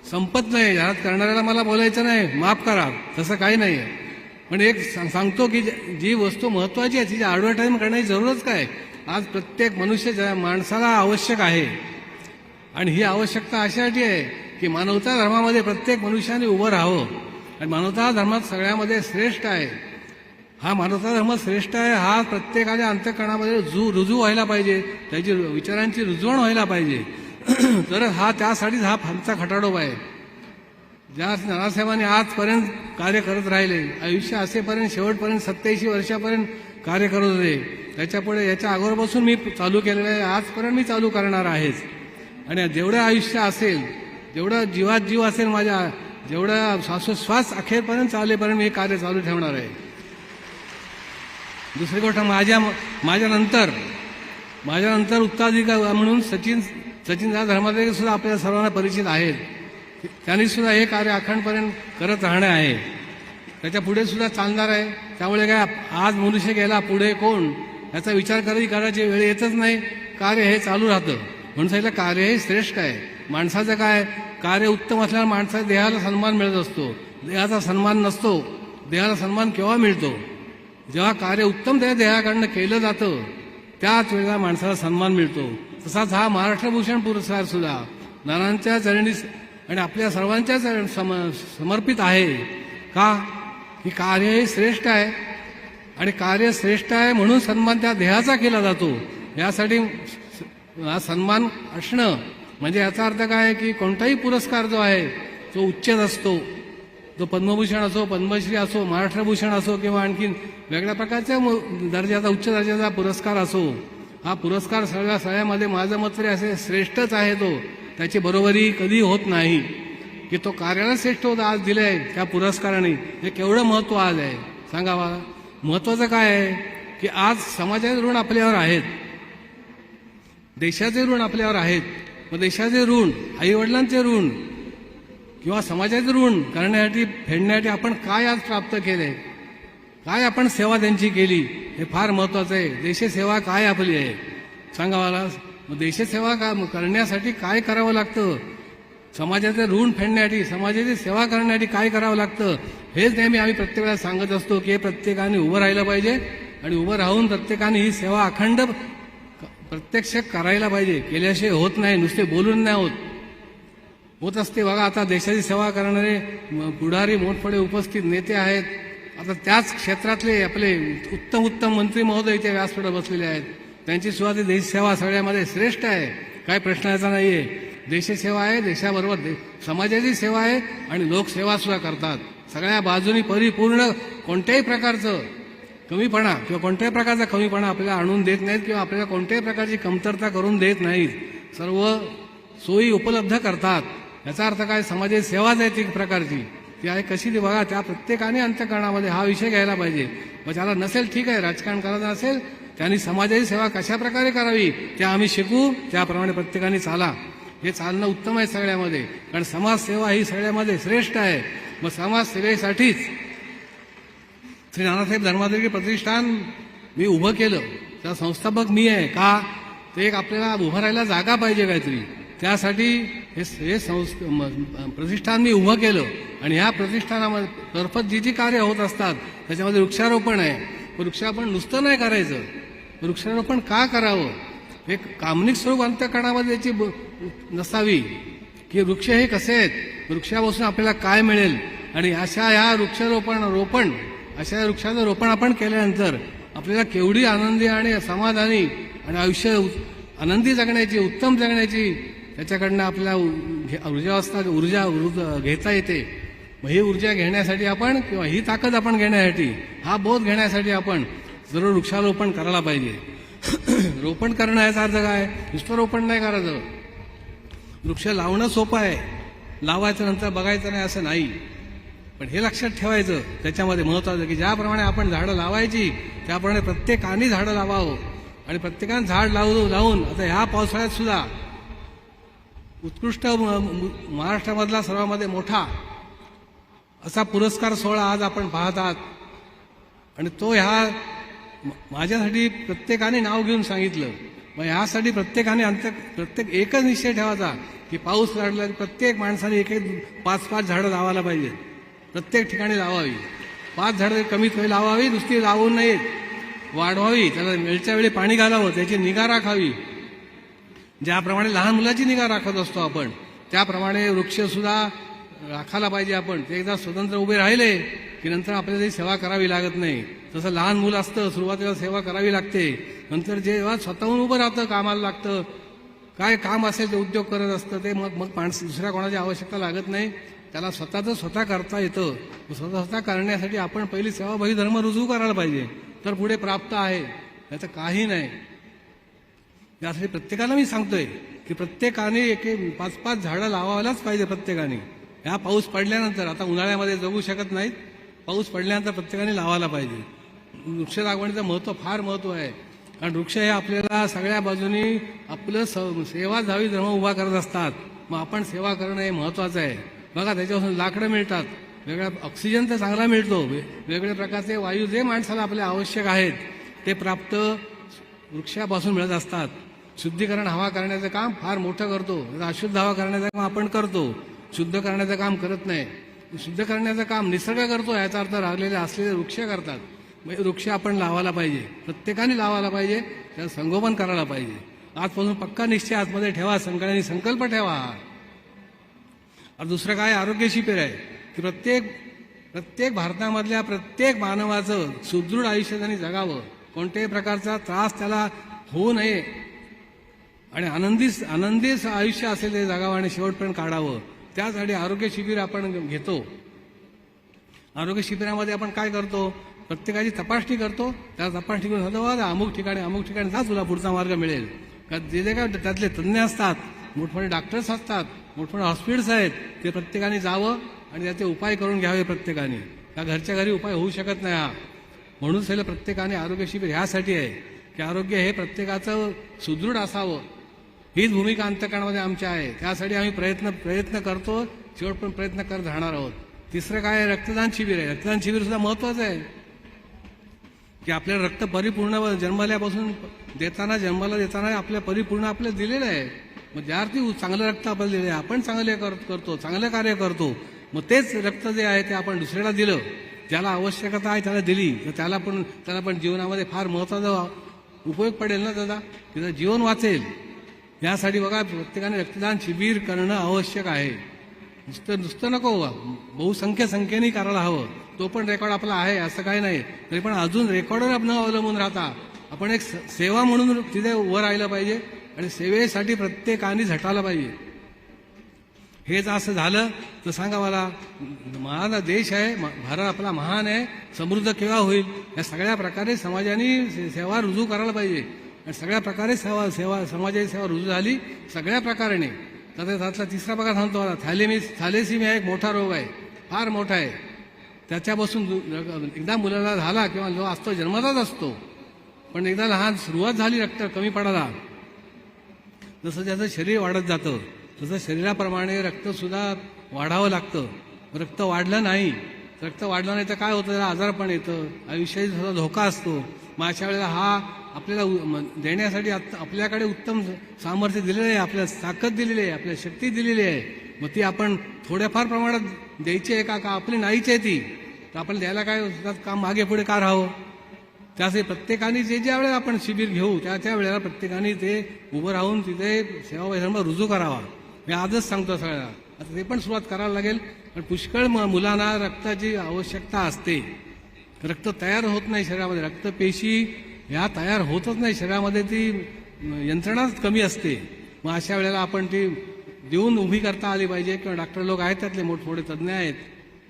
Speaker 7: संपत नाही. जाहिरात करणाऱ्याला मला बोलायचं नाही, माफ करा, तसं काही नाही आहे. पण एक सांगतो की जी वस्तू महत्वाची आहे तिची ॲडव्हर्टाइजमेंट करण्याची जरूरच काय. आज प्रत्येक मनुष्य माणसाला आवश्यक आहे आणि ही आवश्यकता अशासाठी आहे की मानवता धर्मामध्ये प्रत्येक मनुष्याने उभं राहावं आणि मानवता धर्मात सगळ्यामध्ये श्रेष्ठ आहे. हा मानवता धर्म श्रेष्ठ आहे हा प्रत्येकाच्या अंतःकरणामध्ये रुजू व्हायला पाहिजे, त्याची विचारांची रुजवण व्हायला पाहिजे. तर त्यासाठीच हा आमचा खटाडोबा आहे. ज्या नानासाहेबांनी आजपर्यंत कार्य करत राहिले, आयुष्य असेपर्यंत शेवटपर्यंत 87 वर्षापर्यंत कार्य करत होते. त्याच्यापुढे याच्या अगोदरपासून मी चालू केलेलं आहे, आजपर्यंत मी चालू करणार आहेच. आणि जेवढं आयुष्य असेल, जेवढं जीवात जीव असेल माझ्या, जेवढं श्वासोश्वास अखेरपर्यंत चालेपर्यंत मी कार्य चालू ठेवणार आहे. दुसरी गोष्ट माझ्यानंतर उत्तराधिकारी म्हणून सचिनदा धर्माधिकारी सुद्धा आपल्या सर्वांना परिचित आहेत. त्यांनी सुद्धा हे कार्य अखंडपर्यंत करत राहणे आहे. त्याच्या पुढे सुद्धा चालणार आहे. त्यामुळे काय आज मनुष्य गेला पुढे कोण याचा विचार करायची वेळ येतच नाही. कार्य हे चालू राहतं. म्हणून सांगितलं कार्य हे श्रेष्ठ आहे. माणसाचं काय कार्य उत्तम असल्यावर माणसाच्या देहाला सन्मान मिळत असतो. देहाचा सन्मान नसतो. देहाला सन्मान केव्हा मिळतो जेव्हा कार्य उत्तम त्या देहाकडनं केलं जातं, त्याच वेळेला माणसाला सन्मान मिळतो. तसाच हा महाराष्ट्रभूषण पुरस्कार सुद्धा नानांच्या चरणी आणि आपल्या सर्वांच्या समर्पित आहे. का की कार्य हे श्रेष्ठ आहे आणि कार्य श्रेष्ठ आहे म्हणून सन्मान त्या देहाचा केला जातो. यासाठी हा सन्मान असणं म्हणजे याचा अर्थ काय की कोणताही पुरस्कार जो आहे तो उच्चच असतो. तो पद्मभूषण असो, पद्मश्री असो, महाराष्ट्रभूषण असो किंवा आणखीन वेगळ्या प्रकारच्या दर्जाचा उच्च दर्जाचा पुरस्कार असो, हा पुरस्कार सगळ्यामध्ये माझं मत तरी असे श्रेष्ठच आहे. त्याची बरोबरी कधी होत नाही की तो कार्याला श्रेष्ठ होता आज दिलंय त्या पुरस्काराने. हे केवढं महत्व आज आहे सांगा मला. महत्वाचं काय आहे की आज समाजाचे ऋण आपल्यावर आहेत, देशाचे ऋण आपल्यावर आहेत. मग देशाचे ऋण, आईवडिलांचे ऋण किंवा समाजाचे ऋण करण्यासाठी फेडण्यासाठी आपण काय आज प्राप्त केले, काय आपण सेवा त्यांची केली, हे फार महत्वाचं आहे. देशसेवा काय आपली आहे सांगा मला. मग देशसेवा करण्यासाठी काय करावं लागतं, समाजाचे ऋण फेडण्यासाठी, समाजाची सेवा करण्यासाठी काय करावं लागतं, हेच नेहमी आम्ही प्रत्येक वेळेला सांगत असतो की प्रत्येकाने उभं राहिलं पाहिजे आणि उभं राहून प्रत्येकाने ही सेवा अखंड प्रत्यक्ष करायला पाहिजे. केल्याशिवाय होत नाही, नुसते बोलून नाही होत. होत असते. बघा आता देशाची सेवा करणारे पुढारी मोठमोठे उपस्थित नेते आहेत. आता त्याच क्षेत्रातले आपले उत्तम उत्तम मंत्री महोदय इथे व्यासपीठावर बसलेले आहेत. त्यांची सुद्धा ती देशसेवा सगळ्यामध्ये श्रेष्ठ आहे, काय प्रश्न याचा नाहीये. देशसेवा आहे, देशाबरोबर समाजाची सेवा आहे आणि लोकसेवा सुद्धा करतात. सगळ्या बाजूनी परिपूर्ण कोणत्याही प्रकारचं कमीपणा किंवा कोणत्याही प्रकारचा कमीपणा आपल्याला आणून देत नाहीत किंवा आपल्याला कोणत्याही प्रकारची कमतरता करून देत नाहीत. सर्व सोयी उपलब्ध करतात. याचा अर्थ काय, समाजाची सेवाच आहे ती प्रकारची. ती आहे कशी ती बघा. त्या प्रत्येकाने अंतःकरणामध्ये हा विषय घ्यायला पाहिजे. मग ज्याला नसेल ठीक आहे, राजकारण करायचं नसेल त्यांनी समाजाची सेवा कशा प्रकारे करावी ते आम्ही शिकू, त्याप्रमाणे प्रत्येकाने चाला. हे चालणं उत्तम आहे सगळ्यामध्ये, कारण समाजसेवा ही सगळ्यामध्ये श्रेष्ठ आहे. मग समाजसेवेसाठीच श्री नानासाहेब धर्माधिकारी प्रतिष्ठान मी उभं केलं. त्या संस्थापक मी आहे. का, ते एक आपल्याला उभं राहायला जागा पाहिजे काहीतरी, त्यासाठी हे प्रतिष्ठान मी उभं केलं. आणि ह्या प्रतिष्ठानामार्फत जी कार्य होत असतात त्याच्यामध्ये वृक्षारोपण आहे. वृक्षारोपण नुसतं नाही करायचं, वृक्षारोपण का करावं, एक कामनिक स्वरूप अंतःकरणामध्ये याची नसावी की वृक्ष हे कसे आहेत, वृक्षापासून आपल्याला काय मिळेल. आणि अशा ह्या अशा वृक्षाचं रोपण आपण केल्यानंतर आपल्याला केवढी आनंदी आणि समाधानी आणि आयुष्य आनंदी जगण्याची, उत्तम जगण्याची त्याच्याकडनं आपल्याला ऊर्जा घेता येते. मग ही ऊर्जा घेण्यासाठी आपण किंवा ही ताकद आपण घेण्यासाठी, हा बोध घेण्यासाठी आपण जरूर वृक्षारोपण करायला पाहिजे. रोपण करणं याचा अर्थ काय, नुसतं रोपण नाही करायचं. वृक्ष लावणं सोपं आहे, लावायचं नंतर बघायचं नाही असं नाही. पण हे लक्षात ठेवायचं त्याच्यामध्ये महत्वाचं की ज्याप्रमाणे आपण झाडं लावायची त्याप्रमाणे प्रत्येकाने झाडं लावावं. आणि प्रत्येकाने झाड लावून आता ह्या पावसाळ्यात सुद्धा उत्कृष्ट महाराष्ट्रामधला सर्वांमध्ये मोठा असा पुरस्कार सोहळा आज आपण पाहत आहात. आणि तो ह्या माझ्यासाठी प्रत्येकाने नाव घेऊन सांगितलं. मग ह्यासाठी प्रत्येकाने प्रत्येक एकच निश्चय ठेवायचा की पाऊस लागला प्रत्येक माणसाने एक 5-5 झाडं लावायला पाहिजे. प्रत्येक ठिकाणी लावावी. 5 झाडं कमीत कमी लावावी, नुसती लावून नाहीत, वाढवावी. त्याला वेळच्या वेळी पाणी घालावं, त्याची निगा राखावी. ज्याप्रमाणे लहान मुलाची निगा राखत असतो आपण, त्याप्रमाणे वृक्ष सुद्धा राखायला पाहिजे आपण. ते एकदा स्वतंत्र उभे राहिले की नंतर आपल्याला त्याची सेवा करावी लागत नाही. तसं लहान मुलं असतं, सुरुवातीला सेवा करावी लागते, नंतर जेव्हा स्वतःहून उभं राहतं, कामाला लागतं, काय काम असेल ते उद्योग करत असतं, ते मग माणसं दुसऱ्या कोणाची आवश्यकता लागत नाही. त्याला स्वतः करता येतं. स्वतः करण्यासाठी आपण पहिली सेवाभावी धर्म रुजू करायला पाहिजे, तर पुढे प्राप्त आहे, याचं काही नाही. यासाठी प्रत्येकाला मी सांगतोय की प्रत्येकाने 5-5 झाडं लावायलाच पाहिजे प्रत्येकाने. ह्या पाऊस पडल्यानंतर, आता उन्हाळ्यामध्ये जगू शकत नाहीत, पाऊस पडल्यानंतर प्रत्येकाने लावायला पाहिजे. वृक्ष लागवडीचं महत्त्व फार महत्त्व आहे, कारण वृक्ष हे आपल्याला सगळ्या बाजूनी आपलं सेवा जावी धर्म उभा करत असतात. मग आपण सेवा करणं हे महत्त्वाचं आहे. बघा त्याच्यापासून लाकडं मिळतात, वेगळा ऑक्सिजन तर चांगला मिळतो, वेगवेगळ्या प्रकारचे वायू जे माणसाला आपले आवश्यक आहेत ते प्राप्त वृक्षापासून मिळत असतात. शुद्धीकरण हवा करण्याचं काम फार मोठं करतो. अशुद्ध हवा करण्याचं काम आपण करतो, शुद्ध करण्याचं काम करत नाही. शुद्ध करण्याचं काम निसर्ग करतो, याचा अर्थ राहिलेले असलेले वृक्ष करतात. म्हणजे वृक्ष आपण लावायला पाहिजे, प्रत्येकाने लावायला पाहिजे, त्याचं संगोपन करायला पाहिजे. आजपासून पक्का निश्चय आतमध्ये ठेवा, सगळ्यांनी संकल्प ठेवा. आणि दुसरं काय, आरोग्य शिबिर आहे की प्रत्येक भारतामधल्या प्रत्येक मानवाचं सुदृढ आयुष्य त्यांनी जगावं, कोणत्याही प्रकारचा त्रास त्याला होऊ नये आणि आनंदी आयुष्य असेल ते जगावं आणि शेवटपर्यंत काढावं. त्यासाठी आरोग्य शिबिर आपण घेतो. आरोग्य शिबिरामध्ये आपण काय करतो, प्रत्येकाची तपासणी करतो. त्या तपासणी करून होतं अमुक ठिकाणी जा, तुला पुढचा मार्ग मिळेल. जे काय त्यातले तज्ज्ञ असतात, मोठमोठे डॉक्टर्स असतात, मोठमोठे हॉस्पिटल्स आहेत, ते प्रत्येकाने जावं आणि त्याचे उपाय करून घ्यावे प्रत्येकाने. त्या घरच्या घरी उपाय होऊ शकत नाही हा. म्हणून सगळं प्रत्येकाने आरोग्य शिबिर ह्यासाठी आहे की आरोग्य हे प्रत्येकाचं सुदृढ असावं. हीच भूमिका अंतःकरणामध्ये आमच्या आहे. त्यासाठी आम्ही प्रयत्न करतो, शेवटपर्यंत प्रयत्न करत राहणार आहोत. तिसरं काय आहे, रक्तदान शिबिर आहे. रक्तदान शिबिर सुद्धा महत्वाचं आहे की आपल्याला रक्त परिपूर्ण जन्मल्यापासून जन्माला देताना आपल्या परिपूर्ण आपल्याला दिलेलं आहे. मग ज्या अर्थी चांगलं रक्त आपल्याला दिलं आहे, आपण चांगले करतो, चांगलं कार्य करतो, मग तेच रक्त जे आहे ते आपण दुसऱ्याला दिलं, ज्याला आवश्यकता आहे त्याला दिली, तर त्याला पण जीवनामध्ये फार महत्वाचा उपयोग पडेल ना, त्याचा जीवन वाचेल. यासाठी बघा प्रत्येकाने रक्तदान शिबिर करणं आवश्यक आहे. नुसतं नको, संख्येने करायला हवं. तो पण रेकॉर्ड आपला आहे असं काही नाही, तरी पण अजून रेकॉर्डवर न अवलंबून राहता आपण एक सेवा म्हणून तिथे उभं राहिलं पाहिजे आणि सेवेसाठी प्रत्येकाने झटायला पाहिजे. हेच असं झालं तर सांगा मला, महान देश आहे, भारत आपला महान आहे, समृद्ध केव्हा होईल? या सगळ्या प्रकारे समाजाने सेवा रुजू करायला पाहिजे आणि सगळ्या प्रकारे समाजाची सेवा रुजू झाली सगळ्या प्रकाराने. तर त्यातला तिसरा प्रकार सांगतो मला, थॅलेसिमिया एक मोठा रोग आहे, फार मोठा आहे. त्याच्यापासून एकदा मुलाला झाला किंवा जो असतो जन्मताच असतो, पण एकदा लहान सुरुवात झाली रक्त कमी पडायला, जसं त्याचं शरीर वाढत जातं तसं शरीराप्रमाणे रक्त सुद्धा वाढावं लागतं. रक्त वाढलं नाही तर काय होतं, त्याला आजारपण येतं, आयुष्याचा सुद्धा धोका असतो. मग अशा वेळेला हा आपल्याला देण्यासाठी आपल्याकडे उत्तम सामर्थ्य दिलेलं आहे, आपल्याला ताकद दिलेली आहे, आपल्याला शक्ती दिलेली आहे. मग ती आपण थोड्याफार प्रमाणात द्यायची आहे का आपली नाहीच आहे ती, तर आपण द्यायला काय काम मागे पुढे का राहावं? त्यासाठी प्रत्येकाने ज्या वेळेला आपण शिबिर घेऊ त्या वेळेला प्रत्येकाने ते उभं राहून तिथे सेवाधर्म रुजू करावा. मी आजच सांगतो सगळ्याला, आता ते पण सुरुवात करायला लागेल. पण पुष्कळ मुलांना रक्ताची आवश्यकता असते. रक्त तयार होत नाही शरीरामध्ये, रक्तपेशी ह्या तयार होतच नाही शरीरामध्ये, ती यंत्रणाच कमी असते. मग अशा वेळेला आपण ती देऊन उभी करता आली पाहिजे. किंवा डॉक्टर लोक आहेत त्यातले मोठमोठे तज्ज्ञ आहेत,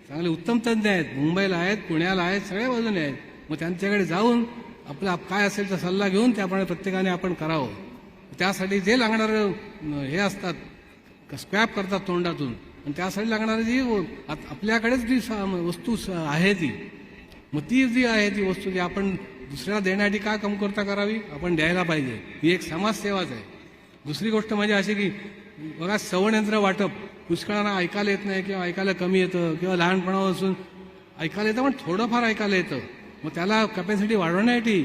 Speaker 7: चांगले उत्तम तज्ज्ञ आहेत, मुंबईला आहेत, पुण्याला आहेत, सगळ्या बाजूने आहेत. मग त्यांच्याकडे जाऊन आपला काय असेल तर सल्ला घेऊन त्याप्रमाणे प्रत्येकाने आपण करावं. त्यासाठी जे लागणारं हे असतात, स्क्रॅप करतात तोंडातून, आणि त्यासाठी लागणारी जी आपल्याकडेच जी वस्तू आहे ती, मग ती जी आहे ती वस्तू जी आपण दुसऱ्याला देण्यासाठी काय कमतरता करावी, आपण द्यायला पाहिजे. ही एक समाजसेवाच आहे. दुसरी गोष्ट म्हणजे अशी की बघा, श्रवणयंत्र वाटप पुष्कळांना ऐकायला येत नाही किंवा ऐकायला कमी येतं किंवा लहानपणापासून ऐकायला येतं पण थोडंफार ऐकायला येतं. मग त्याला कॅपॅसिटी वाढवण्यासाठी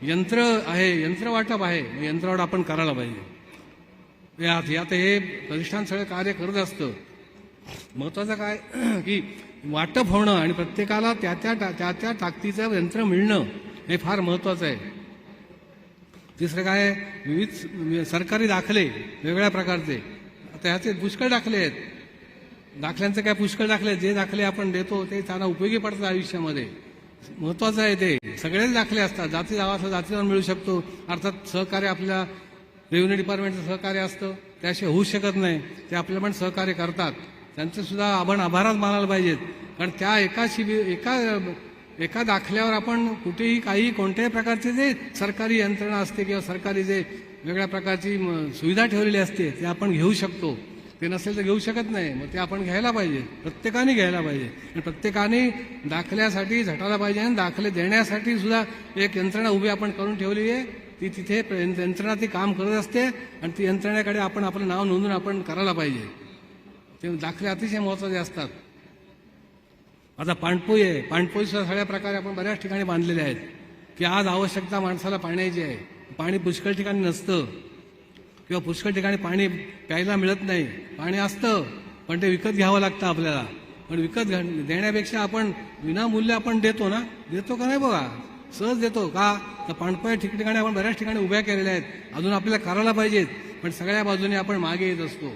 Speaker 7: यंत्र आहे, यंत्र वाटप आहे, यंत्रावर आपण करायला पाहिजे. आता हे प्रतिष्ठान सगळं कार्य करत असतं. महत्वाचं काय की वाटप होणं आणि प्रत्येकाला त्या त्या ताकदीचं यंत्र मिळणं हे फार महत्वाचं आहे. तिसरं काय, विविध सरकारी दाखले वेगवेगळ्या प्रकारचे, आता ह्याचे पुष्कळ दाखले आहेत. दाखल्यांचे काय पुष्कळ दाखले आहेत, जे दाखले आपण देतो ते त्यांना उपयोगी पडतात आयुष्यामध्ये. महत्वाचं आहे ते. सगळेच दाखले असतात, जाती जावाचं जातीवर मिळू शकतो. अर्थात सहकार्य आपल्या रेव्हेन्यू डिपार्टमेंटचं सहकार्य असतं, त्याशिवाय होऊ शकत नाही. ते आपल्याला पण सहकार्य करतात, त्यांचं सुद्धा आपण आभारच मानायला पाहिजेत. कारण त्या एका दाखल्यावर आपण कुठेही काही कोणत्याही प्रकारचे जे सरकारी यंत्रणा असते किंवा सरकारी जे वेगळ्या प्रकारची सुविधा ठेवलेली असते ते आपण घेऊ शकतो. ते नसेल तर घेऊ शकत नाही. मग ते आपण घ्यायला पाहिजे, प्रत्येकाने घ्यायला पाहिजे. आणि प्रत्येकाने दाखल्यासाठी झटायला पाहिजे आणि दाखले देण्यासाठी सुद्धा एक यंत्रणा उभी आपण करून ठेवली आहे. ती तिथे यंत्रणा ती काम करत असते आणि ती यंत्रणेकडे आपण आपलं नाव नोंदून आपण करायला पाहिजे. ते दाखले अतिशय महत्वाचे असतात. आता पाणपोई आहे, पाणपोई सुद्धा सगळ्या प्रकारे आपण बऱ्याच ठिकाणी बांधलेले आहेत की आज आवश्यकता माणसाला पाण्याची आहे. पाणी पुष्कळ ठिकाणी नसतं किंवा पुष्कळ ठिकाणी पाणी प्यायला मिळत नाही. पाणी असतं पण ते विकत घ्यावं लागतं आपल्याला. पण विकत देण्यापेक्षा आपण विनामूल्य आपण देतो ना, देतो का नाही बघा, सहज देतो का. तर पाणपोई ठिकठिकाणी आपण बऱ्याच ठिकाणी उभ्या केलेल्या आहेत, अजून आपल्याला करायला पाहिजेत. पण सगळ्या बाजूने आपण मागे येत असतो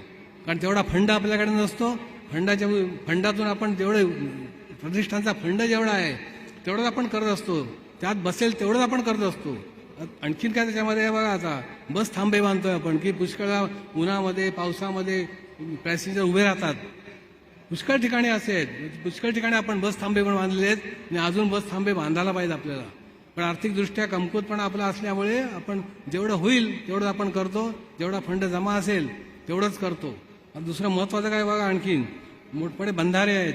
Speaker 7: कारण तेवढा फंड आपल्याकडे नसतो. फंडातून आपण तेवढं प्रतिष्ठानचा फंड जेवढा आहे तेवढंच आपण करत असतो, त्यात बसेल तेवढंच आपण करत असतो. आणखीन काय त्याच्यामध्ये बघा, आता बस थांबे बांधतोय आपण की पुष्कळ उन्हामध्ये पावसामध्ये पॅसेंजर उभे राहतात. पुष्कळ ठिकाणी असे आहेत, पुष्कळ ठिकाणी आपण बस थांबे पण बांधलेले आहेत आणि अजून बस थांबे बांधायला पाहिजे आपल्याला. पण आर्थिकदृष्ट्या कमकुवतपणा आपला असल्यामुळे आपण जेवढं होईल तेवढं आपण करतो, जेवढा फंड जमा असेल तेवढंच करतो. दुसरं महत्वाचं काय बघा, आणखीन मोठमोठे बंधारे आहेत,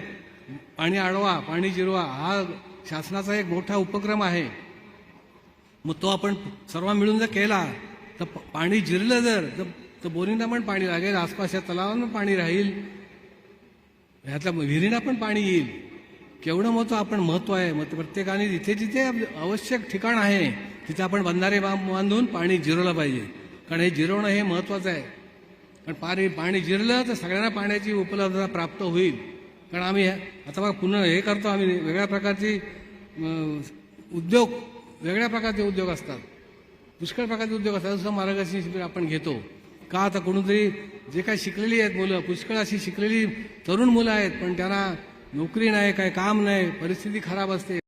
Speaker 7: पाणी अडवा पाणी जिरवा हा शासनाचा एक मोठा उपक्रम आहे. मग तो आपण सर्व मिळून जर केला तर पाणी जिरलं जर तर बोरींना पण पाणी लागेल, आसपासच्या तलावांना पाणी राहील, ह्यातल्या विहिरींना पण पाणी येईल. केवढं महत्व आहे. मग प्रत्येकाने जिथे जिथे आवश्यक ठिकाण आहे तिथे आपण बंधारे बांधून पाणी जिरवलं पाहिजे. कारण हे जिरवणं हे महत्वाचं आहे. कारण पाणी जिरलं तर सगळ्यांना पाण्याची उपलब्धता प्राप्त होईल. कारण आम्ही आता बघा पुन्हा हे करतो, आम्ही वेगळ्या प्रकारची वेगळ्या प्रकारचे उद्योग असतात, पुष्कळ प्रकारचे उद्योग असतात. जसं मार्गदर्शन शिबिर आपण घेतो, का आता कोणीतरी जे काही शिकलेली आहेत मुलं, पुष्कळ अशी शिकलेली तरुण मुलं आहेत, पण त्यांना नोकरी नाही, काय काम नाही, परिस्थिती खराब असते.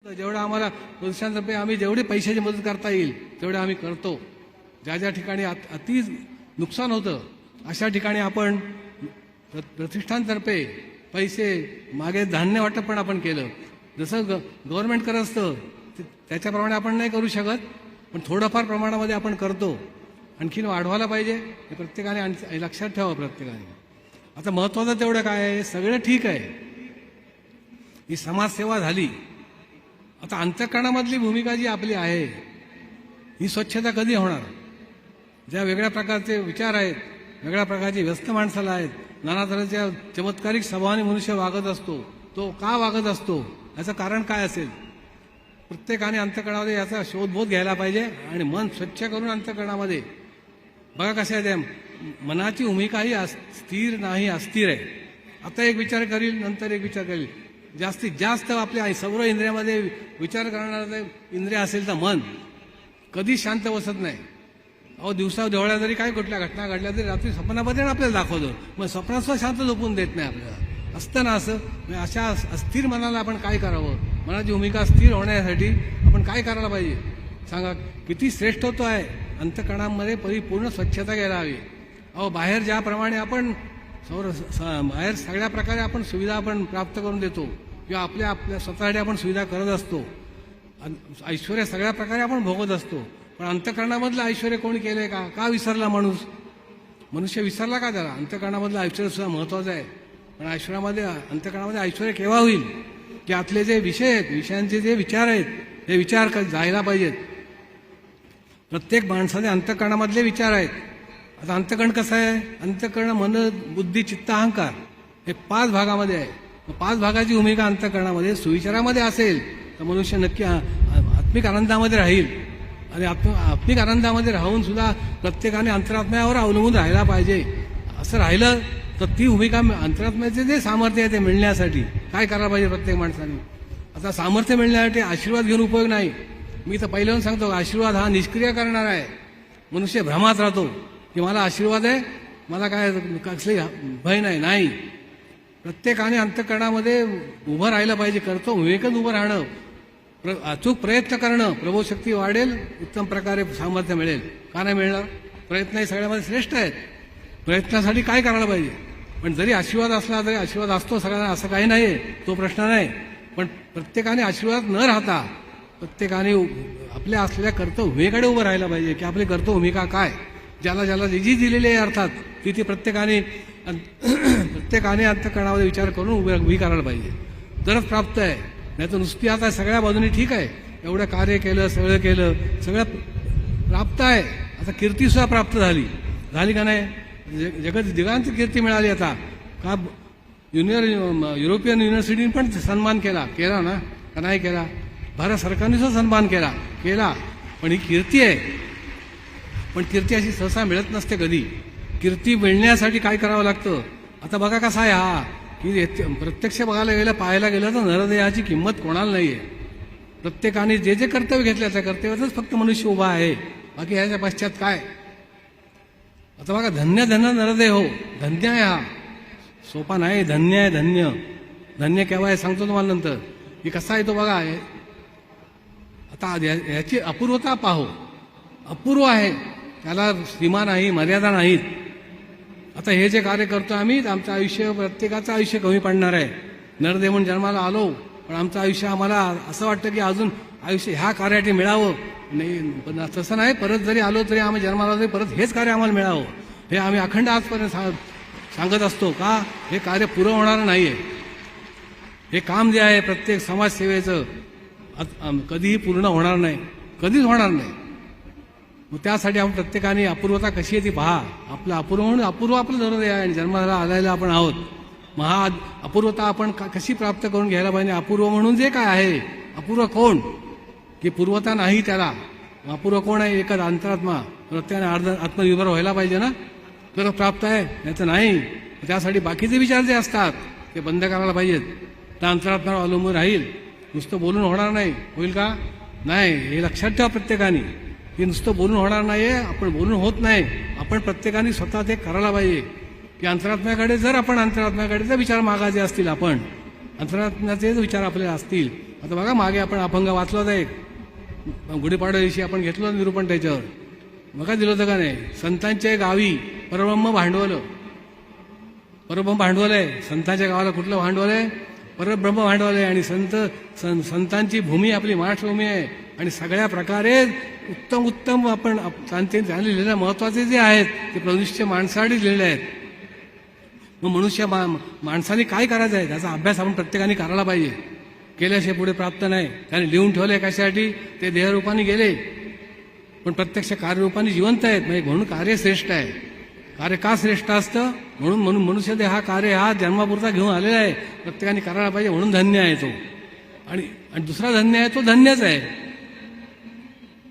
Speaker 7: जेवढं आम्हाला प्रतिष्ठानतर्फे आम्ही जेवढी पैशाची मदत करता येईल तेवढे आम्ही करतो. ज्या ज्या ठिकाणी अति नुकसान होतं अशा ठिकाणी आपण प्रतिष्ठानतर्फे पैसे मागे धान्य वाटप पण आपण केलं. जसं गव्हर्नमेंट करत असतं त्याच्याप्रमाणे आपण नाही करू शकत, पण थोडंफार प्रमाणामध्ये आपण करतो. आणखीन वाढवायला पाहिजे हे प्रत्येकाने लक्षात ठेवा. प्रत्येकाने आता महत्त्वाचं तेवढं काय आहे, सगळं ठीक आहे, ही समाजसेवा झाली. आता अंतःकरणामधली भूमिका जी आपली आहे ही स्वच्छता कधी होणार? ज्या वेगळ्या प्रकारचे विचार आहेत, वेगळ्या प्रकारची व्यस्त माणसाला आहेत, नाना तऱ्हेच्या चमत्कारिक स्वभावाने मनुष्य वागत असतो, तो का वागत असतो याचं कारण काय असेल? प्रत्येकाने अंतःकरणामध्ये याचा शोधबोध घ्यायला पाहिजे आणि मन स्वच्छ करून अंतःकरणामध्ये बघा कसं आहे. त्या मनाची भूमिका ही स्थिर नाही, अस्थिर आहे. आता एक विचार करील, नंतर एक विचार करील. जास्तीत जास्त आपल्या सर्व इंद्रियामध्ये विचार करणारं इंद्रिय असेल तर मन कधी शांत बसत नाही. अहो दिवसा डोळ्या जरी काय कुठल्या घटना घडल्या तरी रात्री स्वप्नामध्ये आपल्याला दाखवतो, मग स्वप्नात सुद्धा शांत झोपून देत नाही आपल्याला. असतं ना असं? अशा अस्थिर मनाला आपण काय करावं? मनाची भूमिका स्थिर होण्यासाठी आपण काय करायला पाहिजे सांगा? किती श्रेष्ठत्व आहे अंतःकरणामध्ये परिपूर्ण स्वच्छता घ्यायला हवी. अहो बाहेर ज्याप्रमाणे आपण बाहेर सगळ्या प्रकारे आपण सुविधा आपण प्राप्त करून देतो किंवा आपल्या स्वतःसाठी आपण सुविधा करत असतो, ऐश्वर्य सगळ्या प्रकारे आपण भोगत असतो, पण अंतःकरणामधलं ऐश्वर्य कोणी केलंय का? का विसरला मनुष्य विसरला का? त्याला अंतःकरणामधलं ऐश्वर्य सुद्धा महत्वाचं आहे. पण अंतःकरणामध्ये ऐश्वर्य केव्हा होईल की आतले जे विषय आहेत, विषयांचे जे विचार आहेत हे विचार जायला पाहिजेत. प्रत्येक माणसाने अंतःकरणामधले विचार आहेत. आता अंतःकरण कसं आहे? अंतःकरण मन बुद्धी चित्त अहंकार हे 5 भागामध्ये आहे. 5 भागाची भूमिका अंतःकरणामध्ये सुविचारामध्ये असेल तर मनुष्य नक्की आत्मिक आनंदामध्ये राहील. आणि आत्मिक आनंदामध्ये राहून सुद्धा प्रत्येकाने अंतरात्म्यावर अवलंबून राहायला पाहिजे. असं राहिलं तर ती भूमिका अंतरात्म्याचे जे सामर्थ्य आहे ते मिळण्यासाठी काय करायला पाहिजे प्रत्येक माणसाने? आता सामर्थ्य मिळण्यासाठी आशीर्वाद घेऊन उपयोग नाही. मी तर पहिल्याहून सांगतो आशीर्वाद हा निष्क्रिय करणार आहे. मनुष्य भ्रमात राहतो की मला आशीर्वाद आहे, मला काय कसली भय नाही. प्रत्येकाने अंतःकरणामध्ये उभं राहायला पाहिजे. करतो विवेकच उभं राहणं, अचूक प्रयत्न करणं, प्रभूशक्ती वाढेल, उत्तम प्रकारे सामर्थ्य मिळेल. का नाही मिळणार? प्रयत्न हे सगळ्यामध्ये श्रेष्ठ आहेत. प्रयत्नासाठी काय करायला पाहिजे? पण जरी आशीर्वाद असला तरी आशीर्वाद असतो सगळ्यांना असं काही नाही, तो प्रश्न नाही. पण प्रत्येकाने आशीर्वाद न राहता प्रत्येकाने आपल्या असलेल्या कर्तव्यभूमिकेकडे उभं राहायला पाहिजे की आपली कर्तव्यभूमिका काय, ज्याला ज्याला जी दिलेली आहे अर्थात ती प्रत्येकाने अंतःकरणामध्ये विचार करून उभी करायला पाहिजे. तरच प्राप्त आहे. नाही तर नुसती आता सगळ्या बाजूनी ठीक आहे, एवढं कार्य केलं, सगळं केलं, सगळं प्राप्त आहे. आता कीर्ती सुद्धा प्राप्त झाली का नाही? जगांची कीर्ती मिळाली. आता का युरोपियन युनिव्हर्सिटीने पण सन्मान केला ना? का नाही केला? भारत सरकारने सुद्धा सन्मान केला. पण ही कीर्ती आहे. पण कीर्ती अशी सहसा मिळत नसते कधी. कीर्ती मिळण्यासाठी काय करावं लागतं? आता बघा कसा आहे हा की प्रत्यक्ष बघायला गेलं, पाहायला गेलं तर नरदेहाची किंमत कोणाला नाहीये. प्रत्येकाने जे जे कर्तव्य घेतलं त्या कर्तव्यातच फक्त मनुष्य उभा आहे, बाकी ह्याच्या पश्चात काय? आता बघा धन्य नरदेह हो, धन्य आहे हा, सोपा नाही. धन्य आहे, धन्य केव्हा आहे सांगतो तुम्हाला नंतर. की कसा आहे तो बघा. आता याची अपूर्वता पाहो. अपूर्व आहे, त्याला सीमा नाही, मर्यादा नाहीत. आता हे जे कार्य करतो आम्ही, आमचं आयुष्य, प्रत्येकाचं आयुष्य कमी पडणार आहे. नरदेव म्हणून जन्माला आलो, पण आमचं आयुष्य आम्हाला असं वाटतं की अजून आयुष्य ह्या कार्यासाठी मिळावं. नाही, पण तसं नाही. परत जरी आलो तरी आम्ही जन्माला तरी परत हेच कार्य आम्हाला मिळावं हे आम्ही अखंड आजपर्यंत सांगत असतो. का? हे कार्य पुरं होणार नाहीये. हे काम जे आहे प्रत्येक समाजसेवेचं कधीही पूर्ण होणार नाही, कधीच होणार नाही. मग त्यासाठी आपण प्रत्येकाने अपूर्वता कशी आहे ती पहा. आपलं अपूर्व आपलं जरूर आहे आणि जन्माला आलेलं आपण आहोत. मग हा अपूर्वता आपण कशी प्राप्त करून घ्यायला पाहिजे? अपूर्व म्हणून जे काय आहे, अपूर्व कोण? की पूर्वता नाही त्याला. अपूर्व कोण आहे? एकच अंतरात्मा. प्रत्येकाने आत्मनिर्भर व्हायला पाहिजे ना, तर प्राप्त आहे, नाही तर नाही. त्यासाठी बाकीचे विचार जे असतात ते बंद करायला पाहिजेत. त्या अंतरात्म्यावर अवलंबून राहील. नुसतं बोलून होणार नाही. होईल का? नाही. हे लक्षात ठेवा प्रत्येकाने. हे नुसतं बोलून होणार नाहीये. आपण बोलून होत नाही. आपण प्रत्येकाने स्वतः ते करायला पाहिजे की अंतरात्म्याकडे जर आपण अंतरात्म्याकडे जर विचार मागायचे असतील, आपण अंतरात्म्याचे विचार आपले असतील आता बघा मागे आपण अभंग वाचला होता एक गुढीपाडव्या दिवशी आपण घेतलं होतं निरूपण त्याच्यावर. बघा दिलं होतं का नाही? संतांच्या गावी परब्रह्म भांडवल. परब्रह्म भांडवल आहे. संतांच्या गावाला कुठलं भांडवल आहे? परब्रह्म भांडवल आहे. आणि संतांची भूमी आपली महाराष्ट्रभूमी आहे. आणि सगळ्या प्रकारे उत्तम उत्तम आपण त्यांनी लिहिलेल्या महत्वाचे जे आहेत ते प्रविष्ट माणसासाठी लिहिलेले आहेत. मग मनुष्य माणसाने काय करायचं आहे त्याचा अभ्यास आपण प्रत्येकाने करायला पाहिजे. केल्याशिवाय पुढे प्राप्त नाही. त्याने लिहून ठेवले कशासाठी? ते देहरूपाने गेले पण प्रत्यक्ष कार्यरूपाने जिवंत आहेत. म्हणजे म्हणून कार्य श्रेष्ठ आहे. कार्य का श्रेष्ठ असतं? म्हणून मनुष्य देह हा कार्य हा जन्मापुरता घेऊन आलेला आहे. प्रत्येकाने करायला पाहिजे म्हणून धन्य आहे तो. आणि दुसरा धन्य आहे तो धन्यच आहे.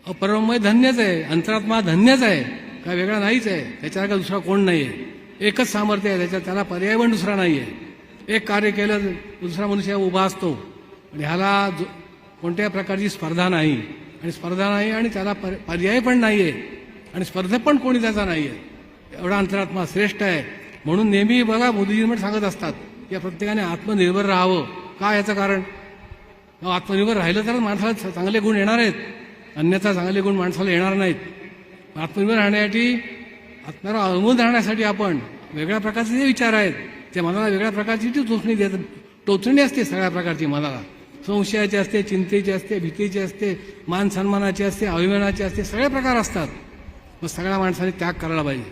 Speaker 7: परब्रह्म धन्यच आहे. अंतरात्मा धन्यच आहे. काय वेगळा नाहीच आहे. त्याच्यासारखा दुसरा कोण नाही आहे. एकच सामर्थ्य आहे त्याला पर्याय पण दुसरा नाही आहे. एक कार्य केलं दुसरा मनुष्य उभा असतो. आणि ह्याला कोणत्या प्रकारची स्पर्धा नाही आणि त्याला पर्याय पण नाही आहे आणि स्पर्धक पण कोणी त्याचा नाही आहे. एवढा अंतरात्मा श्रेष्ठ आहे. म्हणून नेहमी बघा मोदीजी पण सांगत असतात की प्रत्येकाने आत्मनिर्भर राहावं. का? याचं कारण आत्मनिर्भर राहिलं तर माणसाला चांगले गुण येणार आहेत. अन्यथा चांगले गुण माणसाला येणार नाहीत. आत्मनिर्भर राहण्यासाठी आत्म्याला अवलंबून राहण्यासाठी आपण वेगळ्या प्रकारचे जे विचार आहेत ते मनाला वेगळ्या प्रकारची टोचणी असते. सगळ्या प्रकारची मनाला संशयाची असते, चिंतेची असते, भीतीची असते, मान सन्मानाची असते, अभिमानाची असते. सगळे प्रकार असतात. मग सगळ्या माणसाने त्याग करायला पाहिजे.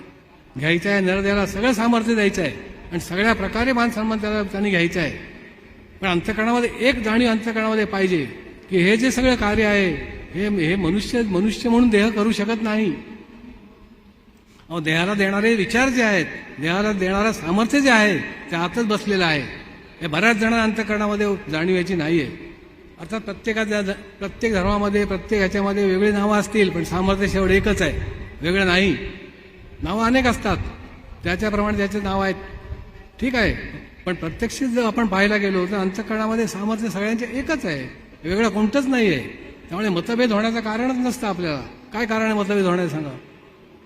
Speaker 7: घ्यायचा आहे निर्दयाला सगळं सामर्थ्य द्यायचं आहे आणि सगळ्या प्रकारे मान सन्मान त्यांनी घ्यायचं आहे. पण अंतःकरणामध्ये एक जाणीव अंतःकरणामध्ये पाहिजे की हे जे सगळं कार्य आहे हे मनुष्य म्हणून देह करू शकत नाही. देहाला देणारे विचार जे आहेत, देहाला देणारं सामर्थ्य जे आहे ते आतच बसलेलं आहे. हे बऱ्याच जणांना अंतःकरणामध्ये जाणीव याची नाही आहे. अर्थात प्रत्येक धर्मामध्ये प्रत्येक ह्याच्यामध्ये वेगळी नावं असतील पण सामर्थ्य शेवट एकच आहे, वेगळं नाही. नावं अनेक असतात त्याच्याप्रमाणे त्याचे नाव आहेत. ठीक आहे. पण प्रत्यक्ष जर आपण पाहायला गेलो तर अंतःकरणामध्ये सामर्थ्य सगळ्यांचे एकच आहे, वेगळं कोणतंच नाही आहे. त्यामुळे मतभेद होण्याचं कारणच नसतं आपल्याला. काय कारण आहे मतभेद होण्याचं सांगा?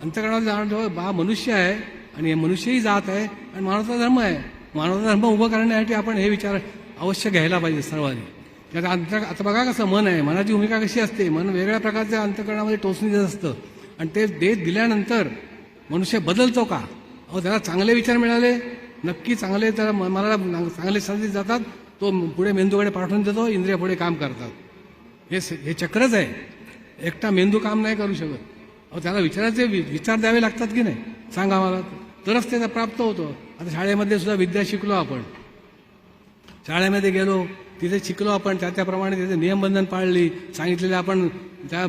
Speaker 7: अंतःकरणामध्ये जाणतो हा मनुष्य आहे आणि हे मनुष्यही जात आहे आणि मानवता धर्म आहे. मानवता धर्म उभं करण्यासाठी आपण हे विचार अवश्य घ्यायला पाहिजे सर्वांनी. त्याचा आता बघा कसं मन आहे, मनाची भूमिका कशी असते. मन वेगळ्या प्रकारच्या अंतःकरणामध्ये टोचणी देत असतं आणि ते देत दिल्यानंतर मनुष्य बदलतो का? त्याला चांगले विचार मिळाले, नक्की चांगले त्याला मनाला चांगले संदेश जातात, तो पुढे मेंदूकडे पाठवून देतो, इंद्रिय पुढे काम करतात. हे चक्रच आहे. एकटा मेंदू काम नाही करू शकत. त्याला विचाराचे विचार द्यावे लागतात की नाही सांगा मला, तरच त्याचा प्राप्त होतो. आता शाळेमध्ये सुद्धा विद्या शिकलो आपण, शाळेमध्ये गेलो तिथे शिकलो आपण, त्याप्रमाणे त्याचे नियमबंधन पाळली, सांगितलेले आपण त्या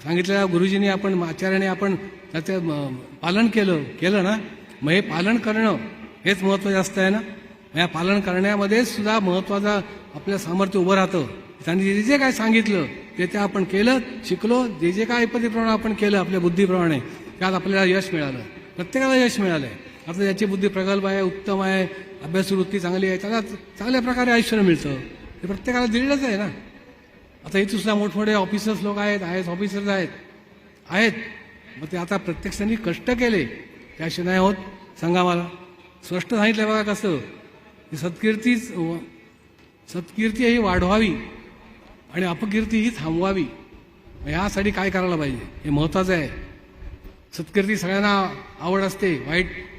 Speaker 7: सांगितलेल्या गुरुजींनी आपण आचार्याने आपण त्याचं पालन केलं ना. मग हे पालन करणं हेच महत्त्व जास्त आहे ना. या पालन करण्यामध्ये सुद्धा महत्त्वाचा आपलं सामर्थ्य उभं राहतं. त्यांनी जे काय सांगितलं ते आपण केलं, शिकलो, जे काय पद्धतीप्रमाणे आपण केलं आपल्या बुद्धीप्रमाणे त्यात आपल्याला यश मिळालं. प्रत्येकाला यश मिळालं आहे. आता ज्याची बुद्धी प्रगल्भ आहे, उत्तम आहे, अभ्यासवृत्ती चांगली आहे, त्याला चांगल्या प्रकारे आयुष्य मिळतं. हे प्रत्येकाला दिलेलंच आहे ना. आता इथे सुद्धा मोठमोठे ऑफिसर्स लोक आहेत, आय एस ऑफिसर्स आहेत. मग ते आता प्रत्यक्षाने कष्ट केले त्याशिवाय नाही होत. सांगा मला. स्पष्ट सांगितलं बघा कसं की सत्कीर्ती ही वाढवावी आणि अपकीर्ती ही थांबवावी. ह्यासाठी काय करायला पाहिजे हे महत्वाचं आहे. सत्कीर्ती सगळ्यांना आवड असते,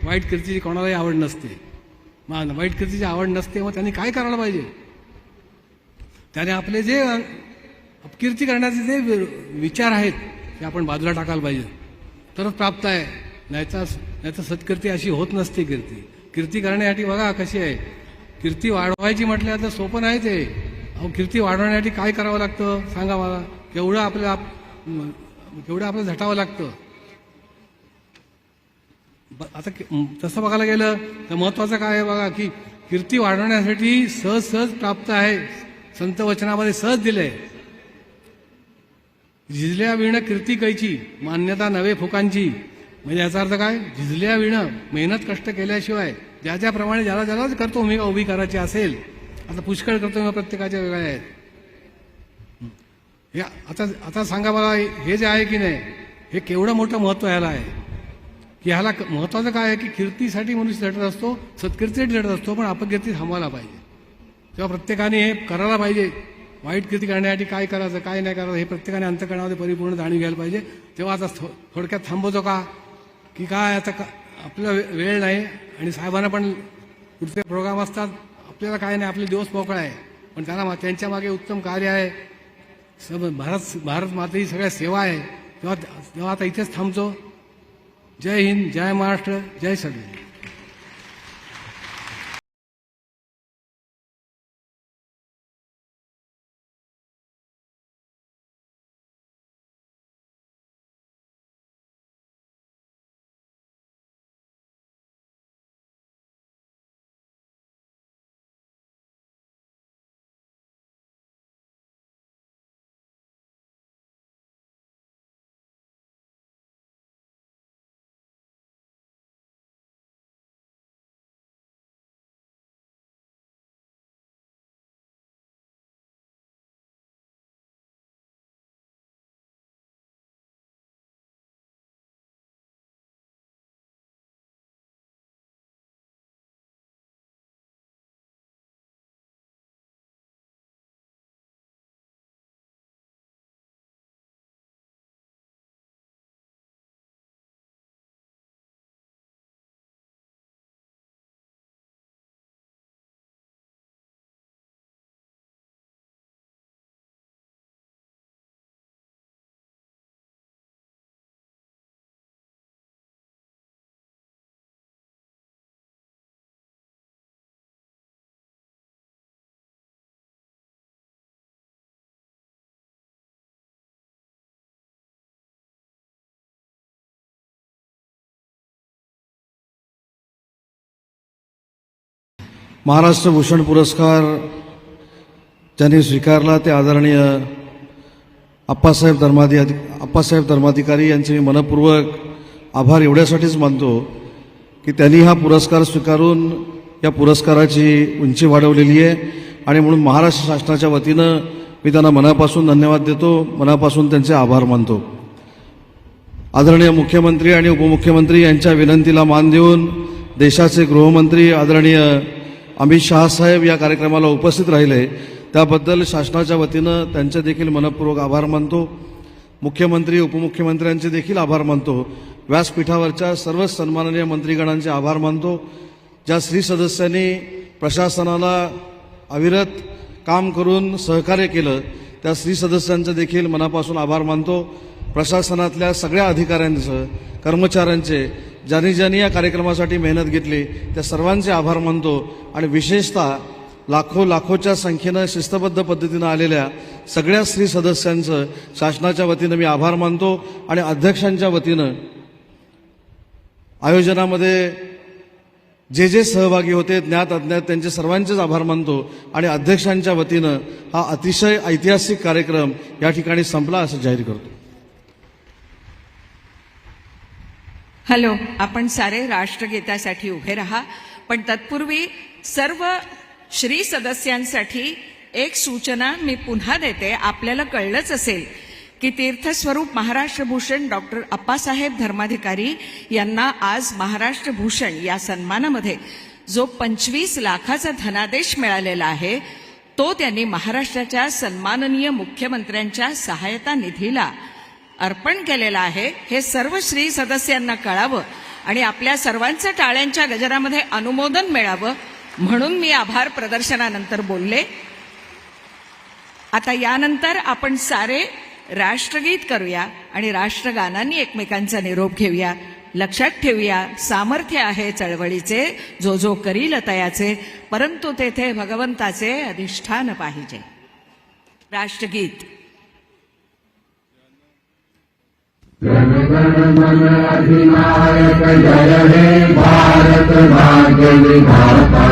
Speaker 7: वाईट कीर्तीची कोणालाही आवड नसते. मग वाईट कीर्तीची आवड नसते, मग त्यांनी काय करायला पाहिजे? त्याने आपले जे अपकीर्ती करण्याचे जे विचार आहेत ते आपण बाजूला टाकायला पाहिजे, तरच प्राप्त आहे. नाहीतर सत्कीर्ती अशी होत नसते. कीर्ती करण्यासाठी बघा कशी आहे. कीर्ती वाढवायची म्हटल्या तर सोपं नाही ते. कीर्ती वाढवण्यासाठी काय करावं लागतं सांगा मला. केवढं आपलं झटावं लागतं. आता तसं बघायला गेलं तर महत्वाचं काय आहे बघा की कीर्ती वाढवण्यासाठी सहज प्राप्त आहे. संत वचनामध्ये सहज दिलंय. झिजल्या विण कीर्ती कैची, मान्यता नवे फुकांची. म्हणजे याचा अर्थ काय? झिजल्या विण, मेहनत कष्ट केल्याशिवाय ज्याप्रमाणे ज्यालाच करतो भूमिका उभी करायची असेल. आता पुष्कळ कर्तव्य प्रत्येकाच्या वेगळ्या आहेत. आता सांगा मला, हे जे आहे की नाही हे केवढं मोठं महत्व ह्याला आहे की ह्याला महत्वाचं काय आहे की कीर्तीसाठी मनुष्य झटत असतो, सत्कीर्तीसाठी झटत असतो, पण अपकीर्ती थांबवायला पाहिजे. तेव्हा प्रत्येकाने हे करायला पाहिजे. वाईट कृती करण्यासाठी काय करायचं काय नाही करायचं हे प्रत्येकाने अंतःकरणामध्ये परिपूर्ण जाणीव घ्यायला पाहिजे. तेव्हा आता थोडक्यात थांबवतो का की काय आता आपला वेळ नाही आणि साहेबांना पण पुढचे प्रोग्राम असतात. आपल्याला काय नाही, आपले दिवस मोकळा आहे, पण त्यांच्या मागे उत्तम कार्य आहे. भारत मातेची सगळ्या सेवा आहे. तेव्हा आता इथेच थांबतो. जय हिंद, जय महाराष्ट्र, जय सगळे.
Speaker 11: महाराष्ट्र भूषण पुरस्कार ज्यांनी स्वीकारला ते आदरणीय अप्पासाहेब धर्माधिकारी यांचे मी मनपूर्वक आभार एवढ्यासाठीच मानतो की त्यांनी हा पुरस्कार स्वीकारून या पुरस्काराची उंची वाढवलेली आहे आणि म्हणून महाराष्ट्र शासनाच्या वतीनं मी त्यांना मनापासून धन्यवाद देतो, मनापासून त्यांचे आभार मानतो. आदरणीय मुख्यमंत्री आणि उपमुख्यमंत्री यांच्या विनंतीला मान देऊन देशाचे गृहमंत्री आदरणीय अमित शहा साहेब या कार्यक्रमाला उपस्थित राहिले, त्याबद्दल शासनाच्या वतीनं त्यांचे देखील मनपूर्वक आभार मानतो. मुख्यमंत्री उपमुख्यमंत्र्यांचे देखील आभार मानतो. व्यासपीठावरच्या सर्व सन्माननीय मंत्रीगणांचे आभार मानतो. ज्या स्त्री सदस्यांनी प्रशासनाला अविरत काम करून सहकार्य केलं त्या स्त्री सदस्यांचे देखील मनापासून आभार मानतो. प्रशासनातल्या सगळ्या अधिकाऱ्यांचं, कर्मचाऱ्यांचे, ज्यांनी या कार्यक्रमासाठी मेहनत घेतली त्या सर्वांचे आभार मानतो. आणि विशेषतः लाखोच्या संख्येनं शिस्तबद्ध पद्धतीनं आलेल्या सगळ्या स्त्री सदस्यांचं शासनाच्या वतीनं मी आभार मानतो. आणि अध्यक्षांच्या वतीनं आयोजनामध्ये जे सहभागी होते ज्ञात अज्ञात त्यांचे सर्वांचेच आभार मानतो. आणि अध्यक्षांच्या वतीनं हा अतिशय ऐतिहासिक कार्यक्रम या ठिकाणी संपला असं जाहीर करतो.
Speaker 4: हॅलो, आपण सारे राष्ट्रगीतासाठी उभे रहा, पण तत्पूर्वी सर्व श्री सदस्यांसाठी एक सूचना मी पुन्हा देते. आपल्याला कळलंच असेल की तीर्थस्वरूप महाराष्ट्र भूषण डॉक्टर अप्पासाहेब धर्माधिकारी यांना आज महाराष्ट्र भूषण या सन्मानामध्ये जो 25 लाखाचा धनादेश मिळालेला आहे तो त्यांनी महाराष्ट्राच्या सन्माननीय मुख्यमंत्र्यांच्या सहायता निधीला अर्पण केलेला आहे. हे सर्व श्री सदस्यांना कळावं आणि आपल्या सर्वांचं टाळ्यांच्या गजरामध्ये अनुमोदन मिळावं म्हणून मी आभार प्रदर्शनानंतर बोलले. आता यानंतर आपण सारे राष्ट्रगीत करूया आणि राष्ट्रगानांनी एकमेकांचा निरोप घेऊया. लक्षात ठेवूया, सामर्थ्य आहे चळवळीचे, जो करील तयाचे, परंतु तेथे भगवंताचे अधिष्ठान पाहिजे. राष्ट्रगीत.
Speaker 12: जन गण मन अधिनायक जय हे भारत भाग्य विधाता